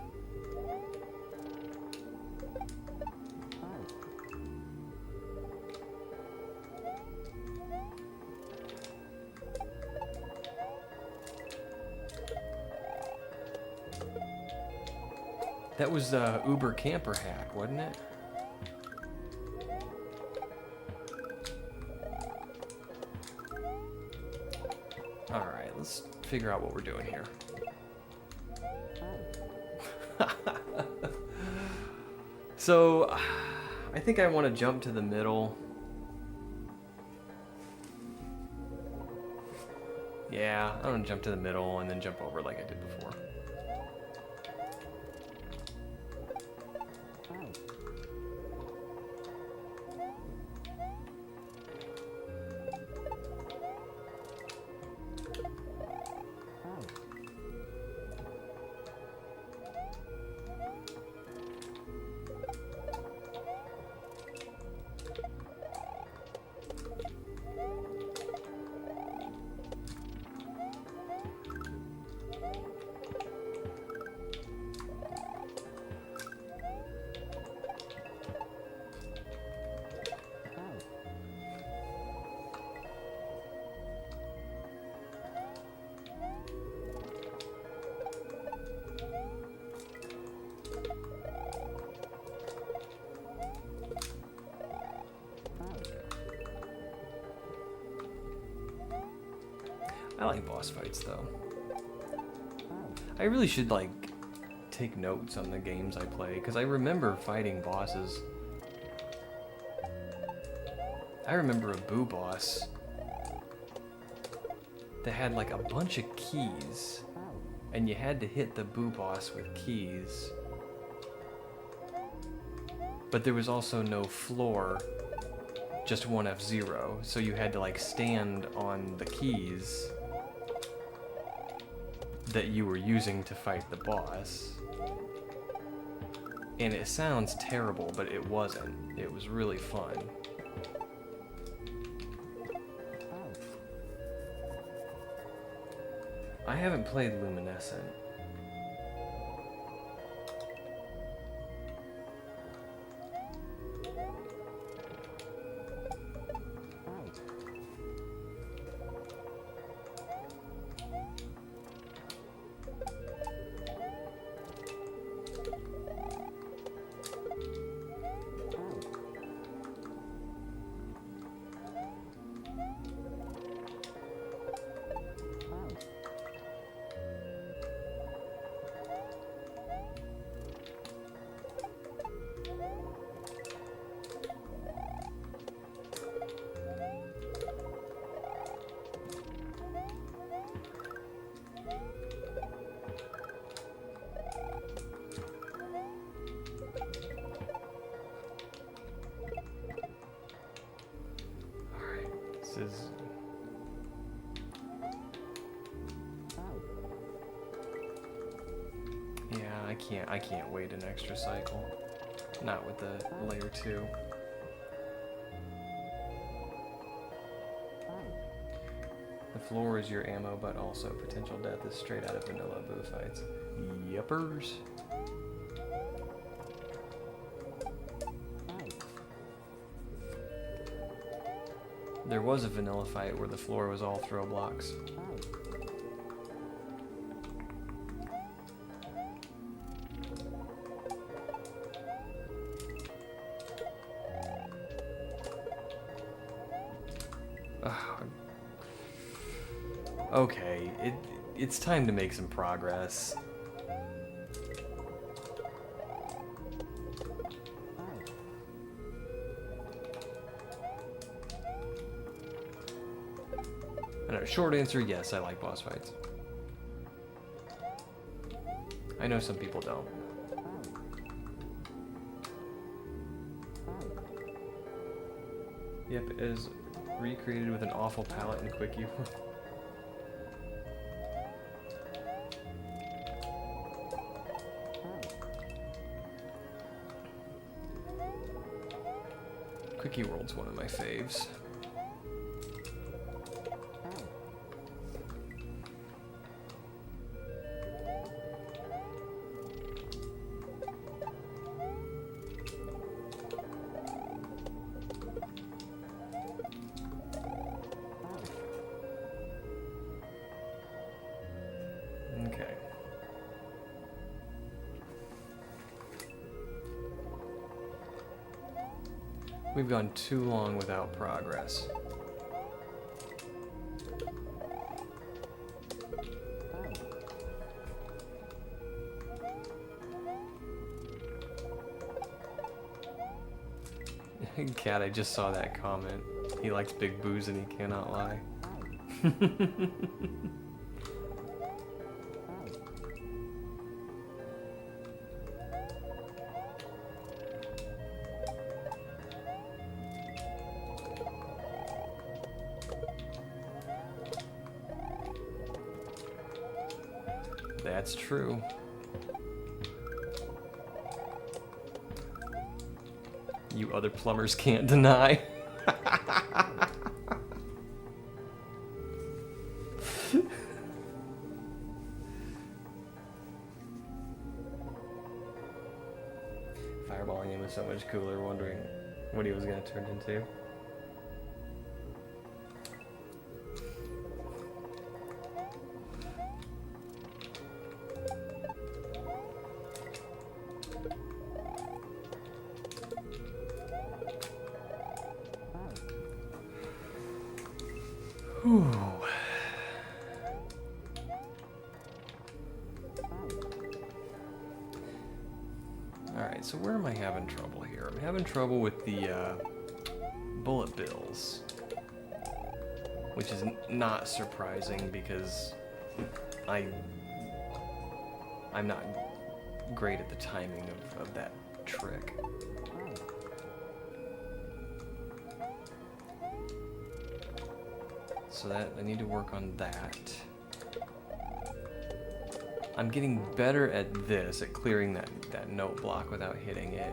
That was the Uber Camper hack, wasn't it? Alright, let's figure out what we're doing here. So, I think I want to jump to the middle. Yeah, I want to jump to the middle and then jump over like I did before. I like boss fights though. I really should like take notes on the games I play because I remember fighting bosses. I remember a Boo boss that had like a bunch of keys and you had to hit the Boo boss with keys. But there was also no floor, just one F0, so you had to like stand on the keys that you were using to fight the boss. And it sounds terrible, but it wasn't. It was really fun. I haven't played Luminescent. This is... Yeah, I can't wait an extra cycle. Not with the layer 2. The floor is your ammo, but also potential death is straight out of vanilla boo fights. Yuppers. There was a vanilla fight where the floor was all throw blocks. Okay, it's time to make some progress. I know, short answer, yes, I like boss fights. I know some people don't. Yep, it is recreated with an awful palette and quick UI. Quickie World's one of my faves. Okay. We've gone too long without progress. Cat, I just saw that comment. He likes big boos and he cannot lie. That's true. You other plumbers can't deny. Fireballing him was so much cooler, wondering what he was going to turn into. Whew. Alright, so where am I having trouble here? I'm having trouble with the bullet bills, which is not surprising because I'm not great at the timing of that trick. So that I need to work on that. I'm getting better at this, at clearing that note block without hitting it.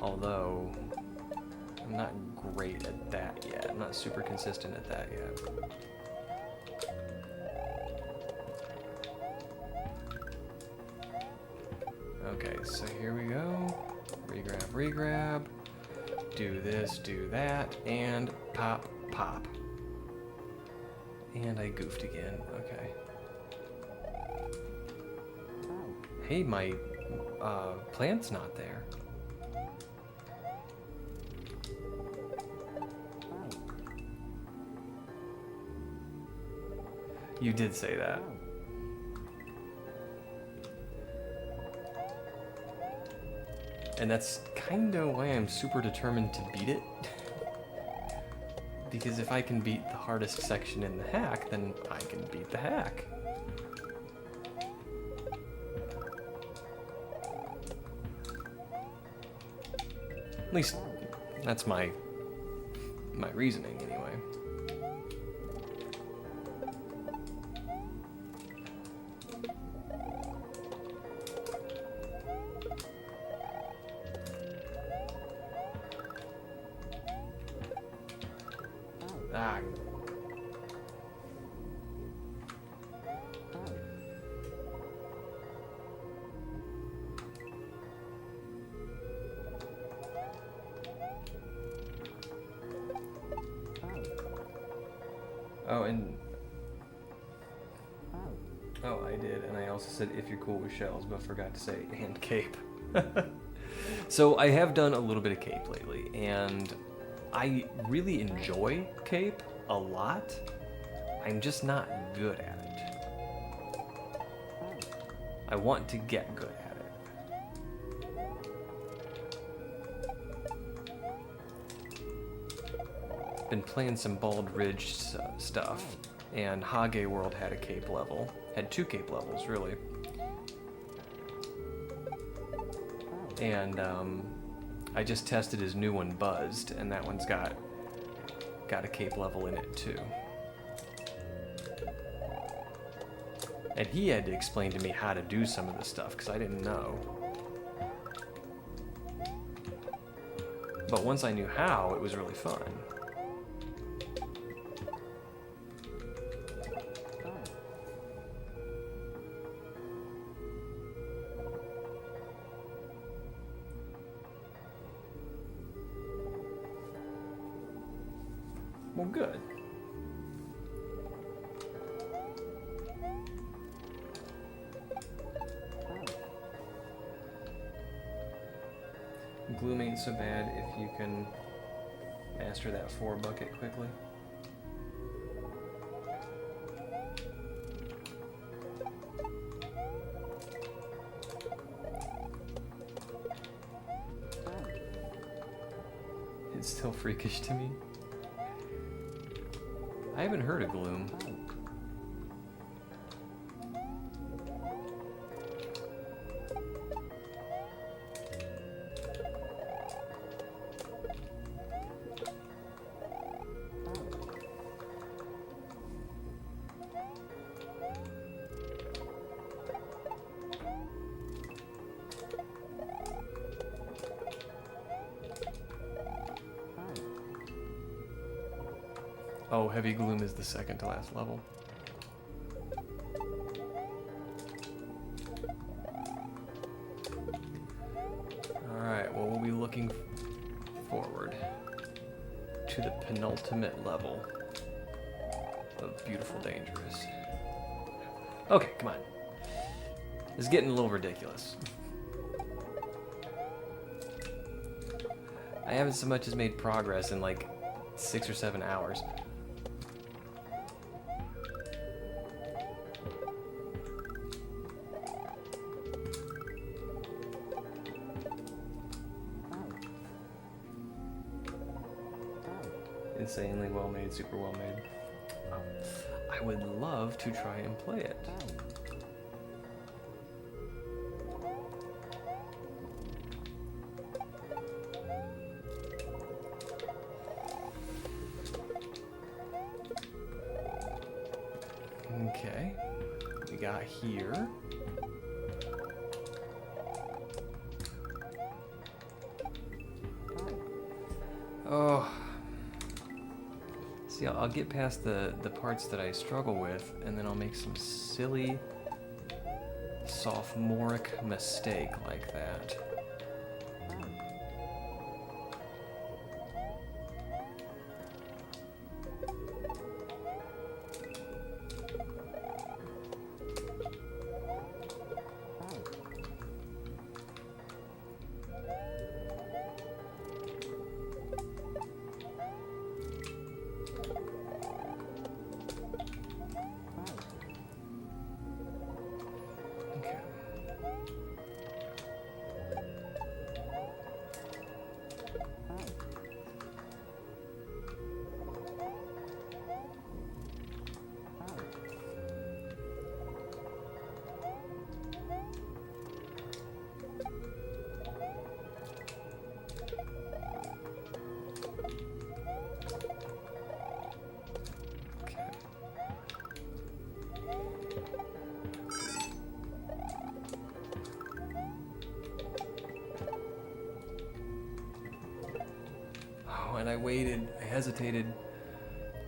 Although, I'm not great at that yet. I'm not super consistent at that yet. Okay, so here we go. Regrab, regrab. Do this, do that, and pop, pop. And I goofed again, okay. Hey, my plant's not there. You did say that. And that's kinda why I'm super determined to beat it. Because if I can beat the hardest section in the hack, then I can beat the hack. At least, that's my my reasoning anyway. Ah. Oh, and oh, I did, and I also said if you're cool with shells, but forgot to say and cape. So I have done a little bit of cape lately, and I really enjoy cape a lot. I'm just not good at it. I want to get good at it. Been playing some Bald Ridge stuff, and Hage World had a cape level. Had 2 cape levels, really. And I just tested his new one, Buzzed, and that one's got a cape level in it too. And he had to explain to me how to do some of the stuff because I didn't know. But once I knew how, it was really fun. Well, good. Gloom ain't so bad if you can master that 4 bucket quickly. It's still freakish to me. I haven't heard of Gloom. Oh, Heavy Gloom is the second to last level. Alright, well, we'll be looking forward to the penultimate level of Beautiful Dangerous. Okay, come on. This is getting a little ridiculous. I haven't so much as made progress in like 6 or 7 hours. Insanely well made, super well made. I would love to try and play it. Okay, we got here. Oh. See, I'll get past the parts that I struggle with, and then I'll make some silly sophomoric mistake like that. waited, I hesitated.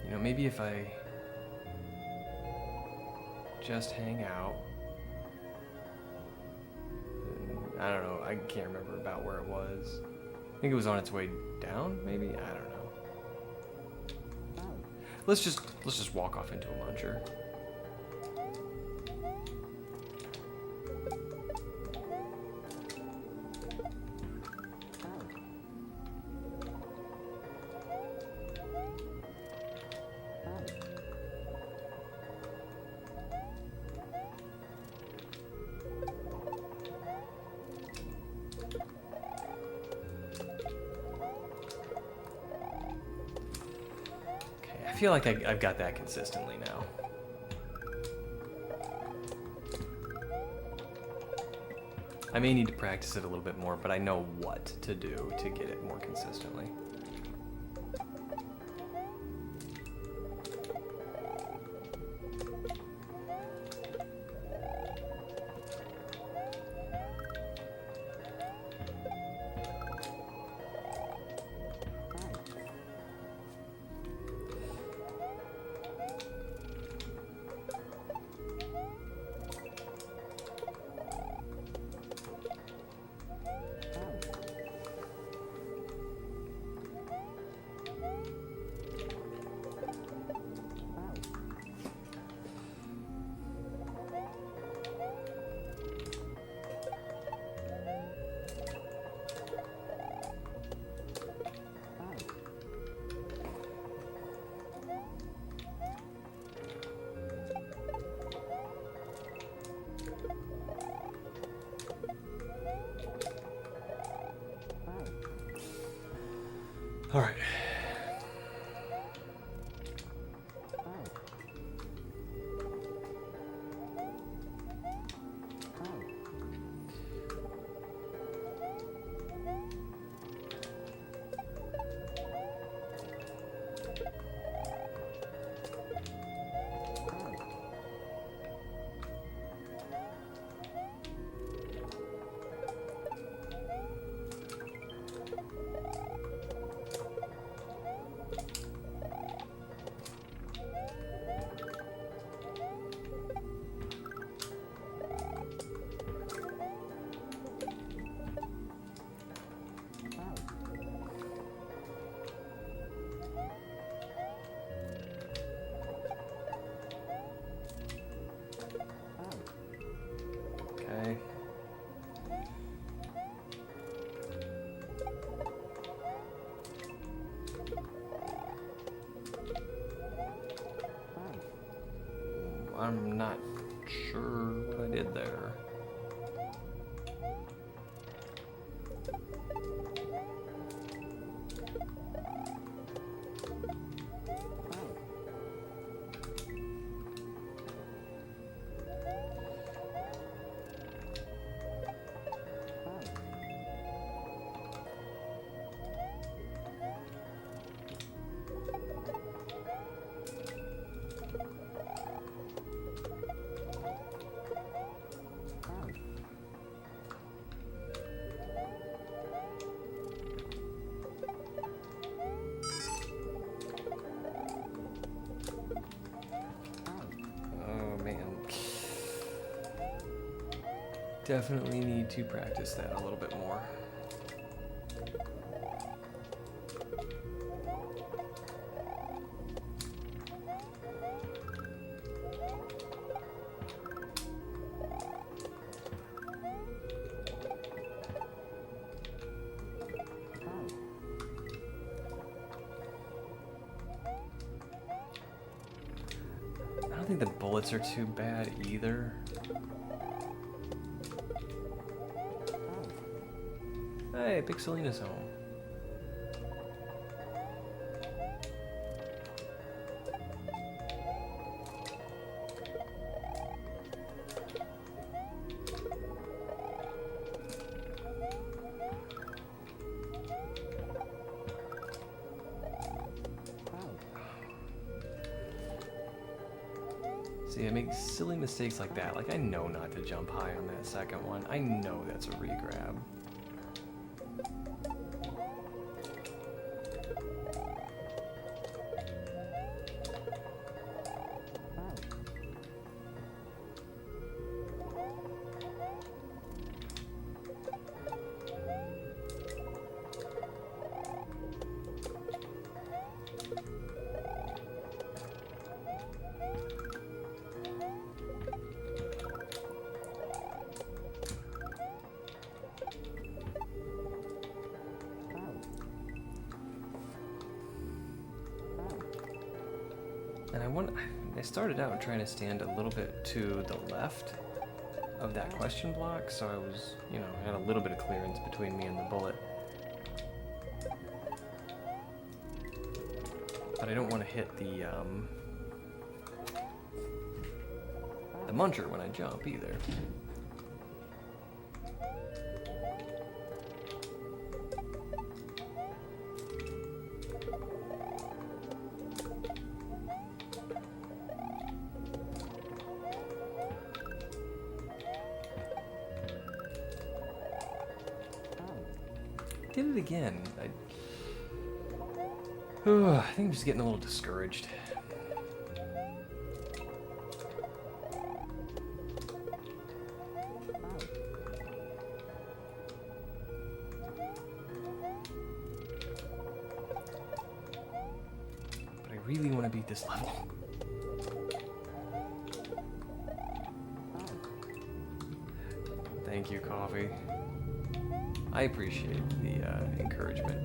You know, maybe if I just hang out. I don't know, I can't remember about where it was. I think it was on its way down, maybe? I don't know. Let's just walk off into a muncher. I feel like I've got that consistently now. I may need to practice it a little bit more, but I know what to do to get it more consistently. All right. Okay. I'm not sure what I did there. Definitely need to practice that a little bit more. I don't think the bullets are too bad either. Hey, Pixelina's home. See, I make silly mistakes like that. Like, I know not to jump high on that second one. I know that's a regrab. I started out trying to stand a little bit to the left of that question block, so I was, I had a little bit of clearance between me and the bullet. But I don't want to hit the muncher when I jump either. Did it again. I think I'm just getting a little discouraged. But I really want to beat this level. Thank you, coffee. I appreciate the encouragement.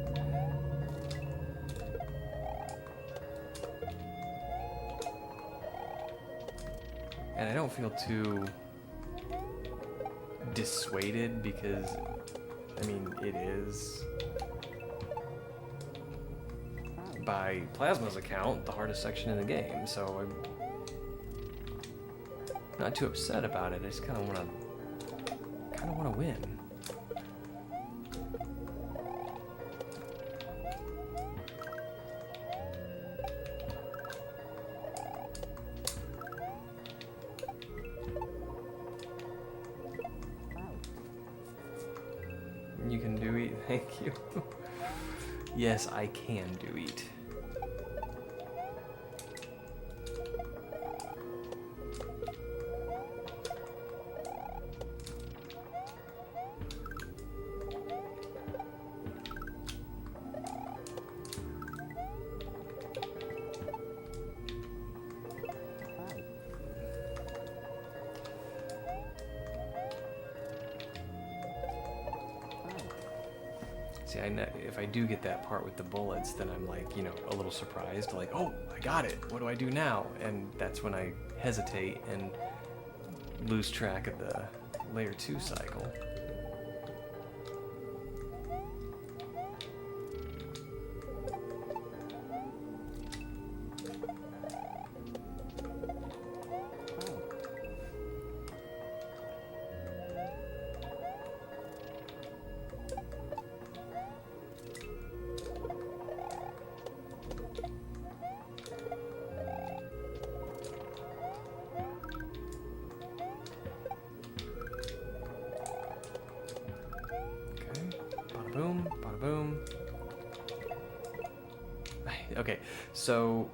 And I don't feel too dissuaded because, I mean, it is, by Plasma's account, the hardest section in the game, so I'm not too upset about it. I just kind of want to win. You can do eat, thank you. Yes, I can do eat. See, if I do get that part with the bullets, then I'm like, a little surprised, like, oh, I got it. What do I do now? And that's when I hesitate and lose track of the layer 2 cycle. Boom, bada boom. Okay, so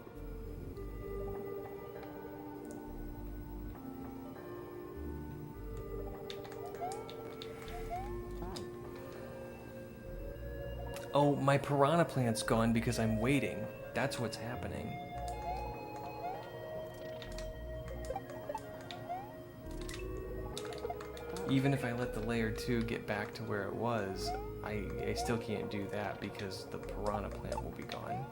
oh, my piranha plant's gone because I'm waiting. That's what's happening. Even if I let the layer 2 get back to where it was, I still can't do that because the piranha plant will be gone.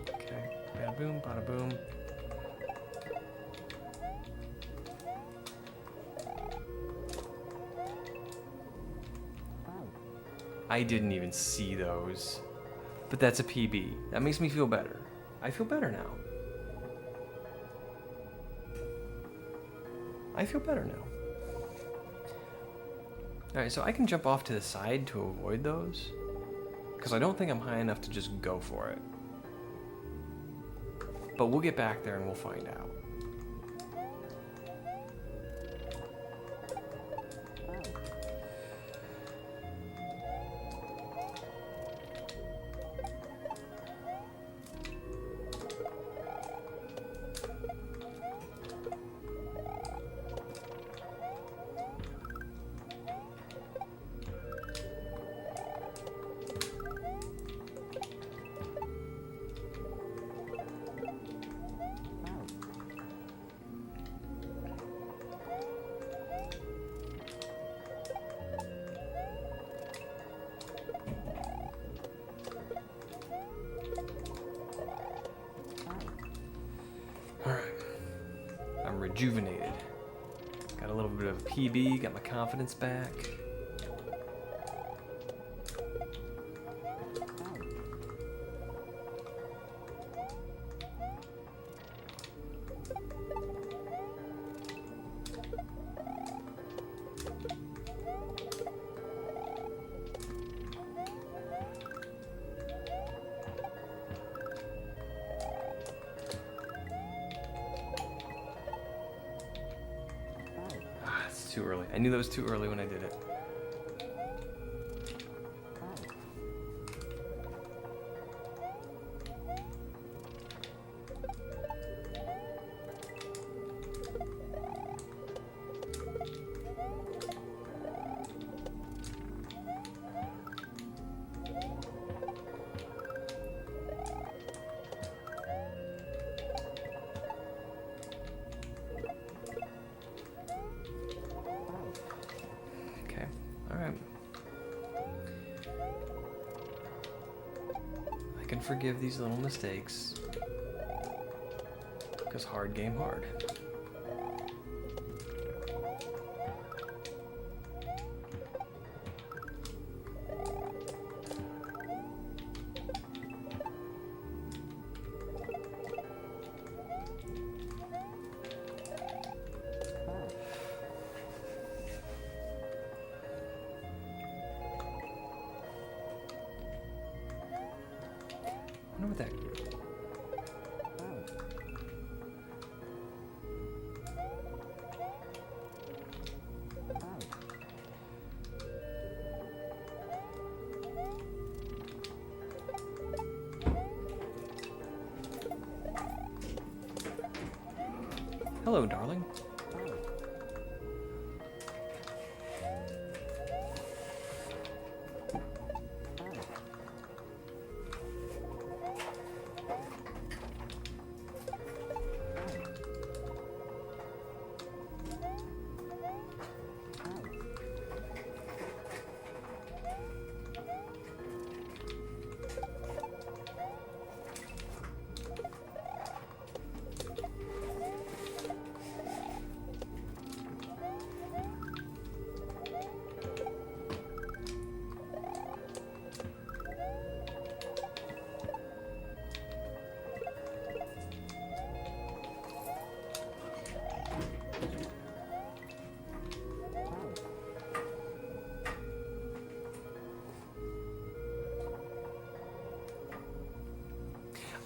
Okay, bada boom, bada boom. I didn't even see those. But that's a PB. That makes me feel better. I feel better now. I feel better now. Alright, so I can jump off to the side to avoid those. Because I don't think I'm high enough to just go for it. But we'll get back there and we'll find out. Got a little bit of PB, got my confidence back. Too early. I knew that was too early when I did it. Alright. I can forgive these little mistakes. Because hard game hard. I wonder what that... Hello, darling.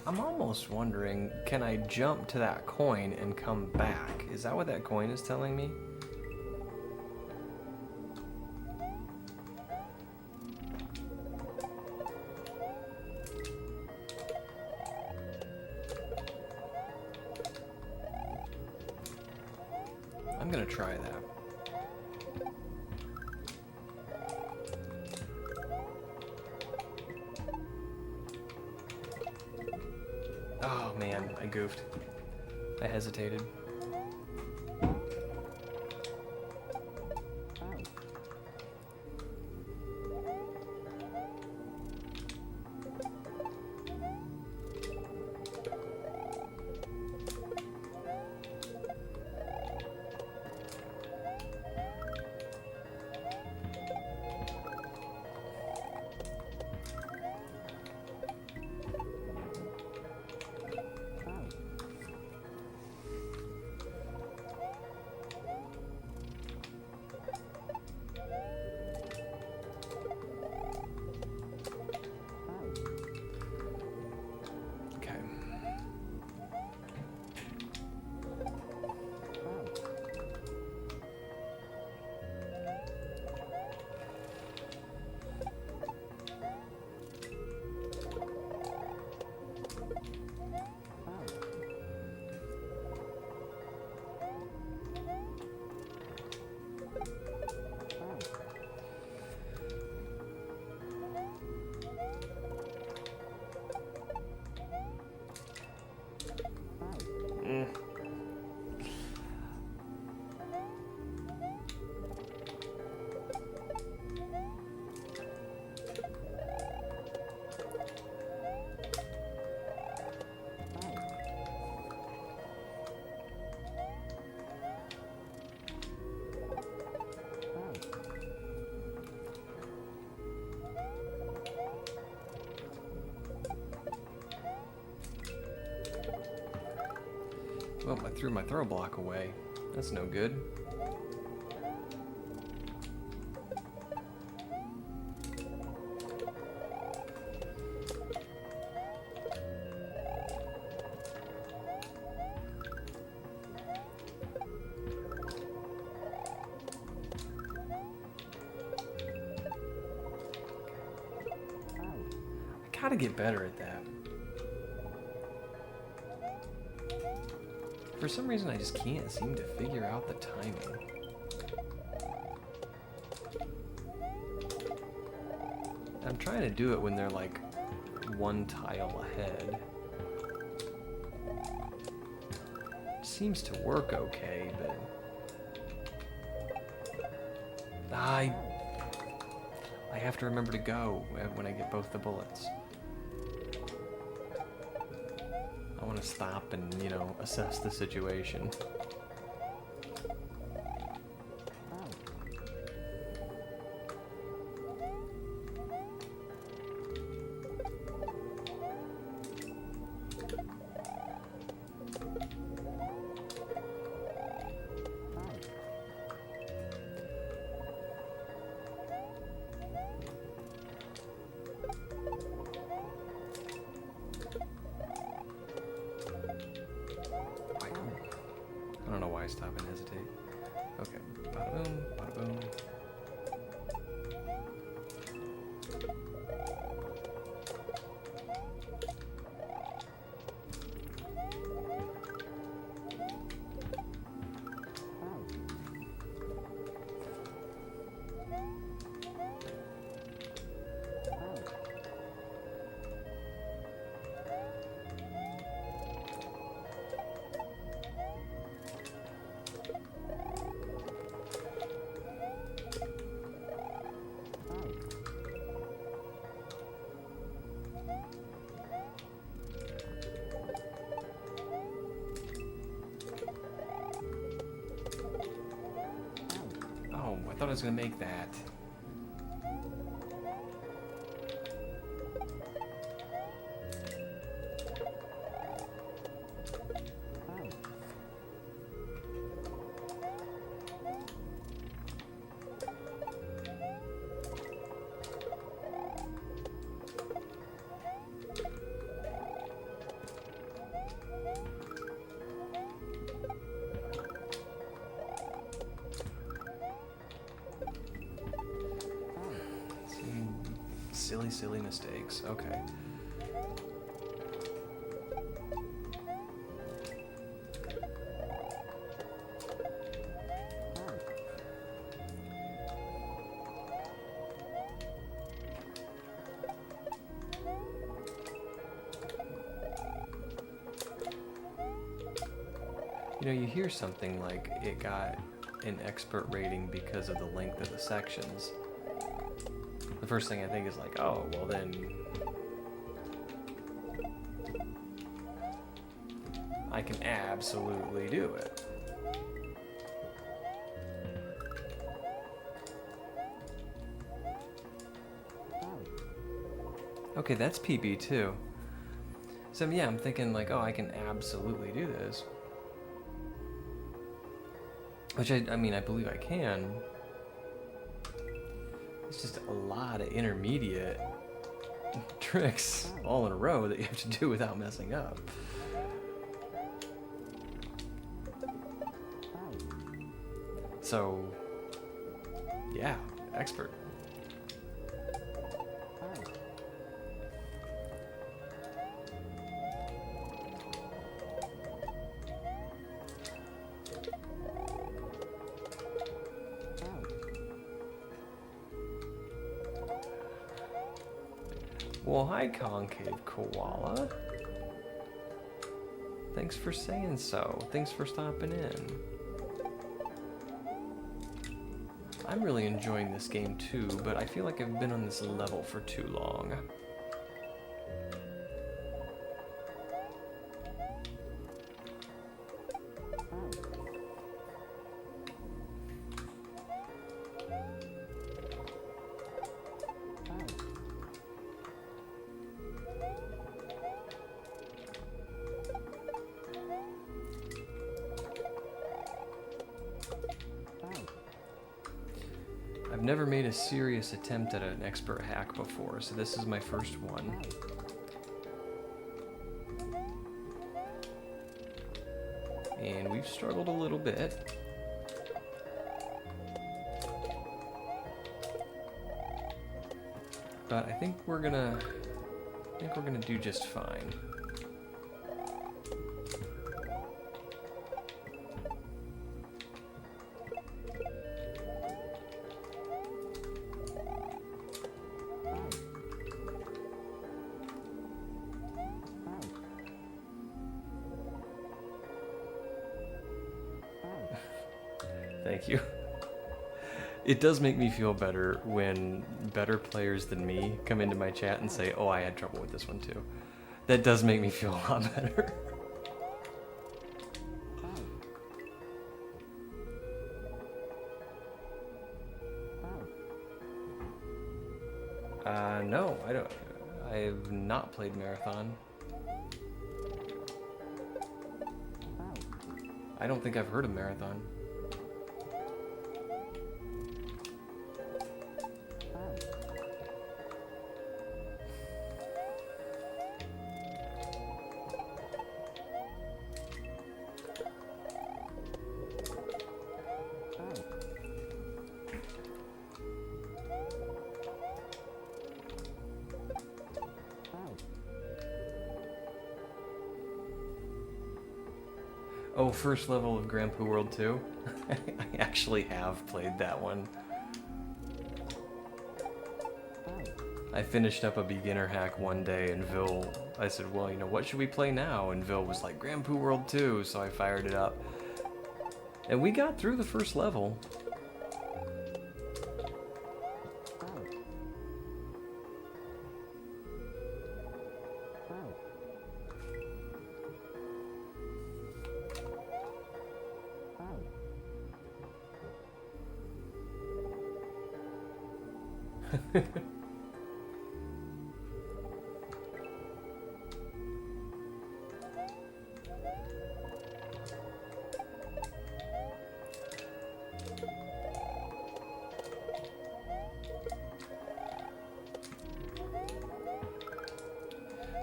I'm almost wondering, can I jump to that coin and come back? Is that what that coin is telling me? I'm gonna try that. Oh man, I goofed. I hesitated. Oh, I threw my throw block away. That's no good. I gotta get better at that. For some reason, I just can't seem to figure out the timing. I'm trying to do it when they're like one tile ahead. Seems to work okay, but I have to remember to go when I get both the bullets. I want to stop and, you know, assess the situation. I don't know why I stop and hesitate. Okay, bada boom, bada boom. I thought I was gonna make that. Silly mistakes. Okay. You know, you hear something like it got an expert rating because of the length of the sections. The first thing I think is like, oh, well then I can absolutely do it. Okay, that's PB too. So yeah, I'm thinking like, oh, I can absolutely do this. Which I mean, I believe I can. It's just a lot of intermediate tricks all in a row that you have to do without messing up. So, yeah, expert. Well, hi, Concave Koala. Thanks for saying so. Thanks for stopping in. I'm really enjoying this game too, but I feel like I've been on this level for too long. I've never made a serious attempt at an expert hack before, so this is my first one. And we've struggled a little bit. But I think we're gonna do just fine. Thank you. It does make me feel better when better players than me come into my chat and say, oh, I had trouble with this one too. That does make me feel a lot better. No, I don't. I have not played Marathon. I don't think I've heard of Marathon. Oh, first level of Grand Poo World 2? I actually have played that one. I finished up a beginner hack one day and I said, well, you know, what should we play now? And Vil was like, Grand Poo World 2, so I fired it up. And we got through the first level.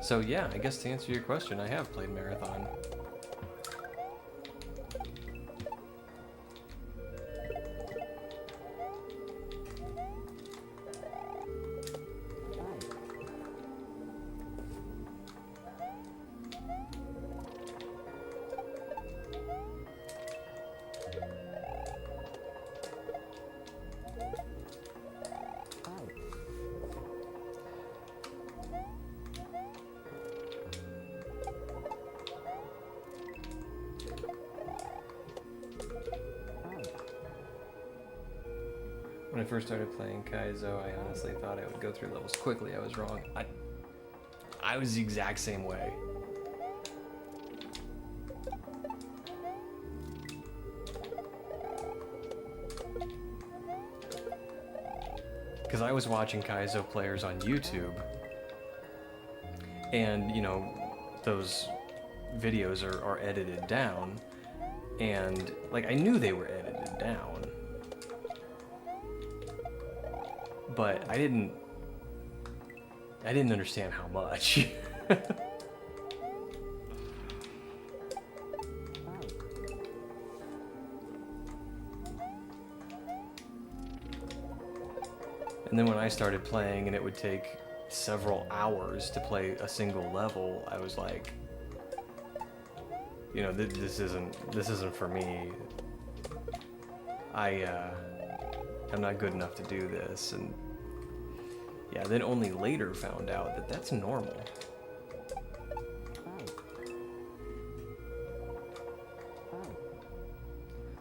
So yeah, I guess to answer your question, I have played Marathon. When I first started playing Kaizo, I honestly thought I would go through levels quickly. I was wrong. I was the exact same way. Because I was watching Kaizo players on YouTube, and, you know, those videos are edited down, and, like, I knew they were edited down. But I didn't understand how much. And then when I started playing and it would take several hours to play a single level, I was like, you know, this isn't for me. I'm not good enough to do this. And yeah, then only later found out that that's normal.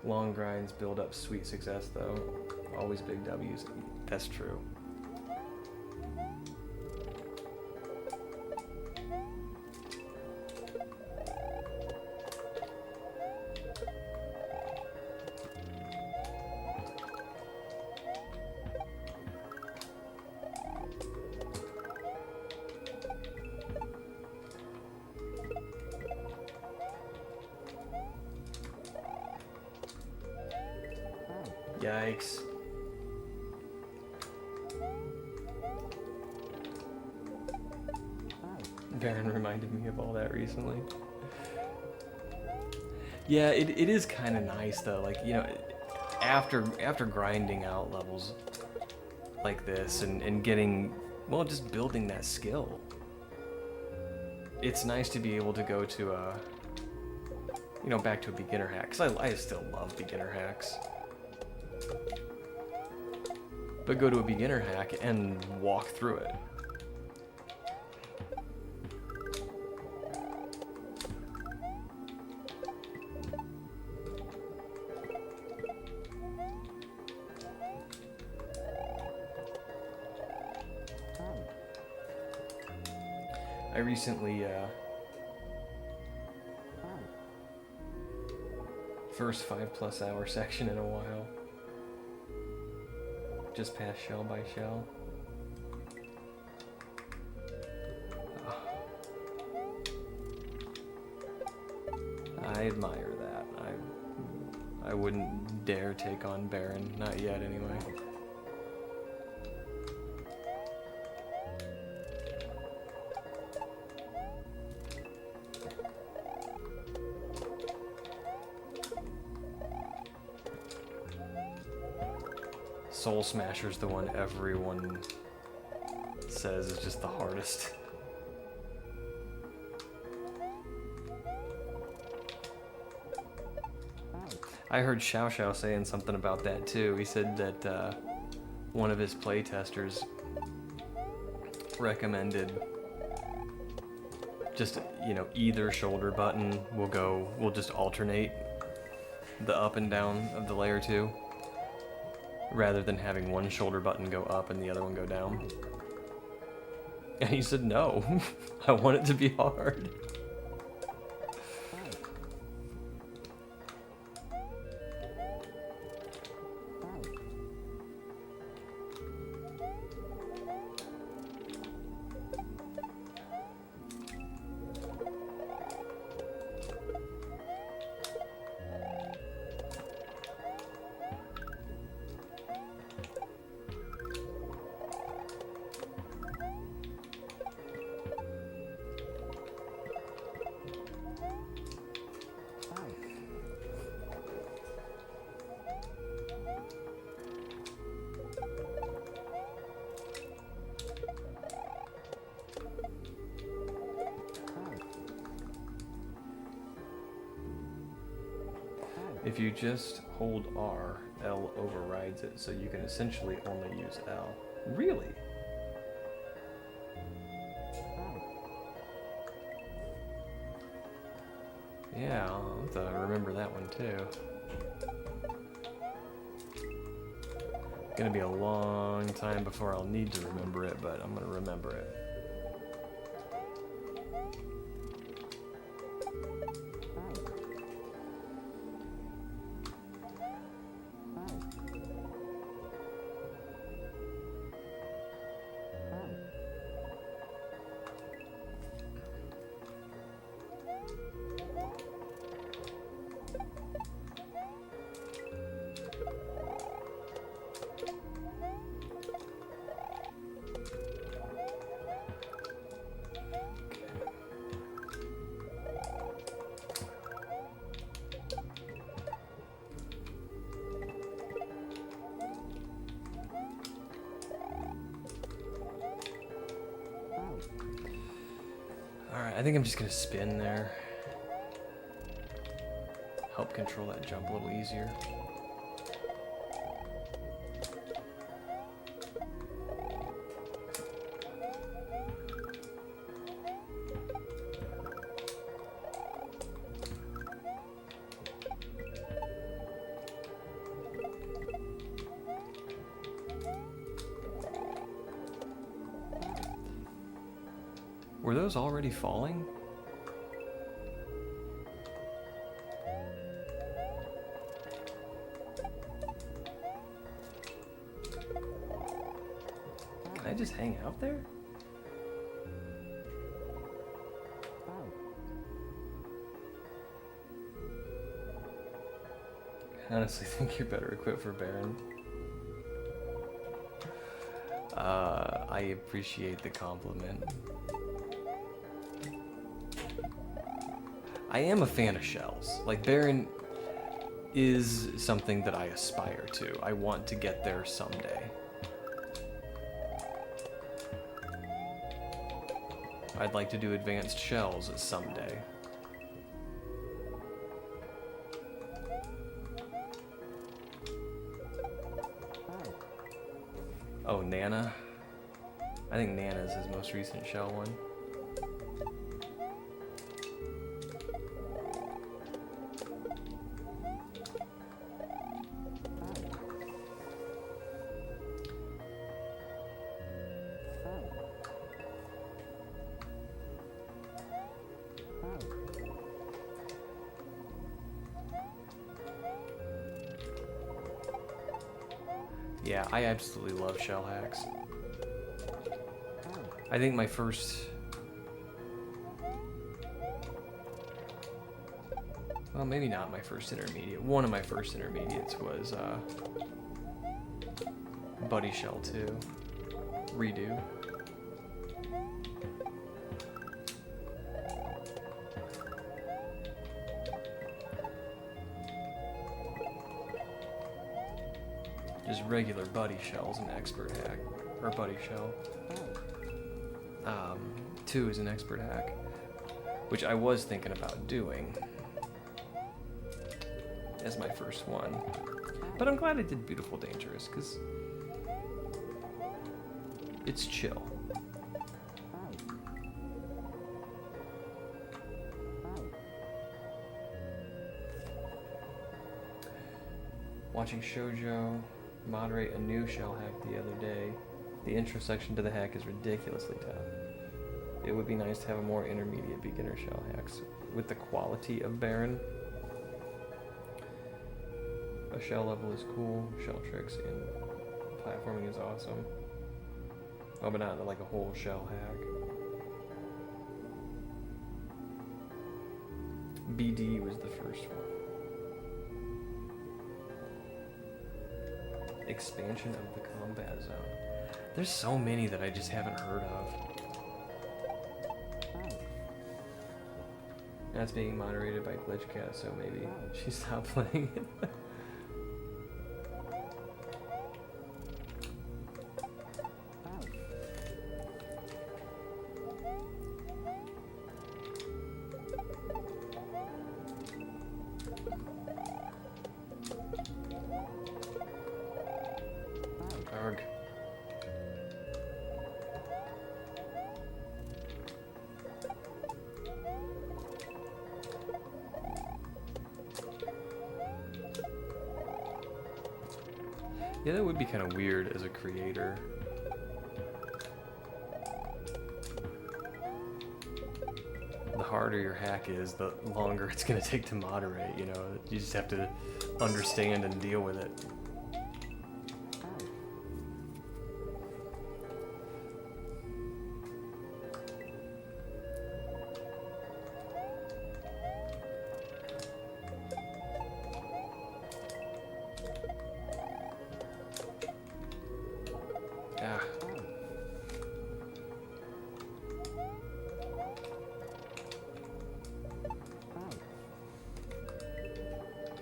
Long grinds build up sweet success, though. Always big W's. That's true. Yikes. Baron reminded me of all that recently. Yeah, it is kind of nice though. Like, you know, after grinding out levels like this and getting, well, just building that skill, it's nice to be able to go to a, you know, back to a beginner hack, because I still love beginner hacks. But go to a beginner hack and walk through it. I recently, first 5+ hour section in a while. Just past shell by shell. I admire that. I wouldn't dare take on Baron, not yet anyway. Soul Smasher's the one everyone says is just the hardest. I heard Xiao Xiao saying something about that too. He said that one of his playtesters recommended just, you know, either shoulder button will just alternate the up and down of the layer 2. Rather than having one shoulder button go up and the other one go down. And he said, no, I want it to be hard. If you just hold R, L overrides it, so you can essentially only use L. Really? Yeah, I'll have to remember that one too. Gonna be a long time before I'll need to remember it, but I'm gonna remember it. Alright, I think I'm just gonna spin there. Help control that jump a little easier. Were those already falling? Can I just hang out there? I honestly think you're better equipped for Baron. I appreciate the compliment. I am a fan of shells. Like, Baron is something that I aspire to. I want to get there someday. I'd like to do advanced shells someday. Oh, Nana. I think Nana's his most recent shell one. Yeah, I absolutely love shell hacks. I think my first... Well, maybe not my first intermediate. One of my first intermediates was Buddy Shell 2. Redo. Just regular Buddy Shell's an expert hack. Or Buddy Shell. 2 is an expert hack, which I was thinking about doing as my first one. But I'm glad I did Beautiful Dangerous, because it's chill. Watching Shoujo moderate a new shell hack the other day. The intro section to the hack is ridiculously tough. It would be nice to have a more intermediate beginner shell hacks with the quality of Baron. A shell level is cool. Shell tricks and platforming is awesome. Oh, but not like a whole shell hack. BD was the first one. Expansion of the combat zone. There's so many that I just haven't heard of. That's being moderated by GlitchCat, so maybe she stopped playing it. Arg. Yeah, that would be kind of weird as a creator. The harder your hack is, the longer it's going to take to moderate, you know? You just have to understand and deal with it. Ah.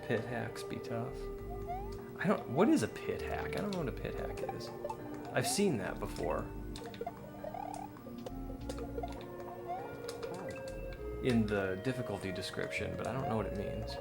Pit hacks be tough. What is a pit hack? I don't know what a pit hack is. I've seen that before. In the difficulty description, but I don't know what it means.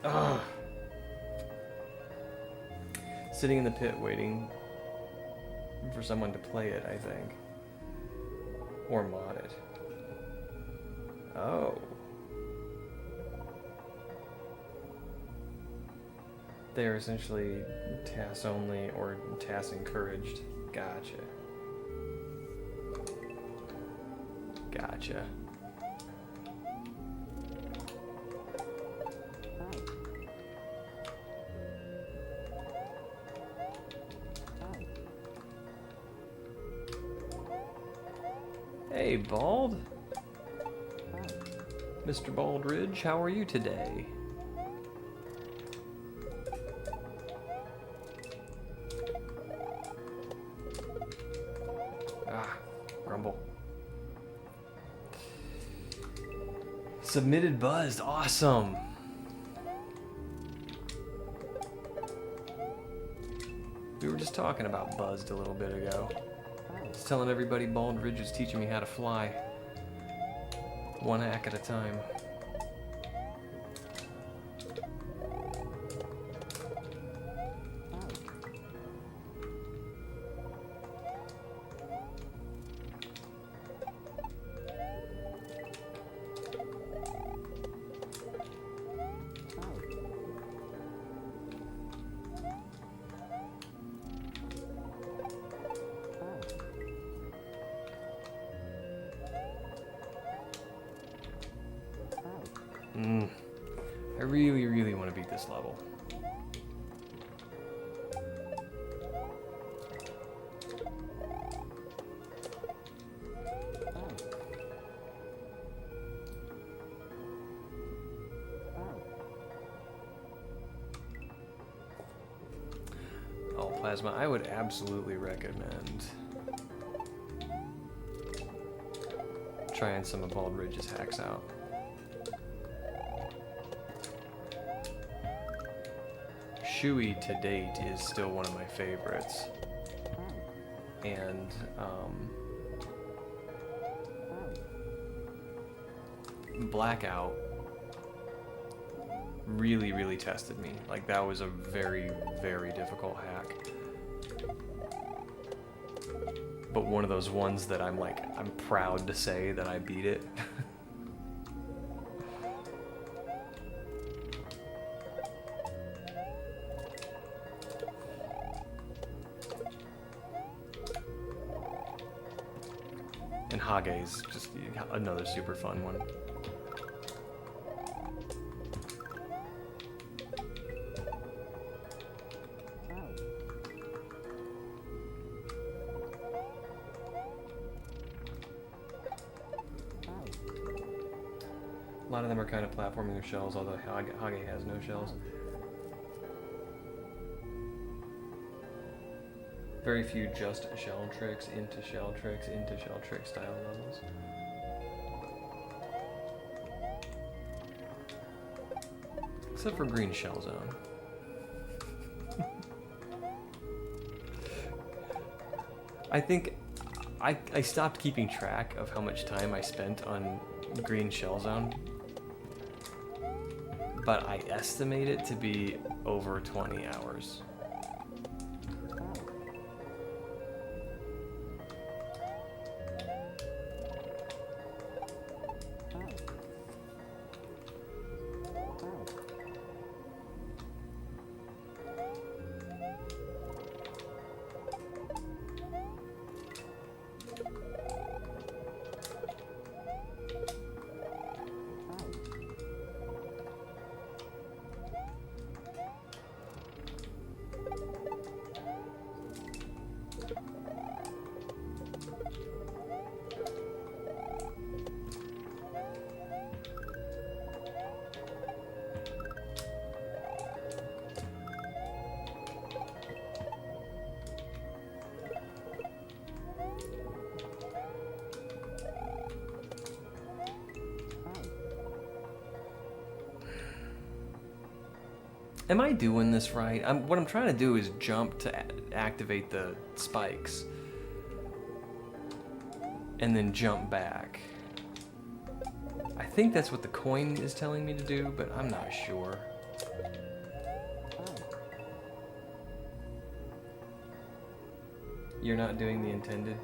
Ugh. Sitting in the pit waiting for someone to play it, I think. Or mod it. Oh. They're essentially TAS only or TAS encouraged. Gotcha. Gotcha. Hey, Bald. Mr. Baldridge, how are you today? Ah, grumble. Submitted buzzed, awesome. We were just talking about buzzed a little bit ago. I was telling everybody Baldridge is teaching me how to fly. One hack at a time. I really, really want to beat this level. Oh, Plasma, I would absolutely recommend trying some of Baldridge's hacks out. Shui to date is still one of my favorites, and Blackout really, really tested me. Like, that was a very, very difficult hack, but one of those ones that I'm proud to say that I beat it. And Hage's just another super fun one. A lot of them are kind of platforming their shells, although Hage has no shells. Very few just shell tricks into shell tricks into shell trick style levels. Except for Green Shell Zone. I think I stopped keeping track of how much time I spent on Green Shell Zone, but I estimate it to be over 20 hours. Am I doing this right? What I'm trying to do is jump to activate the spikes. And then jump back. I think that's what the coin is telling me to do, but I'm not sure. You're not doing the intended?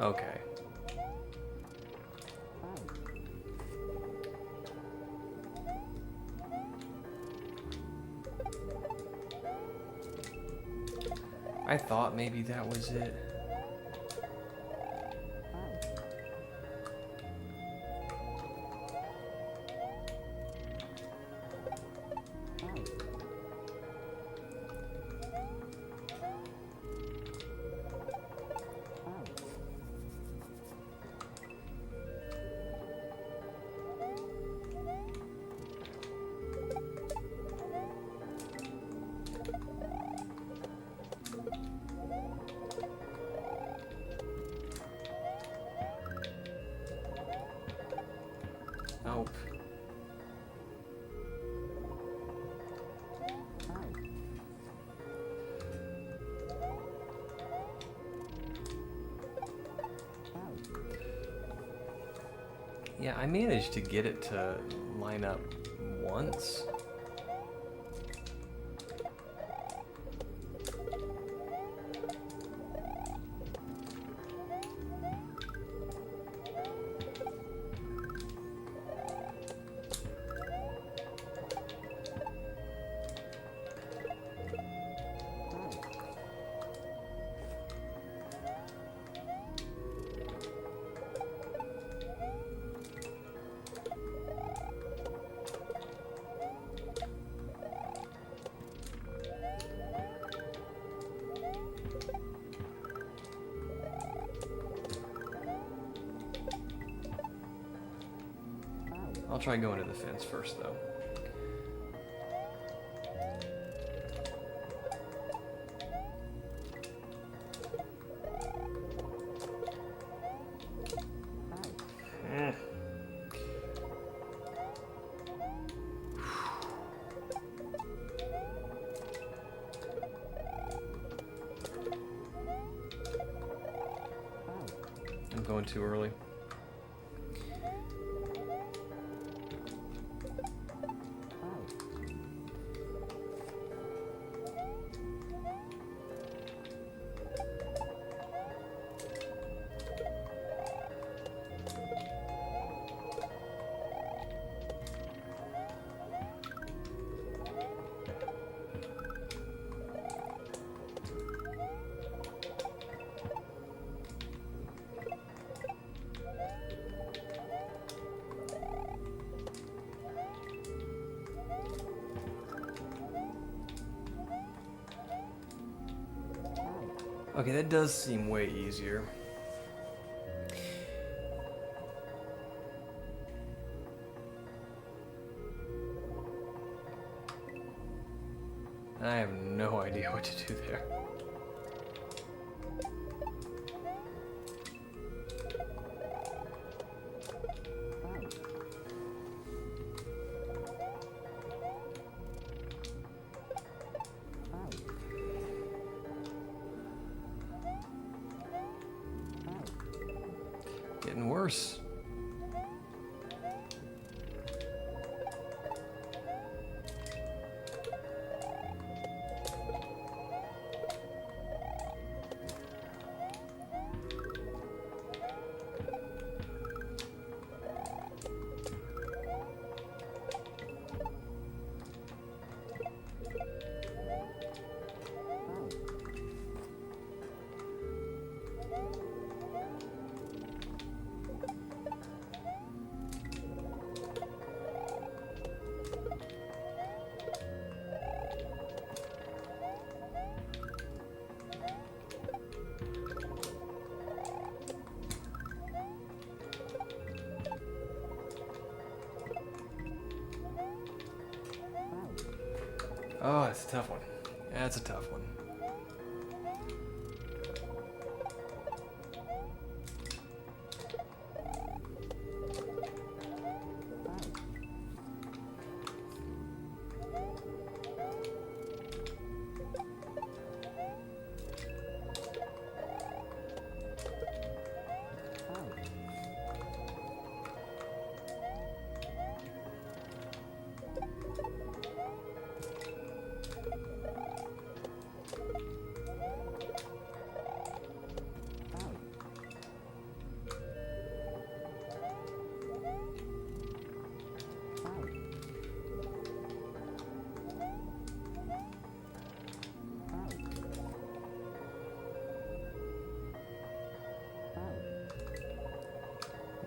Okay. I thought maybe that was it. Nope. Yeah, I managed to get it to line up once. I'll try going to the fence first, though. I'm going too early. Okay, that does seem way easier. I have no idea what to do there. Getting worse. Oh, it's a tough one. That's a tough one.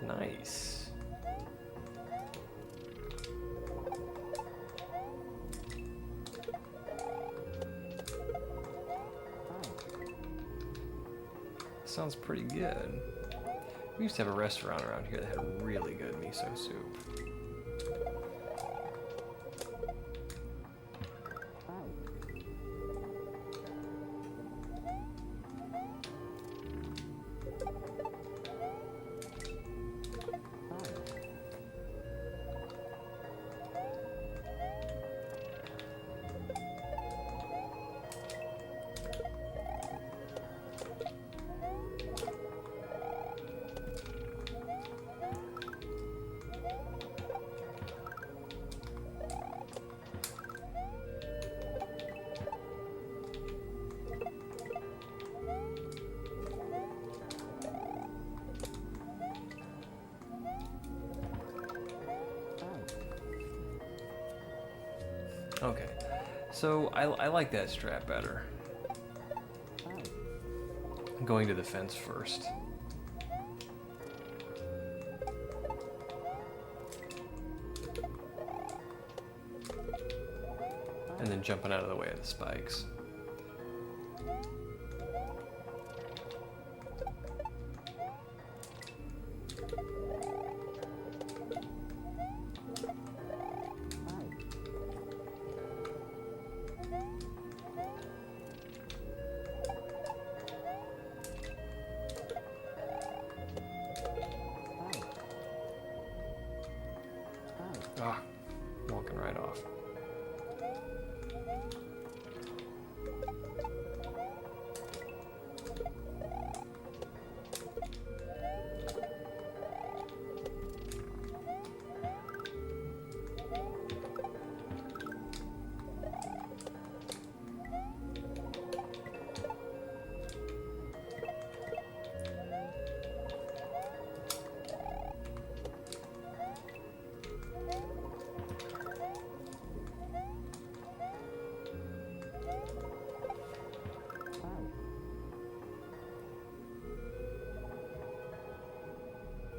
Nice. Sounds pretty good. We used to have a restaurant around here that had really good miso soup. Okay, so I like that strat better. Going to the fence first. And then jumping out of the way of the spikes. Ah, walking right off.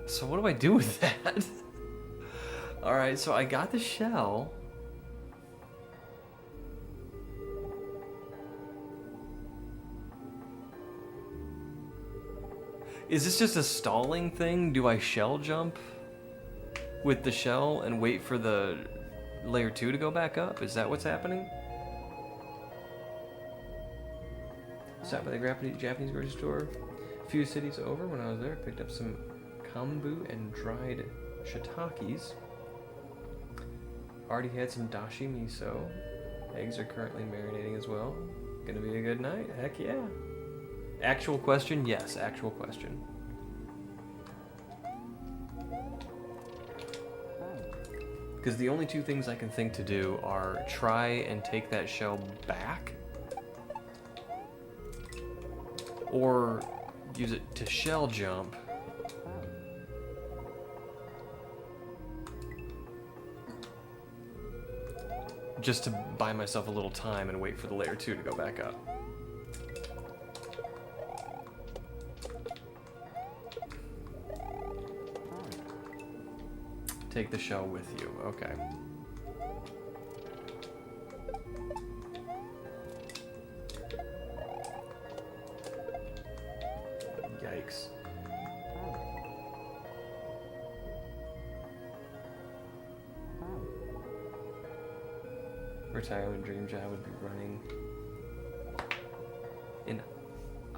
So what do I do with that? Alright, so I got the shell. Is this just a stalling thing? Do I shell jump with the shell and wait for the layer 2 to go back up? Is that what's happening? Stopped by the Japanese grocery store a few cities over. When I was there, picked up some kombu and dried shiitakes. Already had some dashi miso. Eggs are currently marinating as well. Gonna be a good night? Heck yeah. Actual question? Yes, actual question. Because the only two things I can think to do are try and take that shell back, or use it to shell jump. Just to buy myself a little time and wait for the layer 2 to go back up. Take the shell with you, okay. Yikes. Retirement dream job would be running in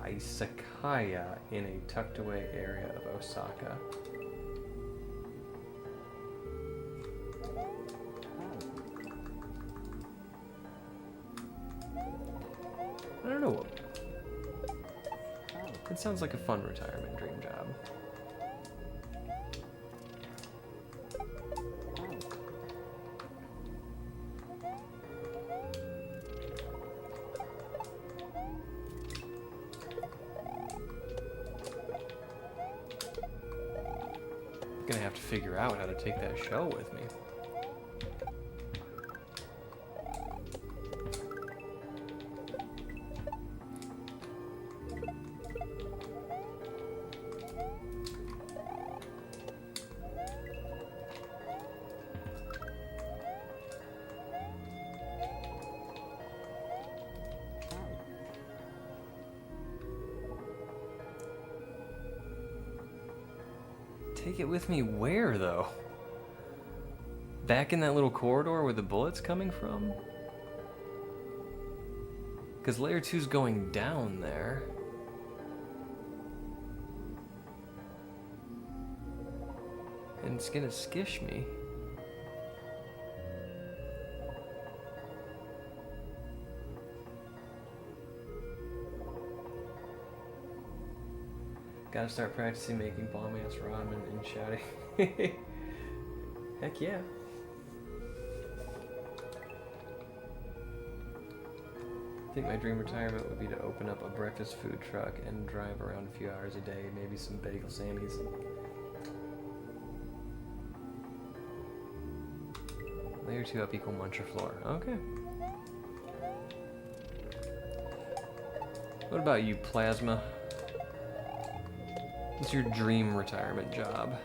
Izakaya in a tucked away area of Osaka. I don't know. It sounds like a fun retirement dream job. Gonna have to figure out how to take that shell with me. Take it with me where, though? Back in that little corridor where the bullet's coming from? Because layer 2's going down there. And it's gonna skish me. Gotta start practicing making bomb-ass ramen and shouting. Heck yeah. I think my dream retirement would be to open up a breakfast food truck and drive around a few hours a day, maybe some bagel sammies. Layer 2 up equal muncher floor. Okay. What about you, Plasma? What's your dream retirement job?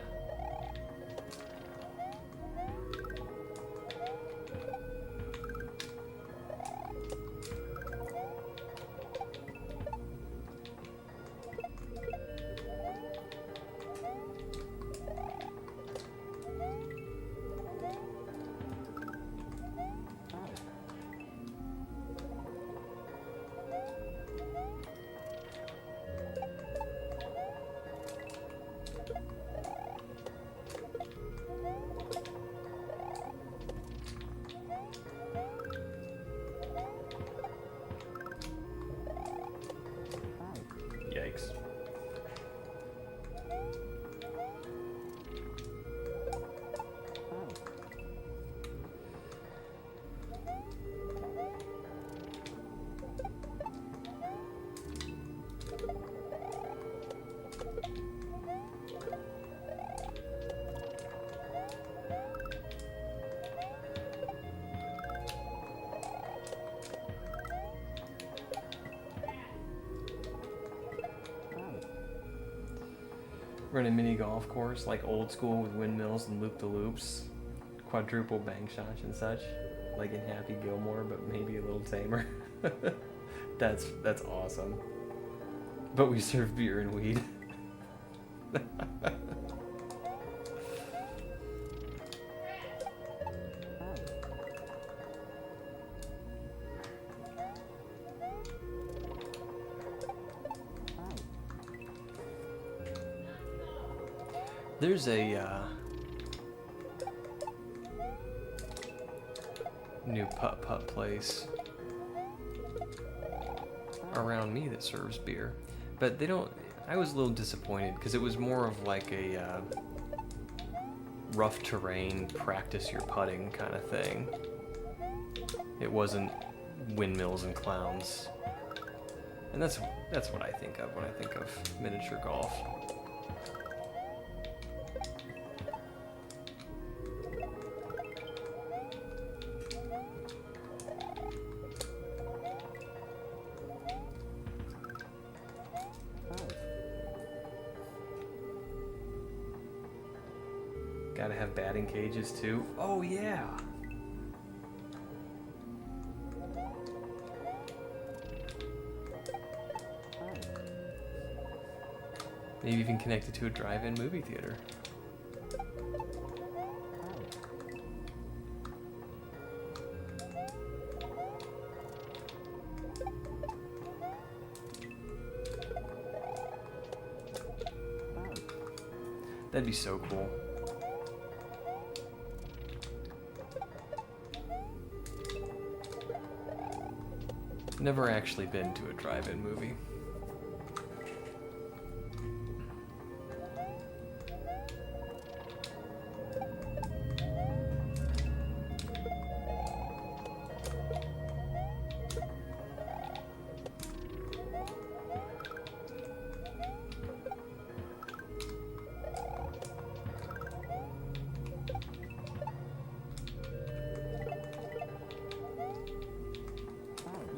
Yikes. Run a mini golf course, like old school with windmills and loop-the-loops, quadruple bank shots and such, like in Happy Gilmore, but maybe a little tamer. That's awesome. But we serve beer and weed. There's a new putt-putt place around me that serves beer, but they don't. I was a little disappointed because it was more of like a rough terrain, practice your putting kind of thing. It wasn't windmills and clowns, and that's what I think of when I think of miniature golf. Gotta have batting cages too. Oh yeah! Maybe even connect it to a drive-in movie theater. That'd be so cool. Never actually been to a drive-in movie.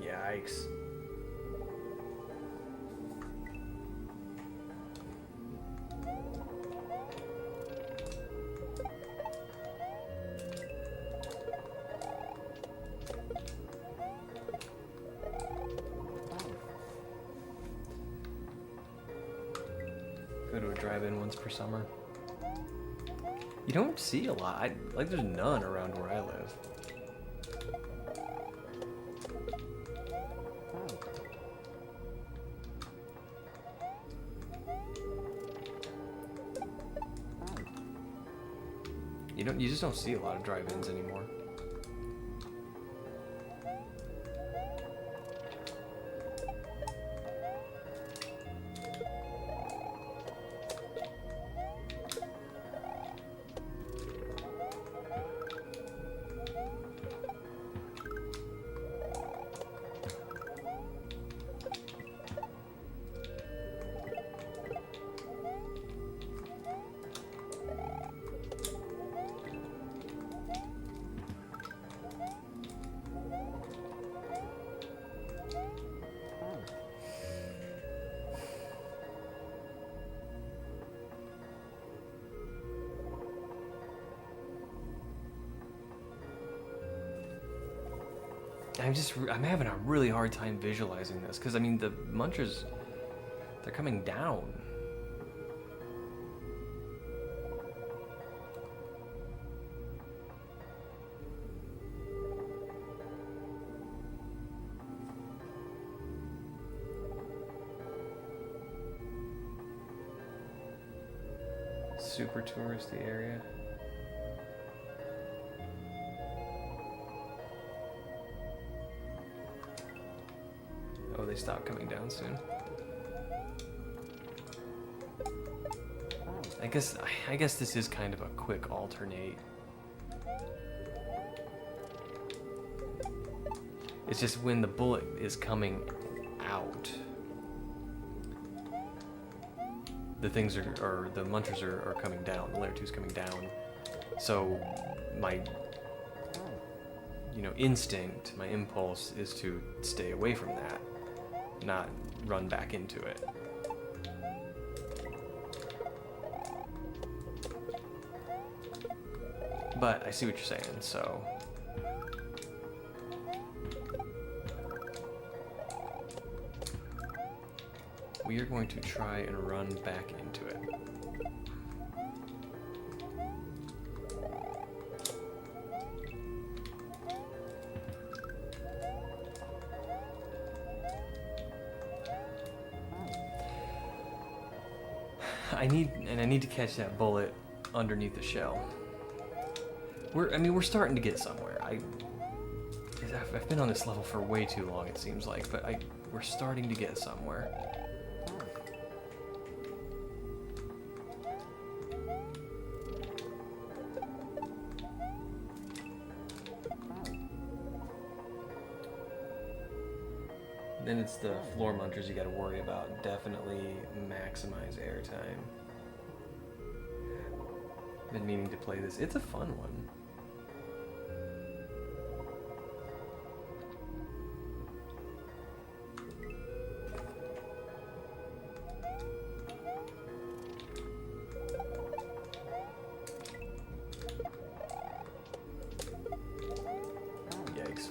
Yikes. Go to a drive-in once per summer. You don't see a lot. Like, there's none around where I live. You just don't see a lot of drive-ins anymore. I'm having a really hard time visualizing this, because I mean the munchers, they're coming down. Super touristy area. Oh, they stop coming down soon. I guess this is kind of a quick alternate. It's just when the bullet is coming out, the things or the munchers are coming down. The layer 2 is coming down. So my instinct, my impulse is to stay away from that, not run back into it. But I see what you're saying, so we are going to try and run back into it. I need to catch that bullet underneath the shell. We're starting to get somewhere. I've been on this level for way too long, it seems like, but we're starting to get somewhere. Then it's the floor munchers you gotta worry about. Definitely maximize airtime. Been meaning to play this. It's a fun one. Yikes.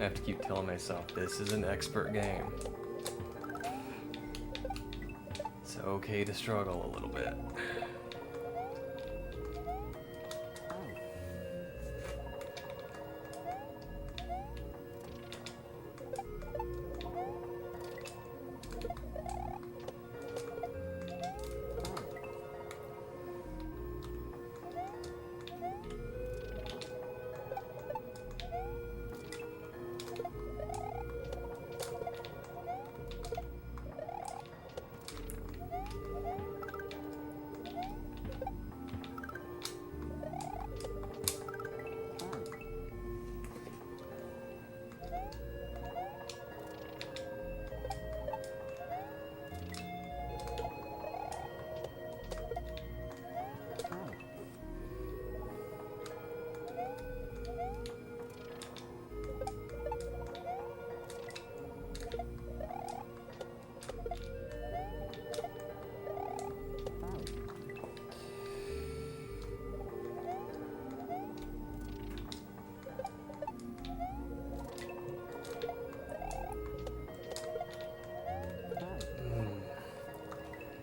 I have to keep telling myself this is an expert game. It's okay to struggle a little bit.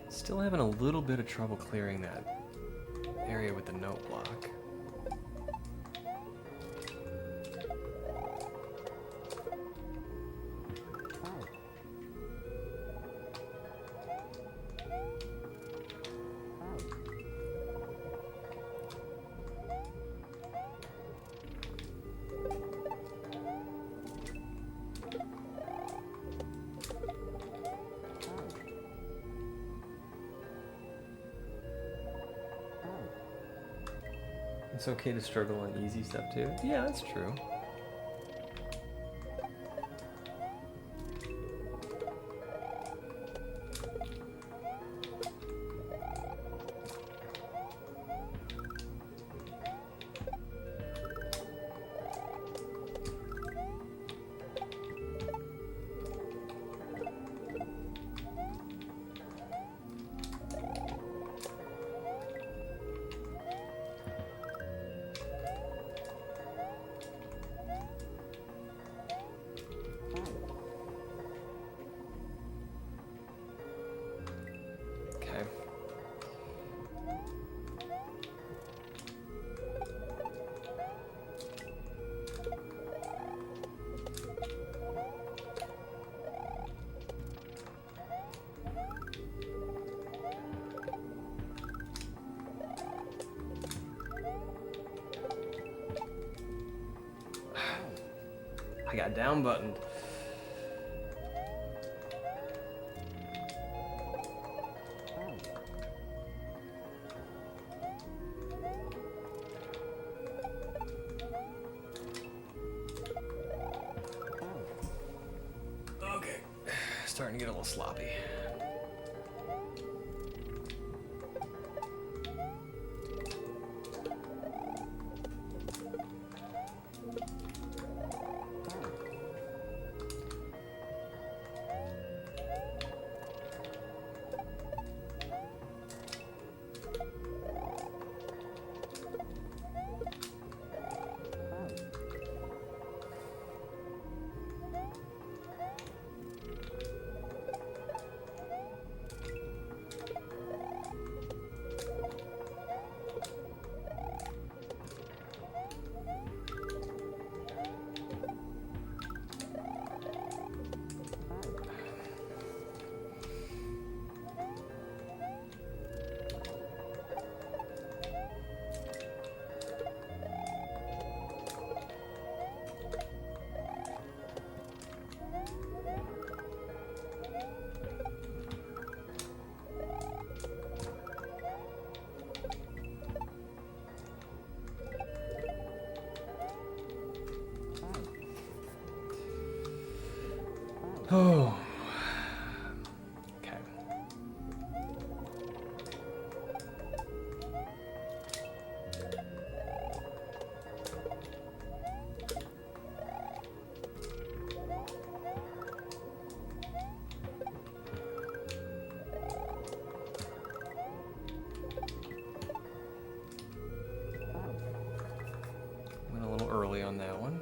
Still having a little bit of trouble clearing that area with the note block. It's okay to struggle on easy stuff too. Yeah, that's true. Okay. I got down buttoned. Okay, starting to get a little sloppy. Oh. Okay. Went a little early on that one.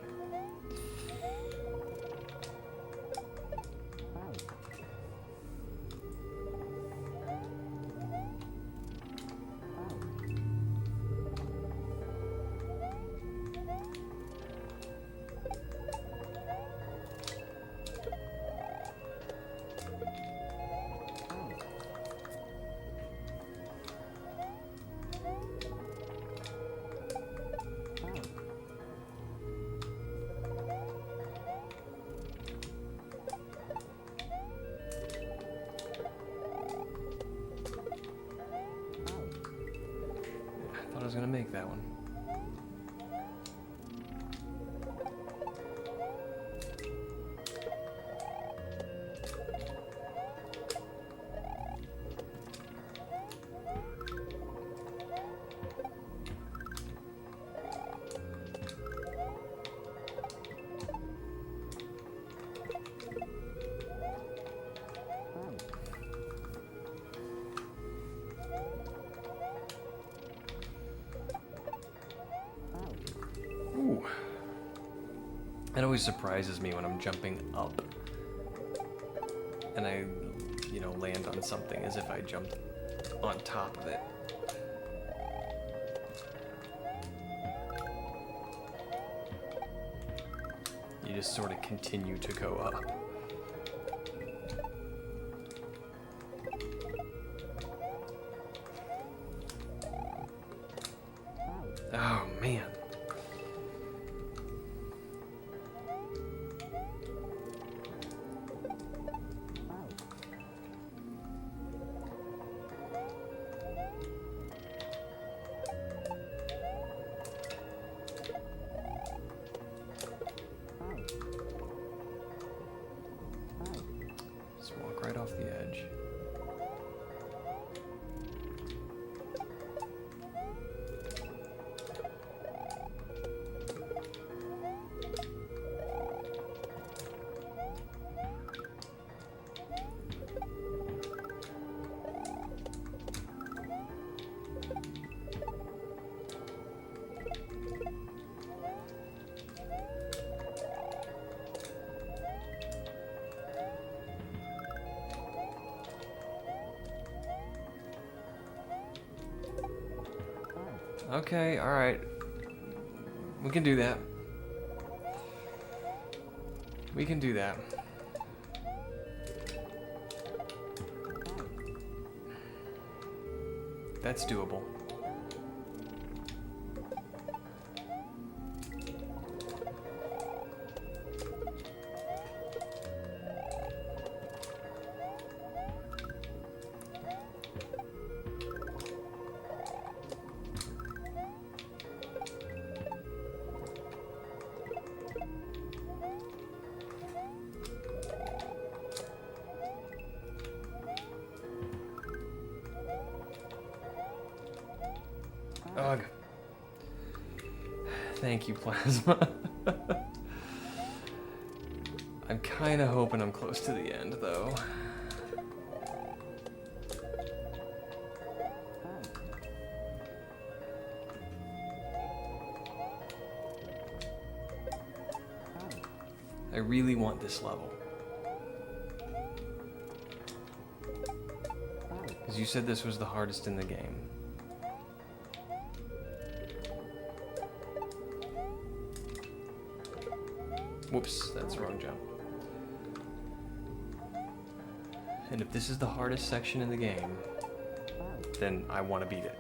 was gonna make that one. Ooh. It always surprises me when I'm jumping up and I, you know, land on something as if I jumped on top of it. You just sort of continue to go up. Oh, man. Just walk right off the edge. Okay, alright. We can do that. We can do that. That's doable. Ugh. Thank you, Plasma. I'm kind of hoping I'm close to the end, though. I really want this level. Because you said this was the hardest in the game. Whoops, that's the wrong jump. And if this is the hardest section in the game, then I want to beat it.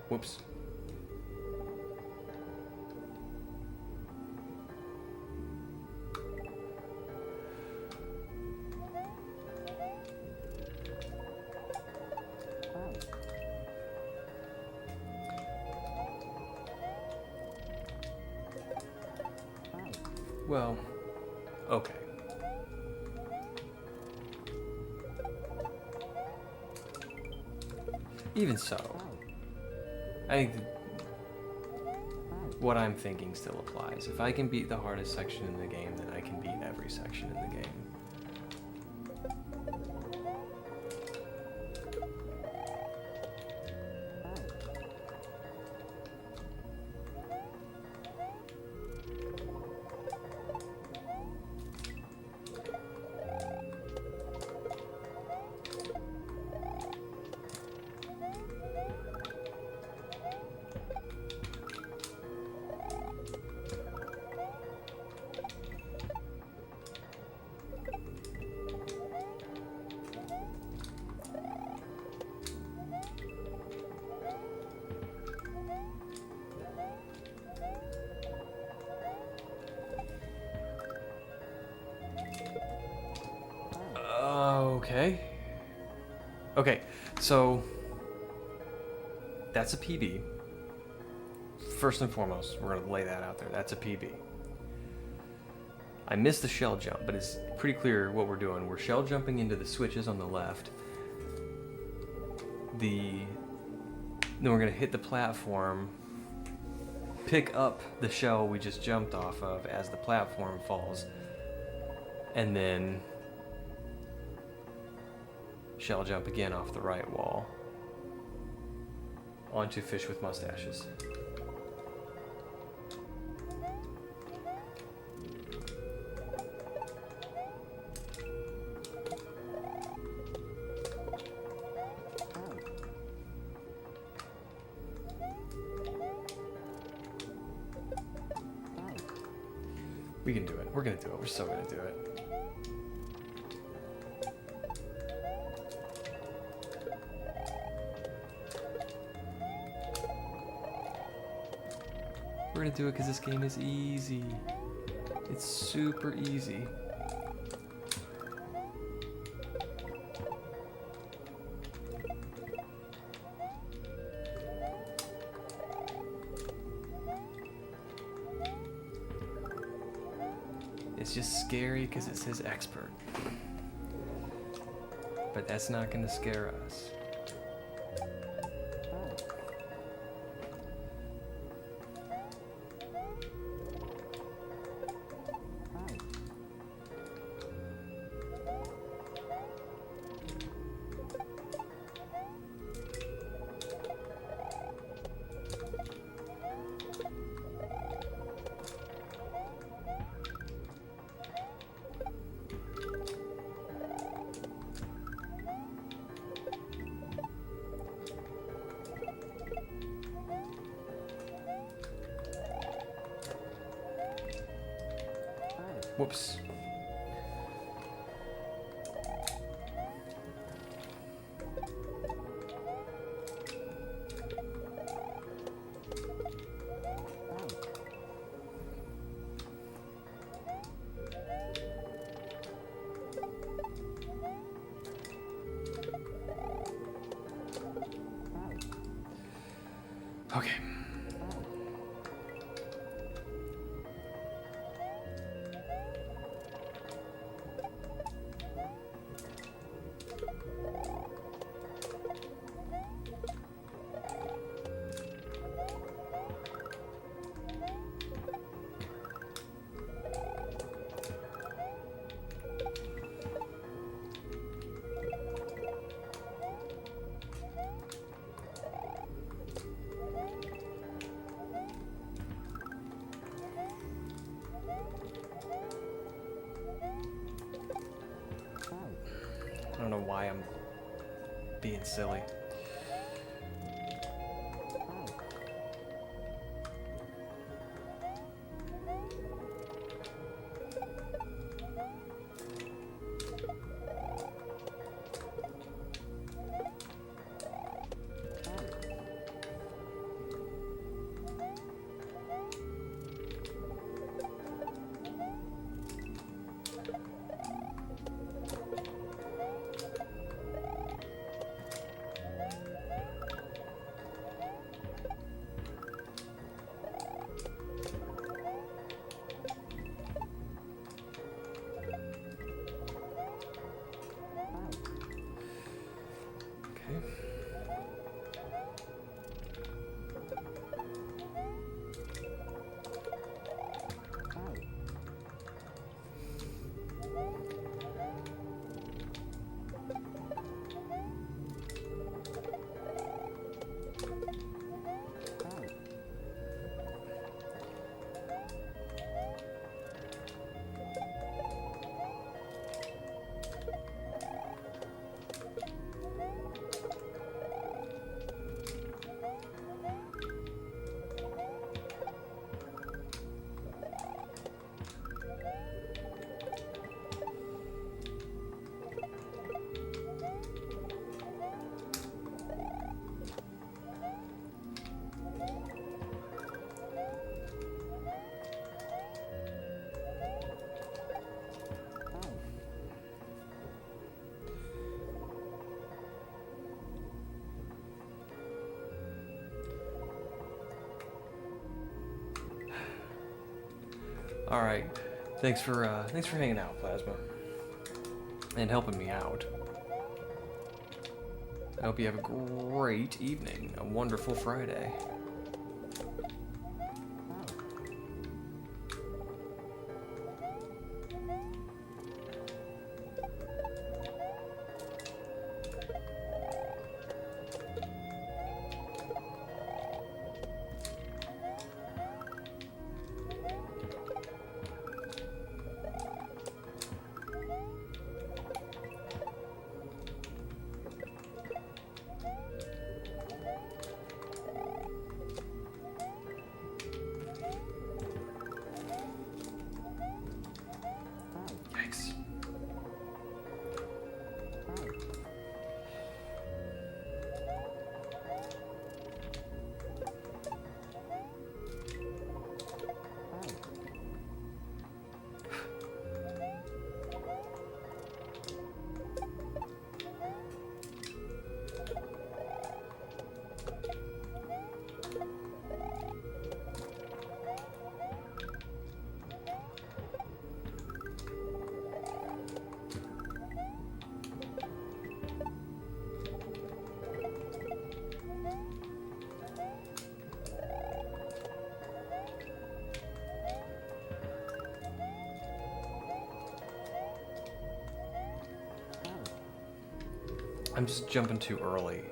Whoops. Well, okay. Even so, I think what I'm thinking still applies. If I can beat the hardest section in the game, then I can beat every section in the game. Okay. Okay, so that's a PB. First and foremost, we're gonna lay that out there. That's a PB. I missed the shell jump, but it's pretty clear what we're doing. We're shell jumping into the switches on the left. Then we're gonna hit the platform, pick up the shell we just jumped off of as the platform falls, and then shell jump again off the right wall onto fish with mustaches. We can do it. We're gonna do it. We're so gonna do it. We're gonna do it because this game is easy. It's super easy. It's just scary because it says expert. But that's not gonna scare us. Whoops. Okay. I don't know why I'm being silly. All right. Thanks for hanging out, Plasma, and helping me out. I hope you have a great evening, a wonderful Friday. Yikes. I'm just jumping too early.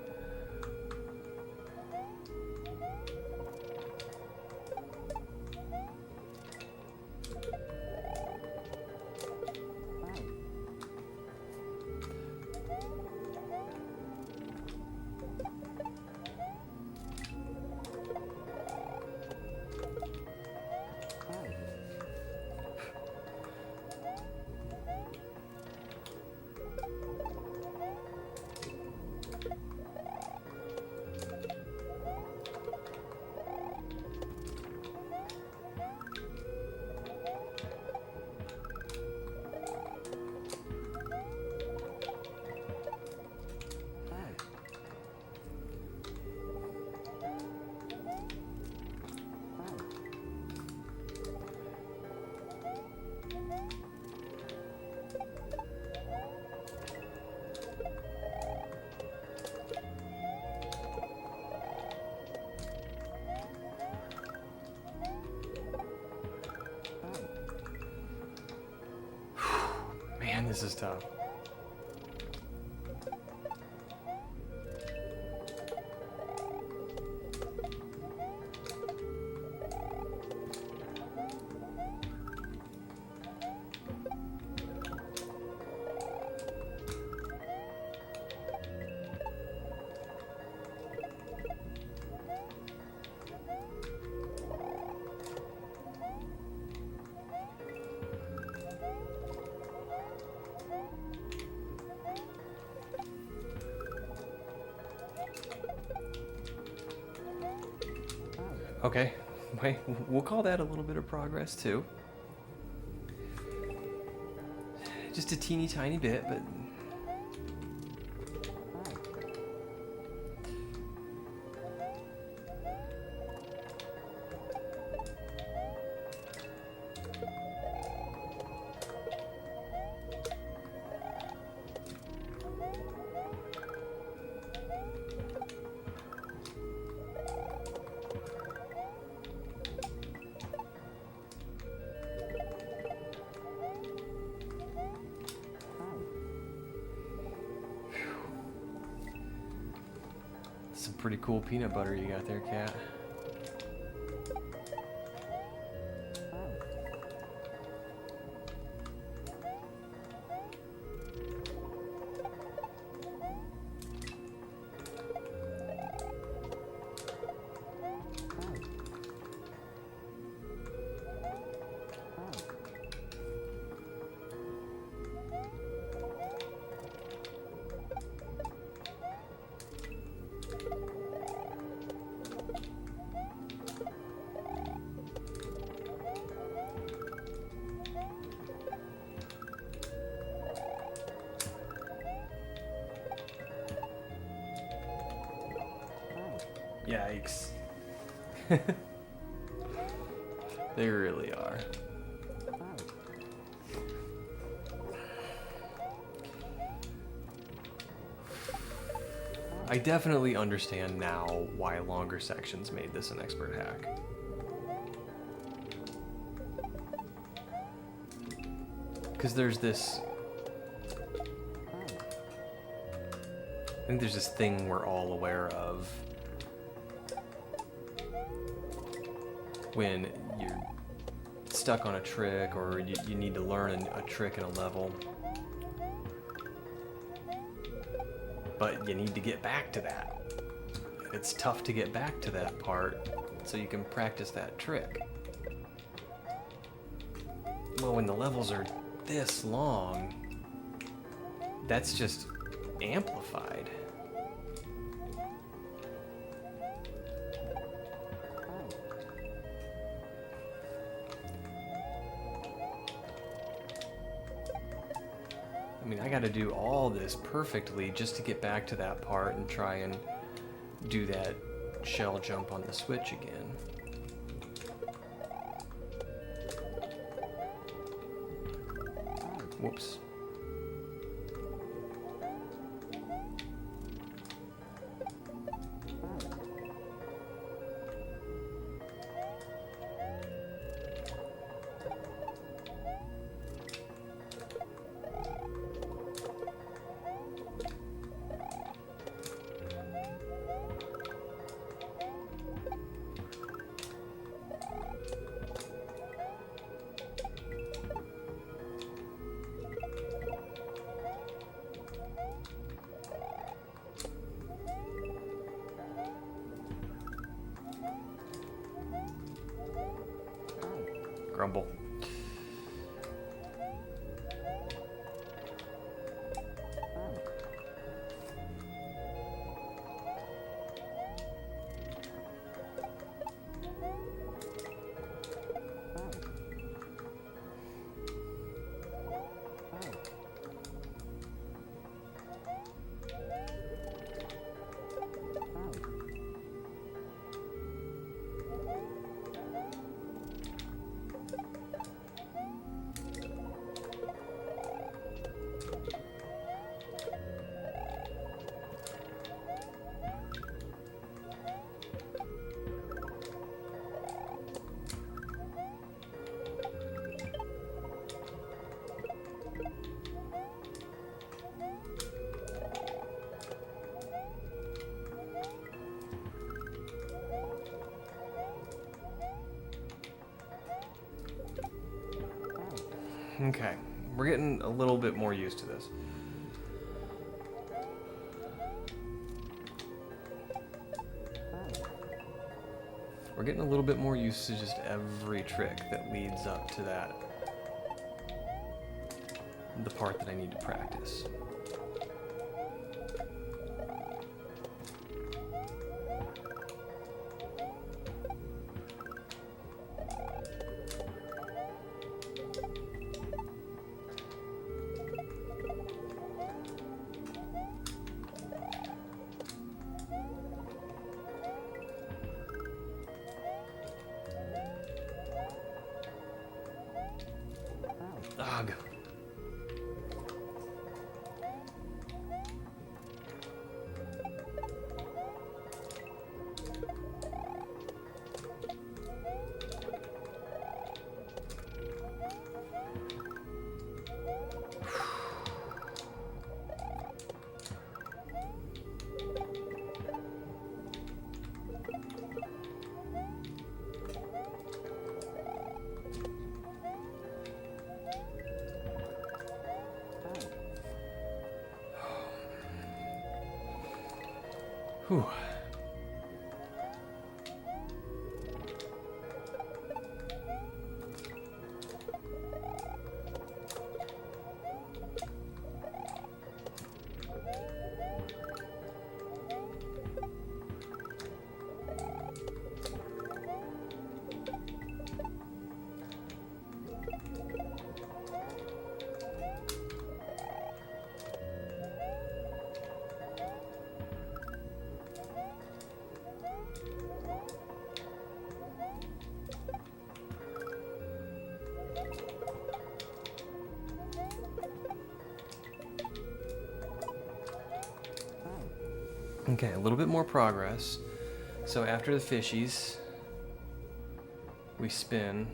Man, this is tough. Okay, wait, we'll call that a little bit of progress too. Just a teeny tiny bit, but some pretty cool peanut butter you got there, Cat. Yikes. They really are. I definitely understand now why longer sections made this an expert hack. Because there's this... I think there's this thing we're all aware of when you're stuck on a trick or you need to learn a trick in a level. But you need to get back to that. It's tough to get back to that part so you can practice that trick. Well, when the levels are this long, that's just amplified. I mean, I gotta do all this perfectly just to get back to that part and try and do that shell jump on the switch again. Whoops. Grumble. Okay, we're getting a little bit more used to this. We're getting a little bit more used to just every trick that leads up to that, the part that I need to practice. Ugh. Whew. Okay, a little bit more progress. So after the fishies, we spin,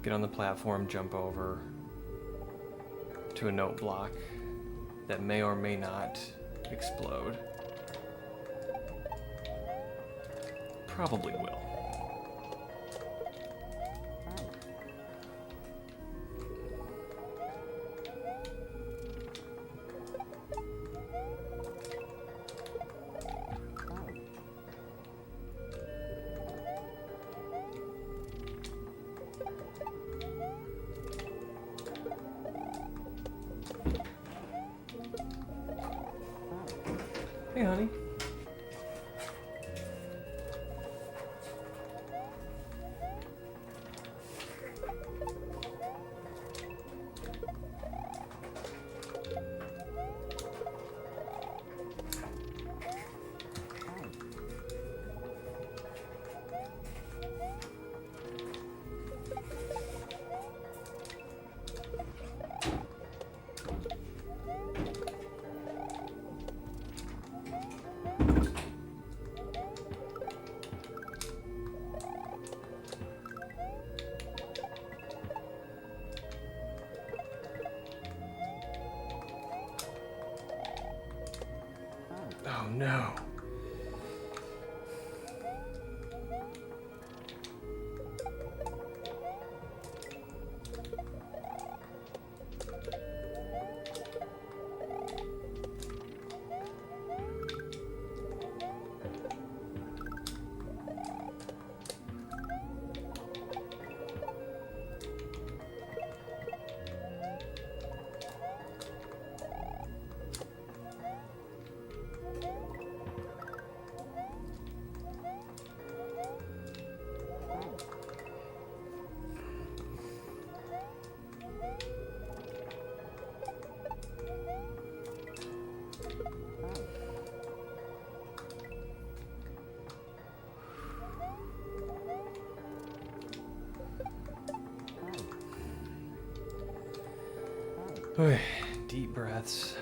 get on the platform, jump over to a note block that may or may not explode. Probably will. Hey, honey. Oh no. Deep breaths.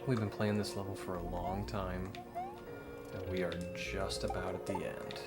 We've been playing this level for a long time, and we are just about at the end.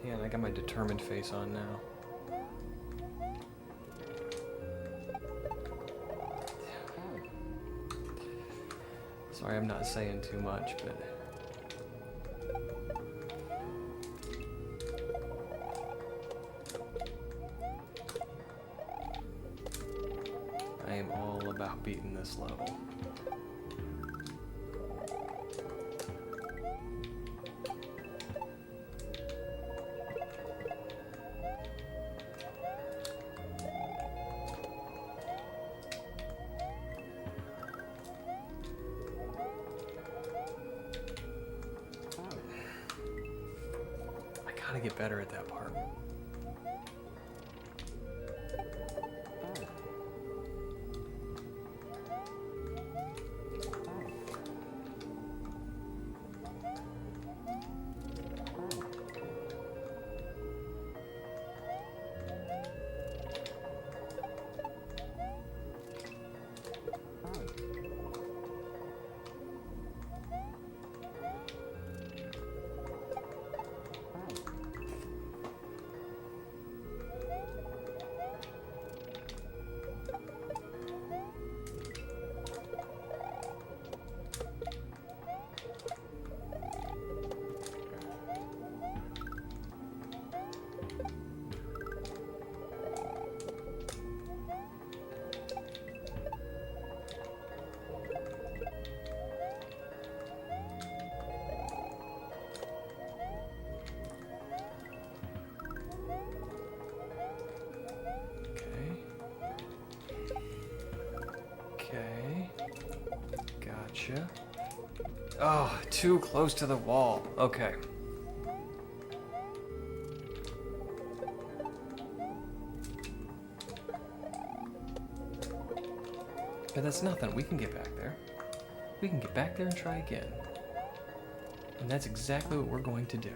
Man, I got my determined face on now. Sorry, I'm not saying too much, but I am all about beating this level. I gotta get better at that part. Okay. Gotcha. Oh, too close to the wall. Okay. But that's nothing. We can get back there. We can get back there and try again. And that's exactly what we're going to do.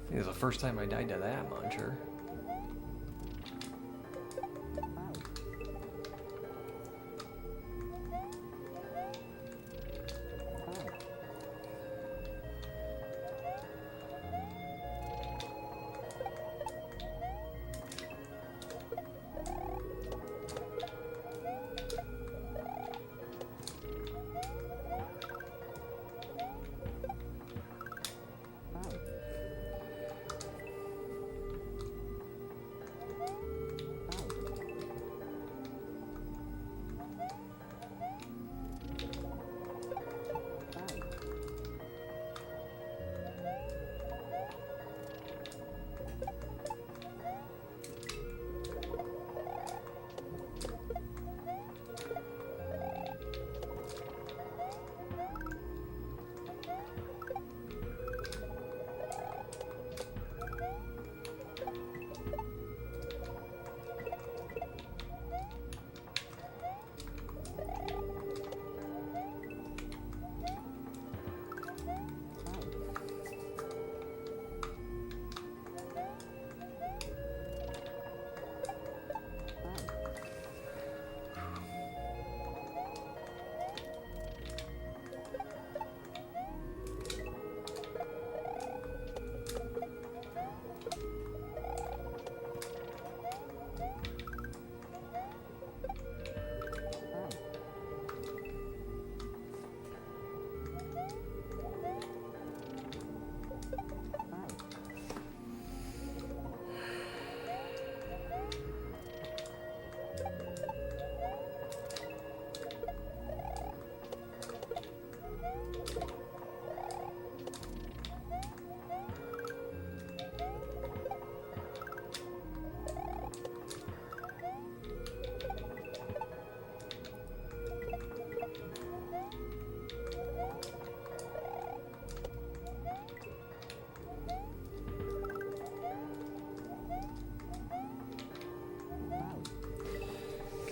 I think it was the first time I died to that muncher.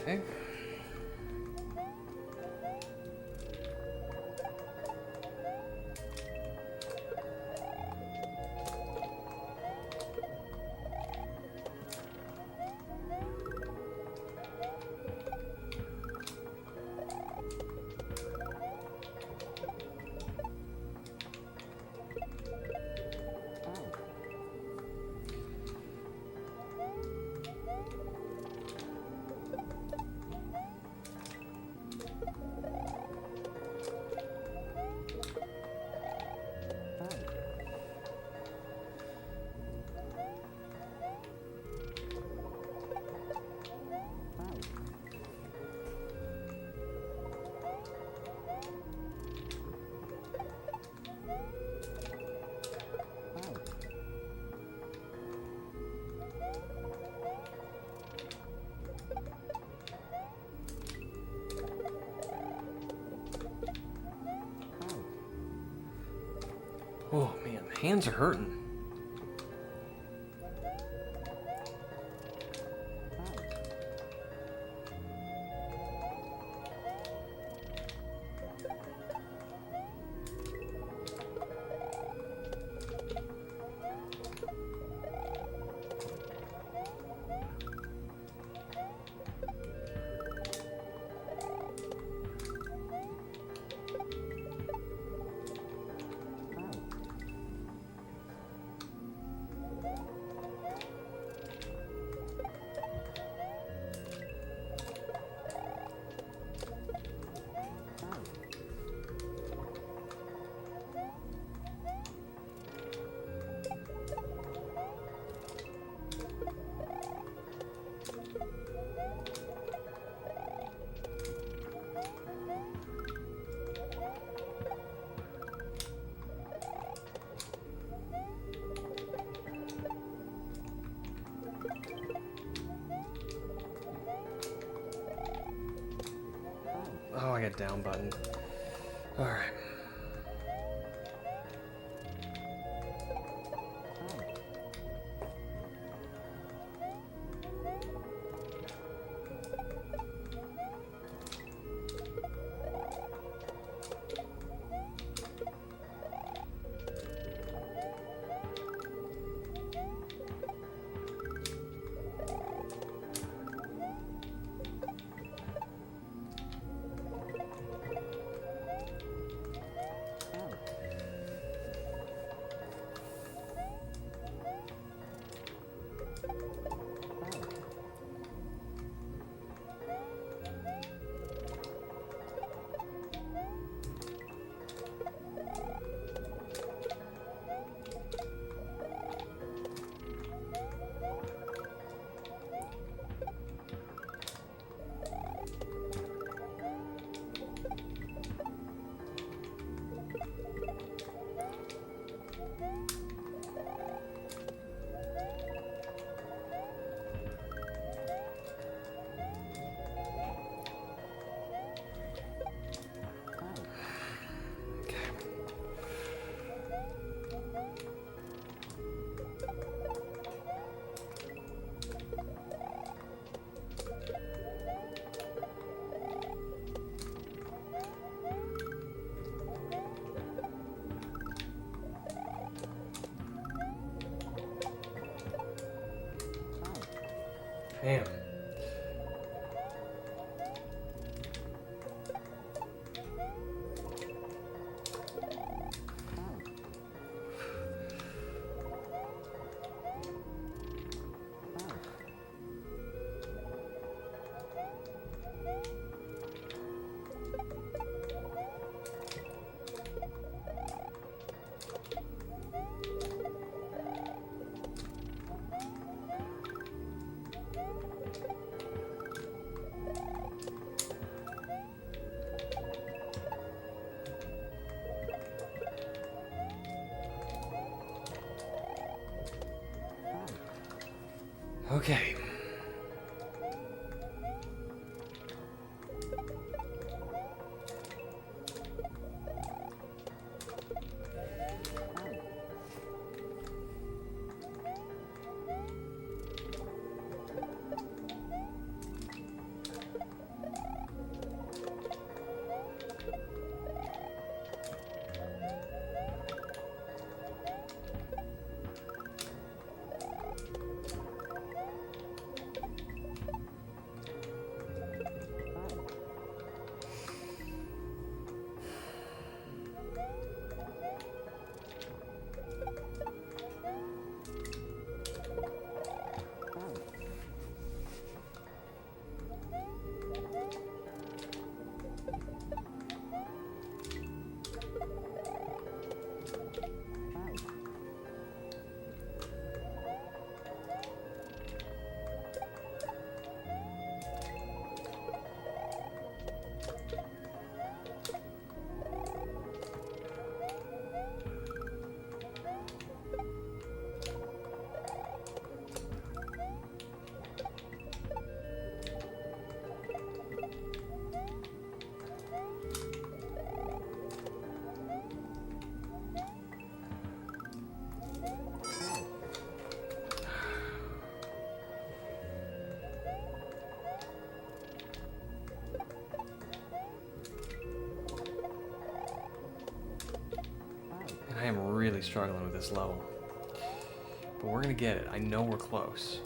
Okay. Oh man, hands are hurting. Oh, I got down button. Alright. Damn. Okay. I am really struggling with this level. But we're gonna get it. I know we're close.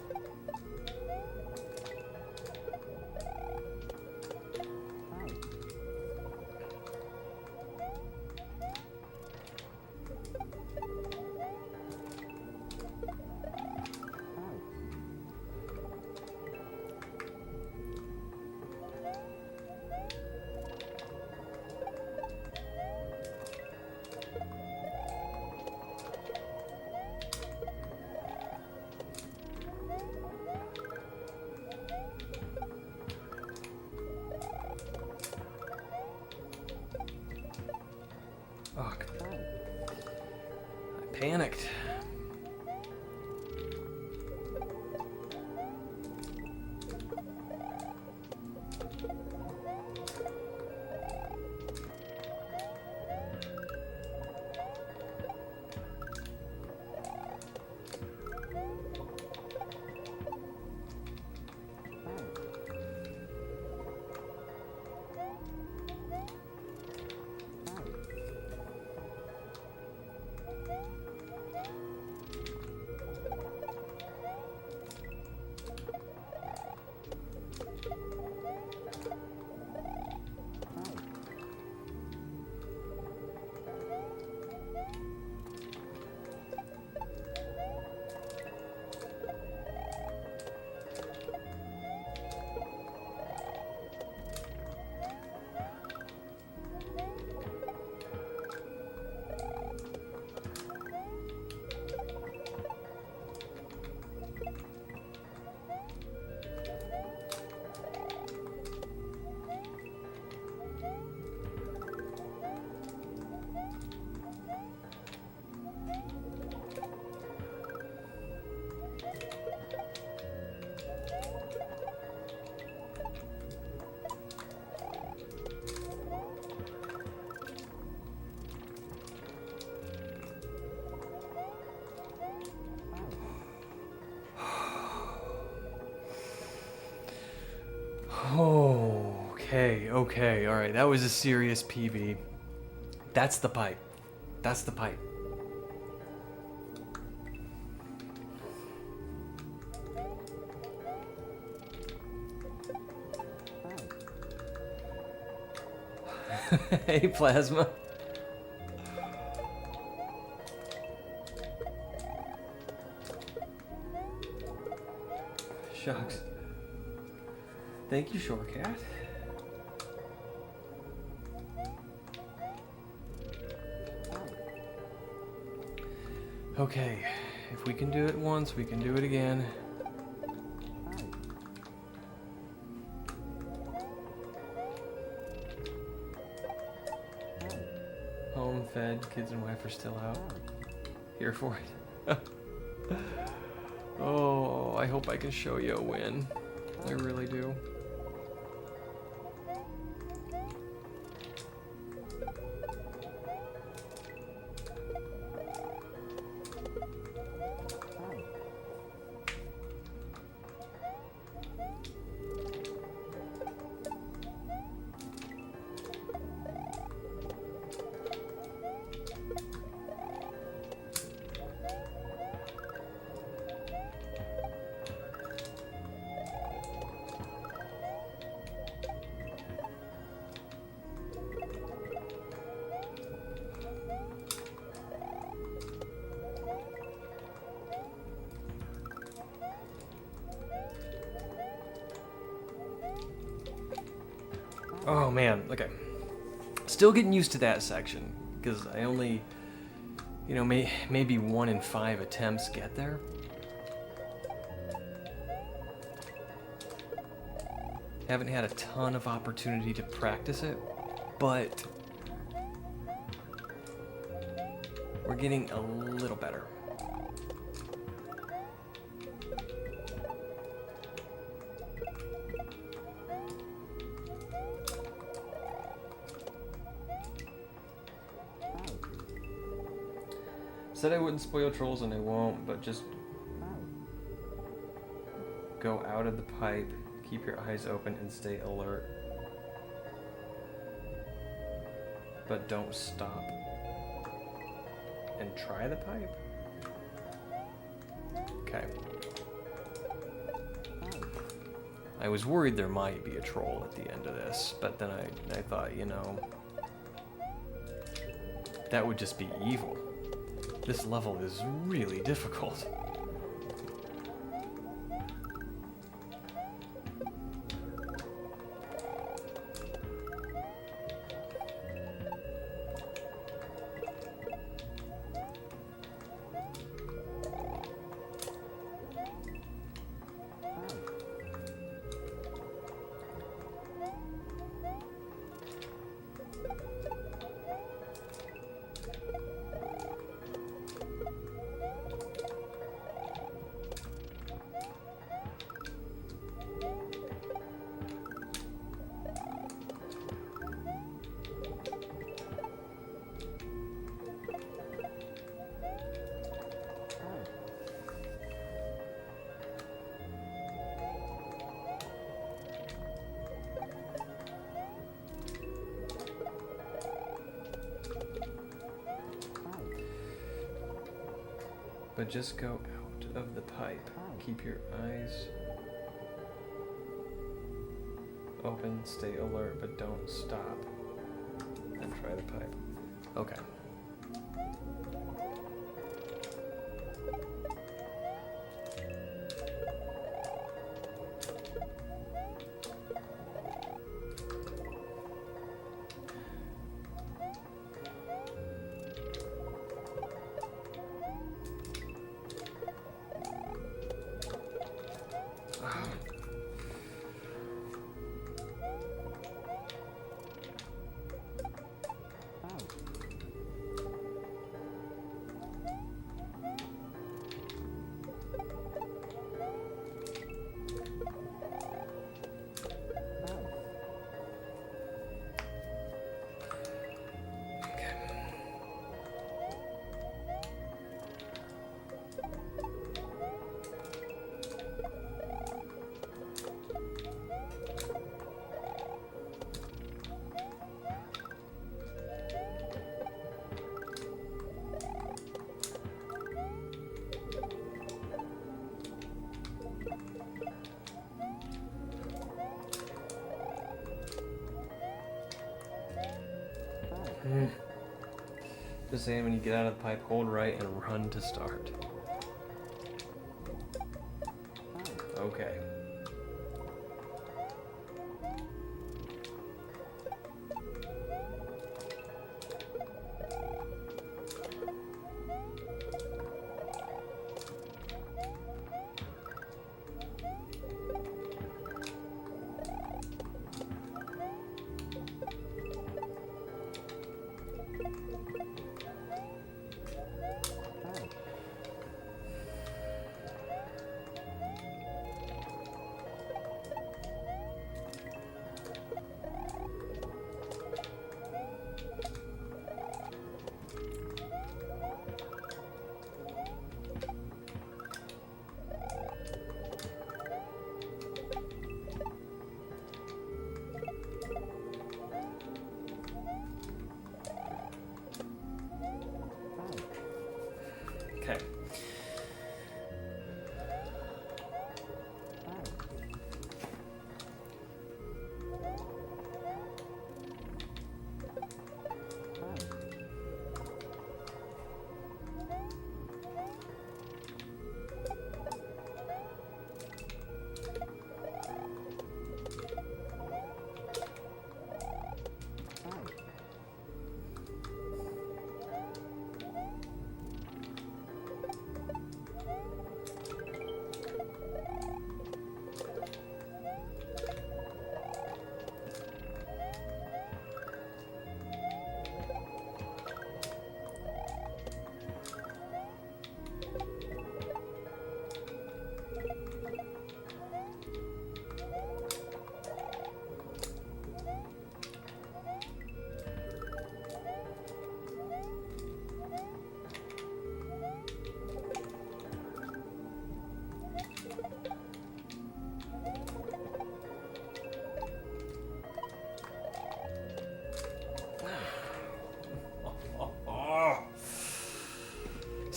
Oh, come on. I panicked. Okay, alright, that was a serious PB. That's the pipe. That's the pipe. Hey, Plasma. Shucks. Thank you, Shorecat. Okay, if we can do it once, we can do it again. Home, fed, kids and wife are still out. Here for it. Oh, I hope I can show you a win. I really do. Oh man, okay. Still getting used to that section, because I only, you know, maybe 1 in 5 attempts get there. Haven't had a ton of opportunity to practice it, but we're getting a little better. Said I wouldn't spoil trolls and I won't, but just go out of the pipe, keep your eyes open and stay alert. But don't stop. and try the pipe? Okay. I was worried there might be a troll at the end of this, but then I thought, you know, that would just be evil. This level is really difficult. But just go out of the pipe. Keep your eyes open, stay alert, but don't stop. And try the pipe. Okay. Just saying, when you get out of the pipe, hold right and run to start. Okay.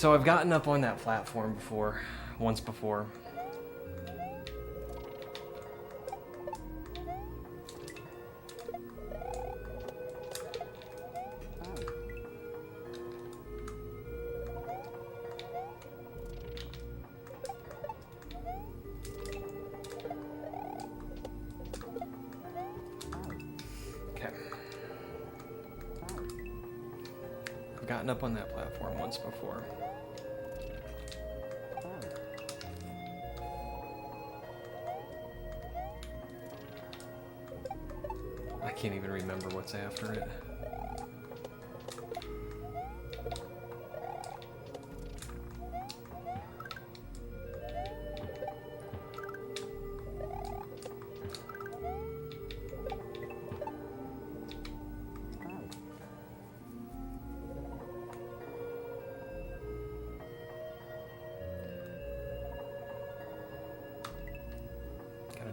So I've gotten up on that platform before, once before. Gotten up on that platform once before. I can't even remember what's after it.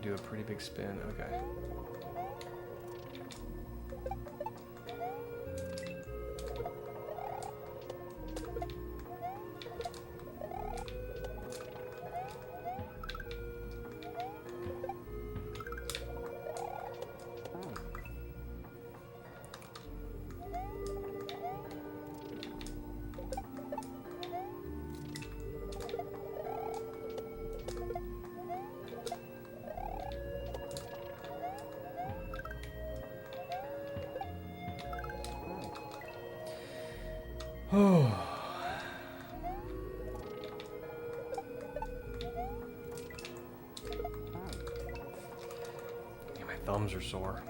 Do a pretty big spin. Okay. Oh. Yeah, my thumbs are sore.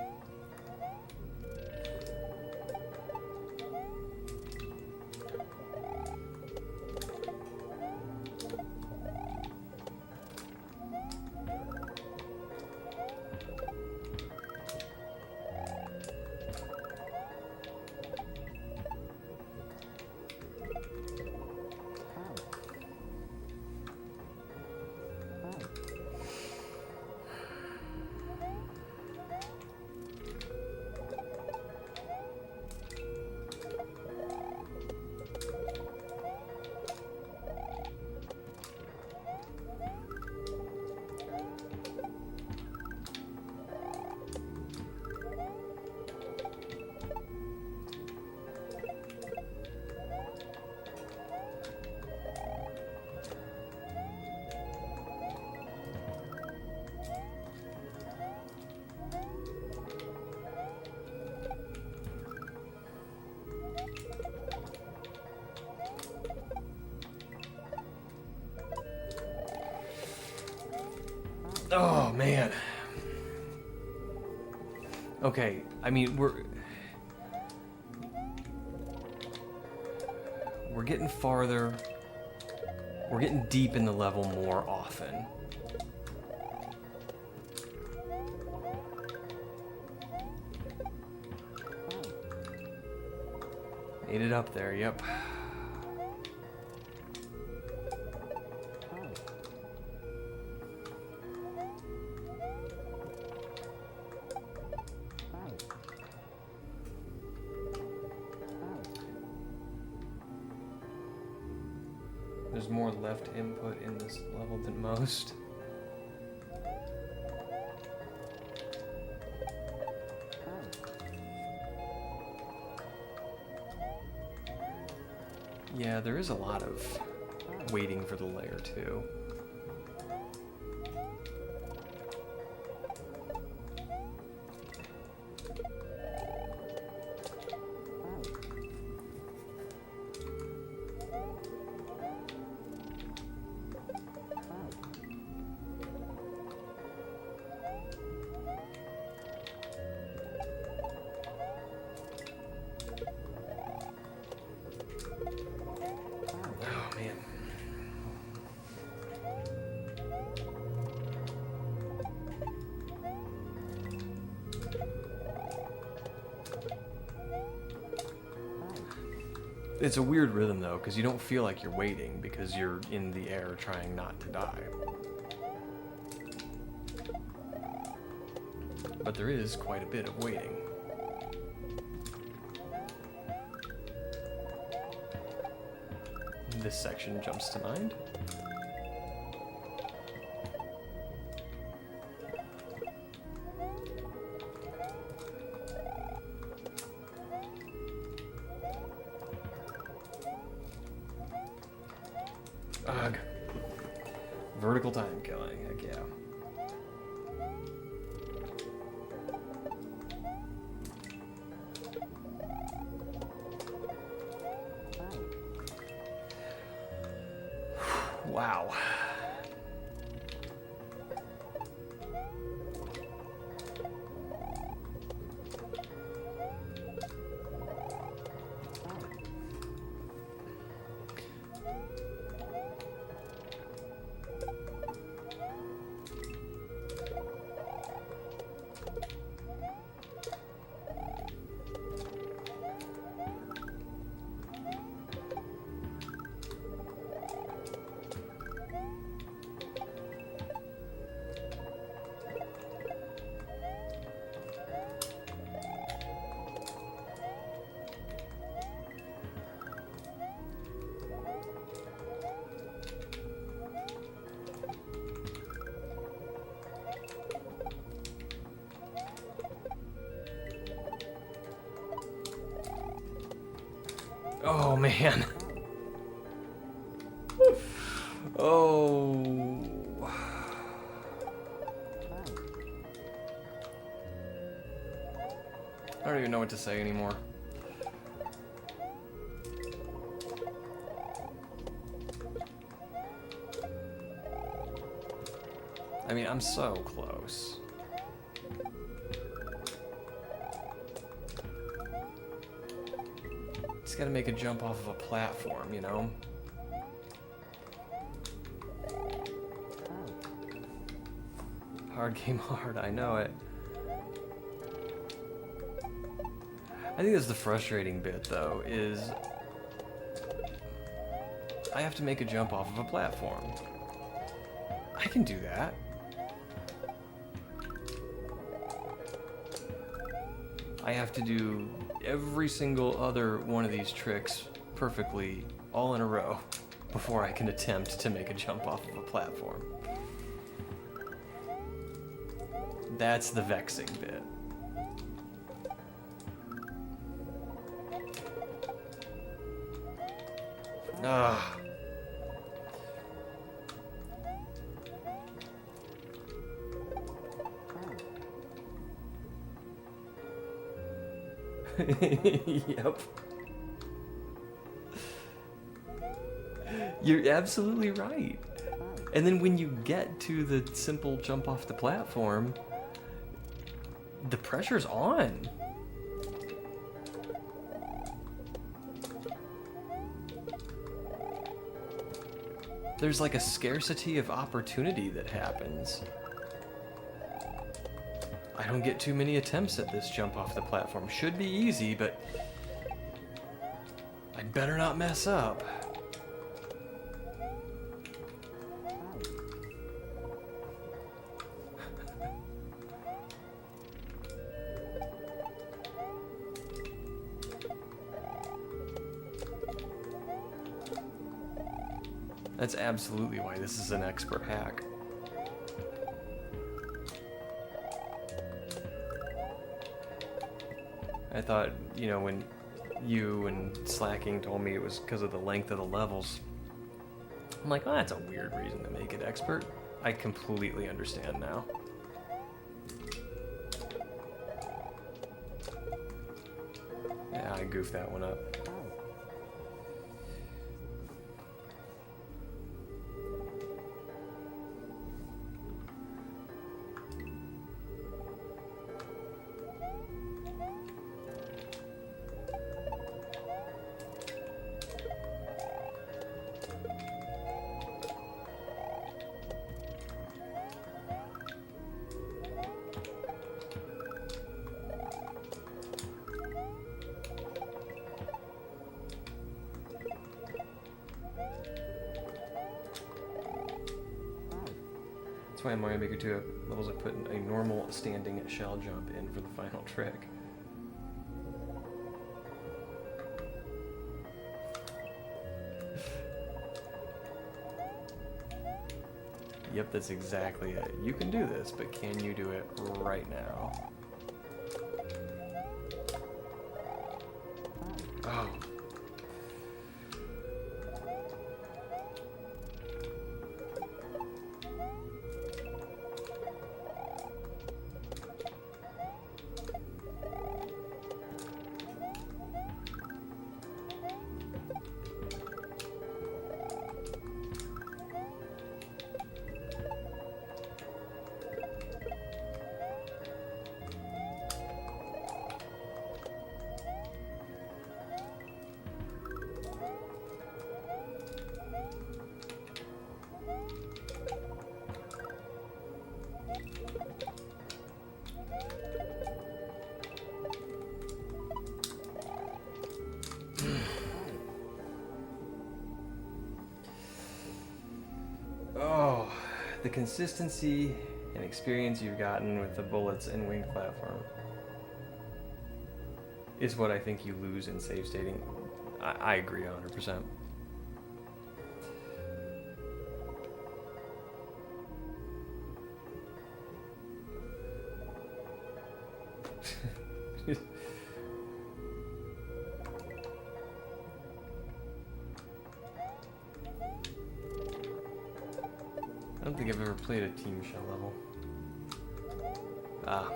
Oh man. Okay, I mean we're getting farther. We're getting deep in the level more often. Made it up there, yep. There's more left input in this level than most. Yeah, there is a lot of waiting for the layer too. It's a weird rhythm though, because you don't feel like you're waiting because you're in the air trying not to die. But there is quite a bit of waiting. this section jumps to mind. Ugh. Vertical time killing, heck yeah. Wow. Oh man. Oh. I don't even know what to say anymore. I mean, I'm so close. Just gotta make a jump off of a platform, you know? Hard game hard, I know it. I think that's the frustrating bit, though, is I have to make a jump off of a platform. I can do that. I have to do every single other one of these tricks perfectly, all in a row, before I can attempt to make a jump off of a platform. That's the vexing bit. Ah. Yep. You're absolutely right. And then when you get to the simple jump off the platform, the pressure's on. There's like a scarcity of opportunity that happens. I don't get too many attempts at this jump off the platform. Should be easy, but I'd better not mess up. That's absolutely why this is an expert hack. I thought, you know, when you and Slacking told me it was because of the length of the levels, I'm like, oh, that's a weird reason to make it expert. I completely understand now. Yeah, I goofed that one up. That's why in Mario Maker 2 levels I put a normal standing shell jump in for the final trick. Yep, that's exactly it. You can do this, but can you do it right now? Oh. Oh, the consistency and experience you've gotten with the bullets and winged platform is what I think you lose in save stating. I agree 100%. I don't think I've ever played a team shell level. Ah.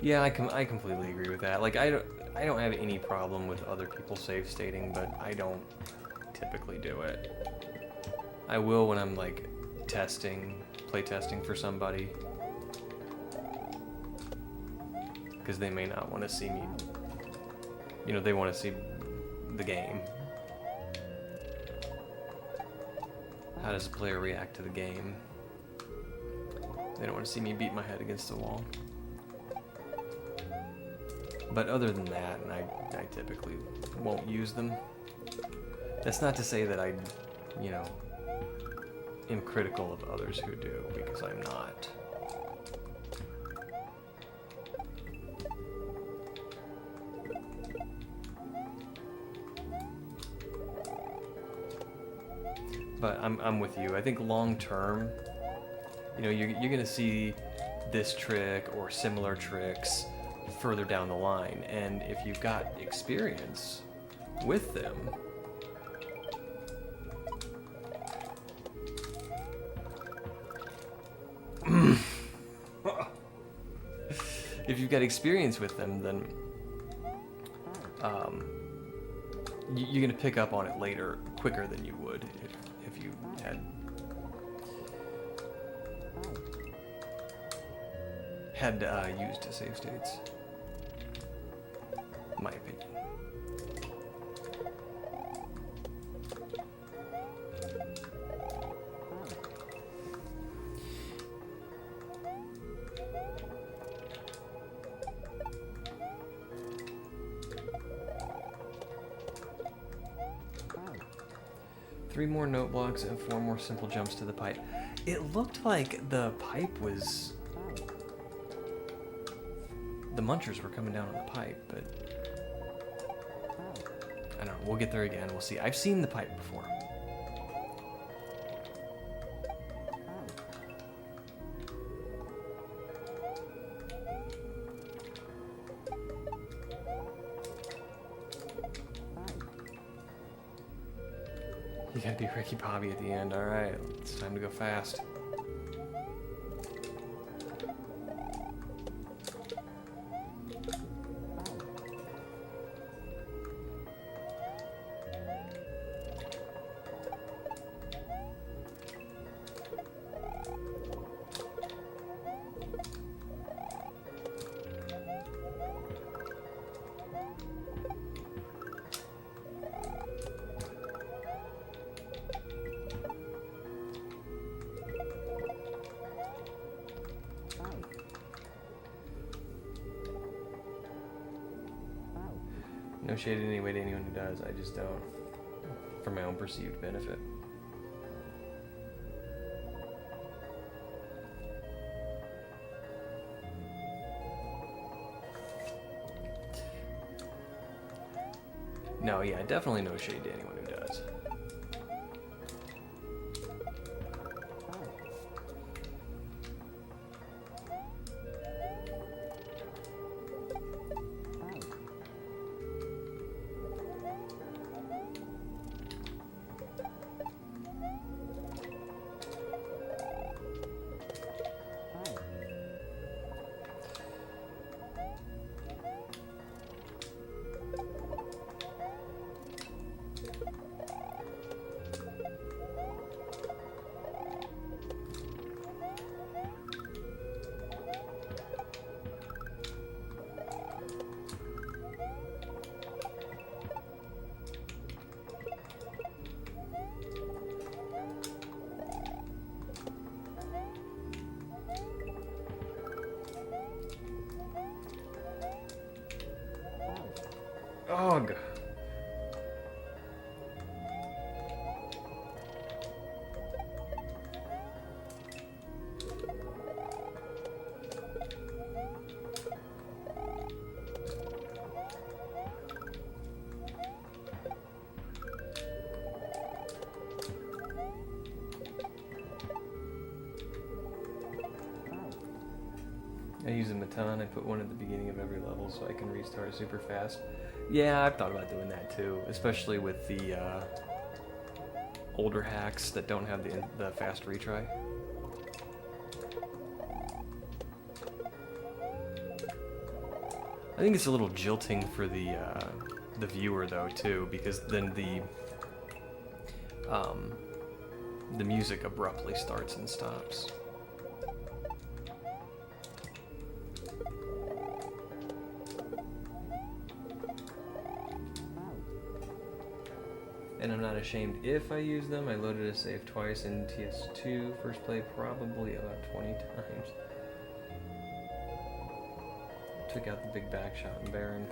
Yeah, I completely agree with that. Like I don't have any problem with other people save stating, but I don't typically do it. I will when I'm like play testing for somebody, because they may not want to see me, you know, they want to see the game. How does a player react to the game? They don't want to see me beat my head against the wall. But other than that, and I typically won't use them. That's not to say that I, you know, am critical of others who do, because I'm not. But I'm with you. I think long term, you know, you're gonna see this trick or similar tricks further down the line, and if you've got experience with them, if you've got experience with them, then you're gonna pick up on it later quicker than you would if you had used save states. My opinion. Three more note blocks and 4 more simple jumps to the pipe. It looked like the pipe was... the munchers were coming down on the pipe, but... I don't know, we'll get there again, we'll see. I've seen the pipe before. You gotta be Ricky Bobby at the end, alright. It's time to go fast. No shade in any way to anyone who does, I just don't. For my own perceived benefit. No, yeah, definitely no shade to anyone who does. Ugh. I use them a ton. I put one at the beginning of every level so I can restart super fast. Yeah, I've thought about doing that too, especially with the older hacks that don't have the fast retry. I think it's a little jilting for the viewer though too, because then the music abruptly starts and stops. And I'm not ashamed if I use them. I loaded a save twice in TS2. First play probably about 20 times. Took out the big back shot in Baron.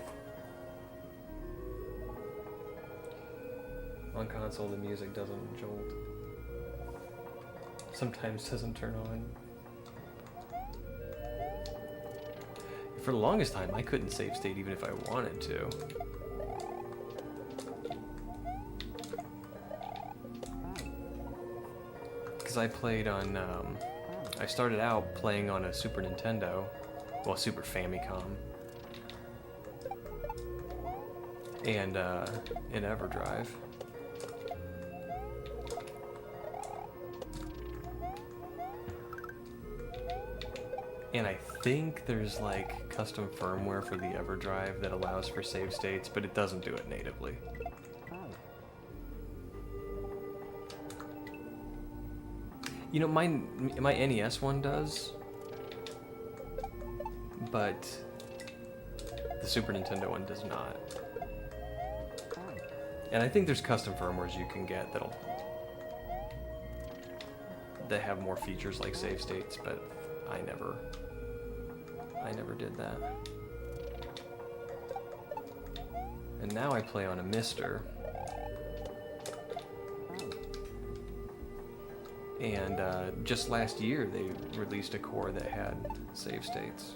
On console the music doesn't jolt. Sometimes doesn't turn on. For the longest time I couldn't save state even if I wanted to. I played on, I started out playing on a Super Nintendo, well, Super Famicom, and in EverDrive. And I think there's like custom firmware for the EverDrive that allows for save states, but it doesn't do it natively. You know, my NES one does, but the Super Nintendo one does not. And I think there's custom firmwares you can get that have more features like save states, but I never did that. And now I play on a Mister. And just last year they released a core that had save states.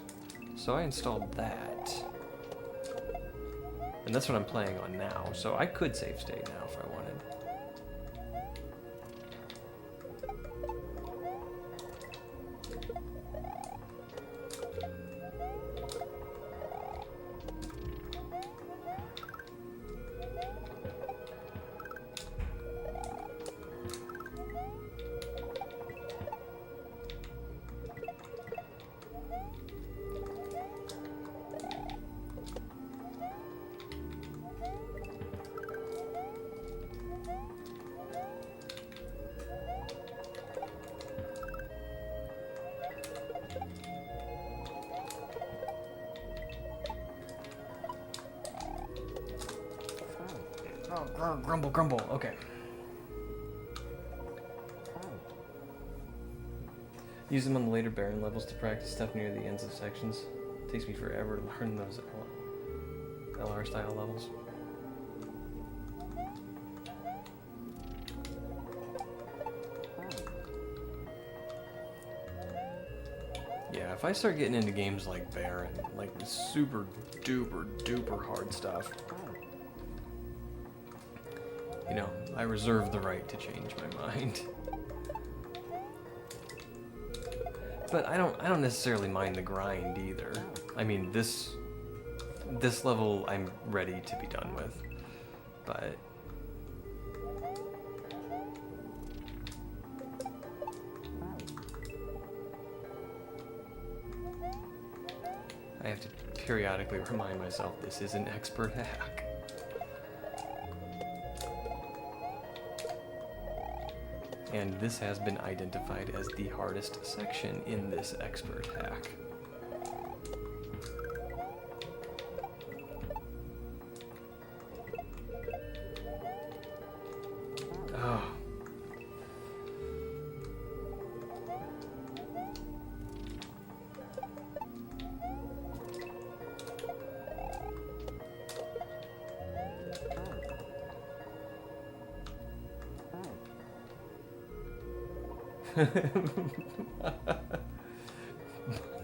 So I installed that. And that's what I'm playing on now. So I could save state now if I wanted. Oh, grumble, grumble. Okay. Use them on the later Baron levels to practice stuff near the ends of sections. Takes me forever to learn those LR style levels. Yeah, if I start getting into games like Baron, like super duper duper hard stuff, you know, I reserve the right to change my mind. But I don't necessarily mind the grind either. I mean, this level I'm ready to be done with. But I have to periodically remind myself this is an expert hack. And this has been identified as the hardest section in this expert hack. Oh.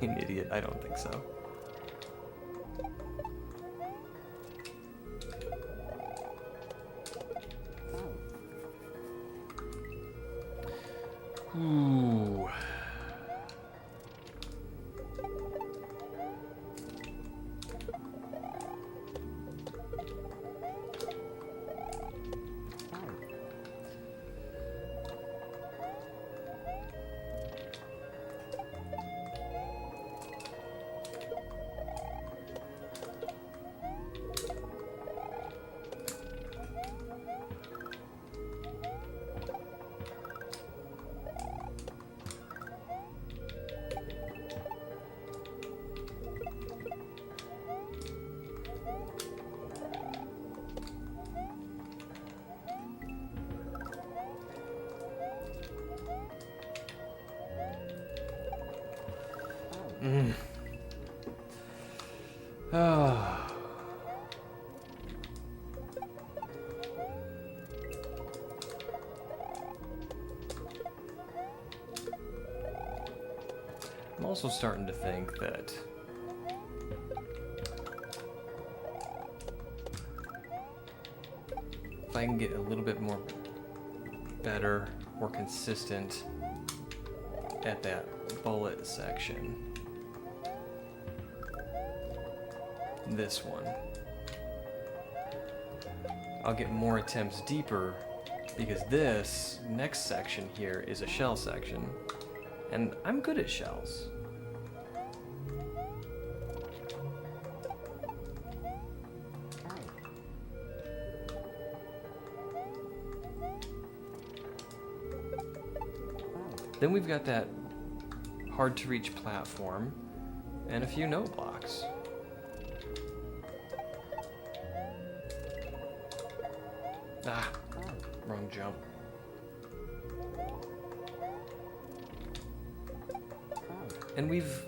An idiot, I don't think so. Ooh. Ah. I'm also starting to think that if I can get a little bit more better, more consistent at that bullet section, this one, I'll get more attempts deeper, because this next section here is a shell section, and I'm good at shells. Then we've got that hard to reach platform and a few note blocks. Ah, wrong jump. And we've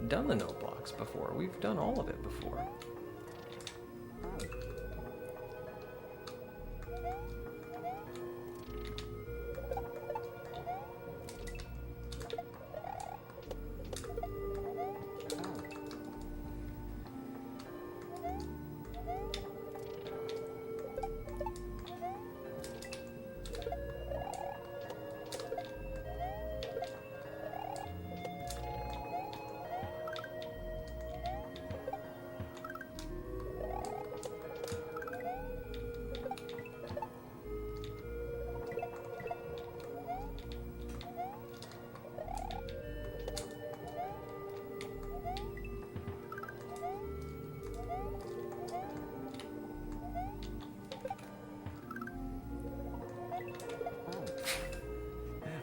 done the note blocks before. We've done all of it before.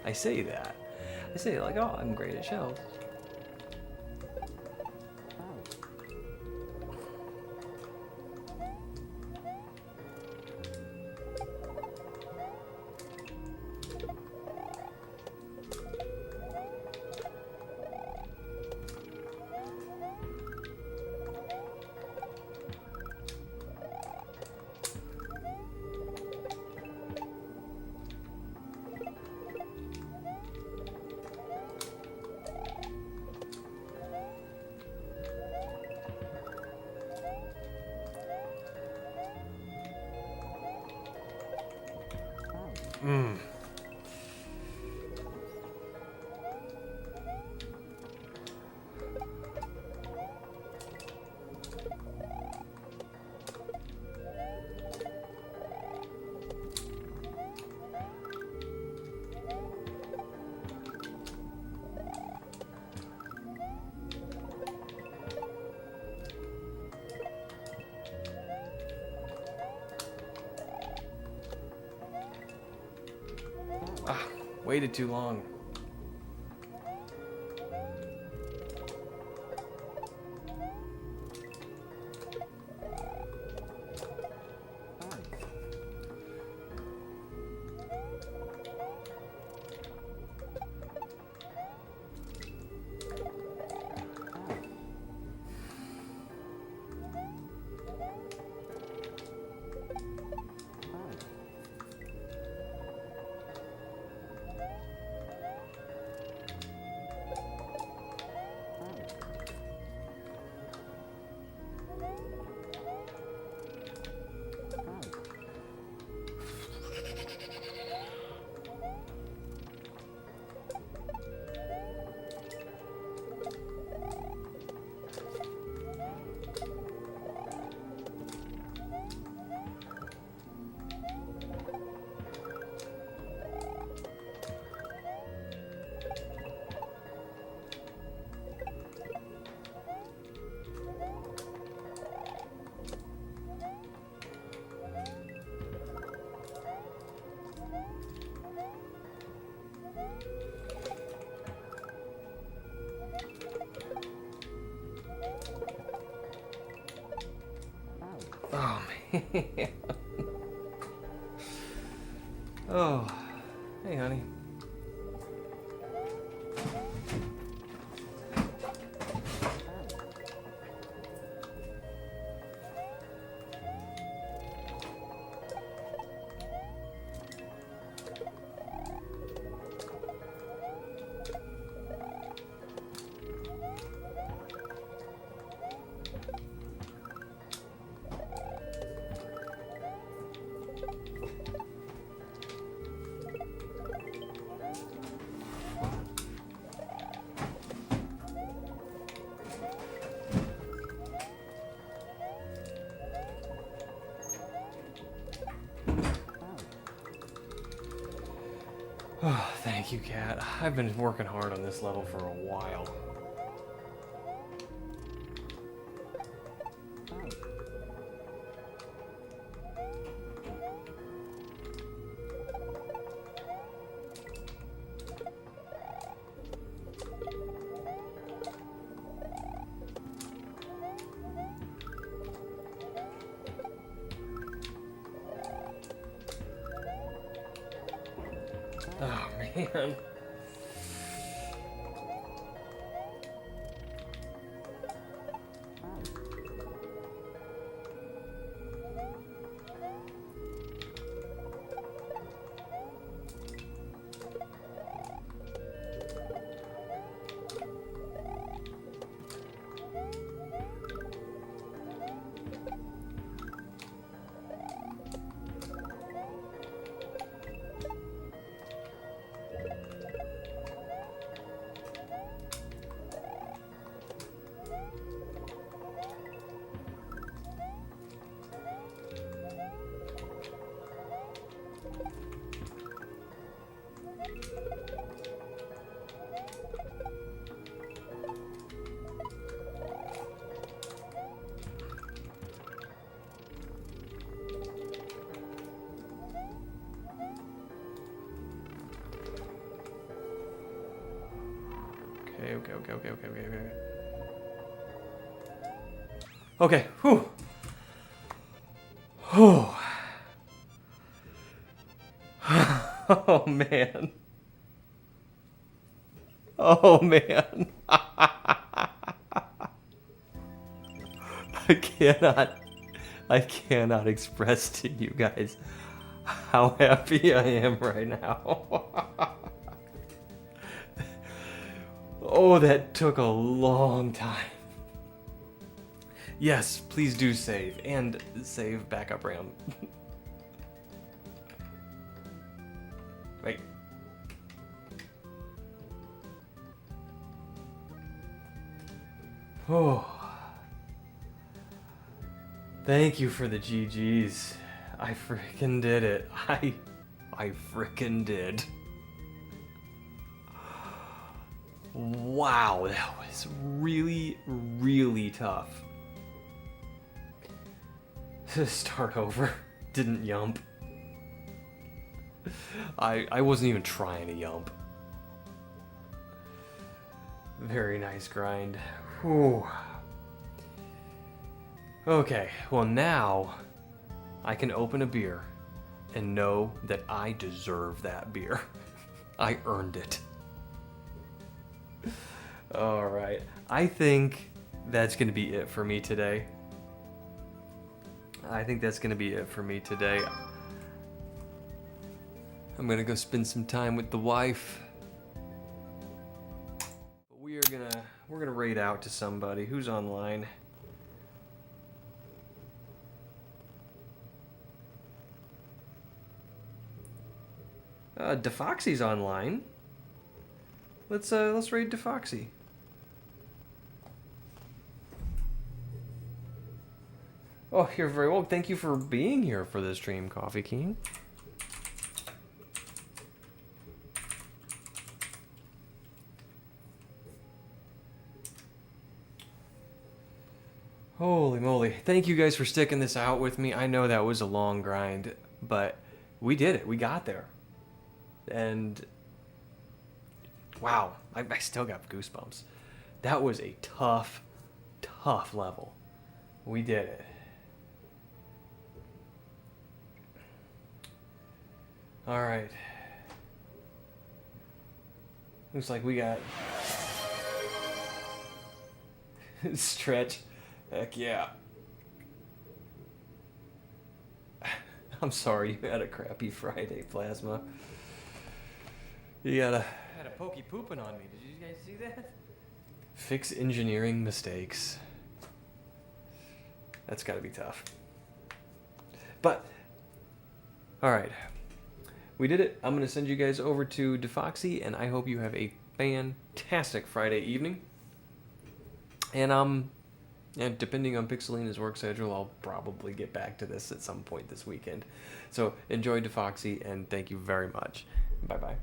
I say that. I say like, oh, I'm great at shells. Ah, waited too long. Oh, man. Oh, hey, honey. Oh, thank you, Cat. I've been working hard on this level for a while. Oh, man. Okay. Okay, whew. Whew. Oh, man. Oh, man. I cannot express to you guys how happy I am right now. Oh, that took a long time. Yes, please do save, and save backup RAM. Wait. Oh. Thank you for the GGs. I freaking did it. I freaking did. Wow, that was really, really tough. Start over. Didn't yump. I wasn't even trying to yump. Very nice grind. Whew. Okay, well now I can open a beer and know that I deserve that beer. I earned it. Alright, I think that's gonna be it for me today. I'm gonna go spend some time with the wife. But we're gonna raid out to somebody who's online. DeFoxy's online. Let's raid DeFoxy. Oh, you're very welcome. Thank you for being here for this stream, Coffee King. Holy moly. Thank you guys for sticking this out with me. I know that was a long grind, but we did it. We got there. And wow, I still got goosebumps. That was a tough level. We did it. All right. Looks like we got stretch. Heck yeah. I'm sorry you had a crappy Friday, Plasma. You had a pokey pooping on me. Did you guys see that? Fix engineering mistakes. That's gotta be tough. But, alright. We did it. I'm gonna send you guys over to DeFoxy, and I hope you have a fantastic Friday evening. And depending on Pixelina's work schedule, I'll probably get back to this at some point this weekend. So enjoy DeFoxy, and thank you very much. Bye-bye.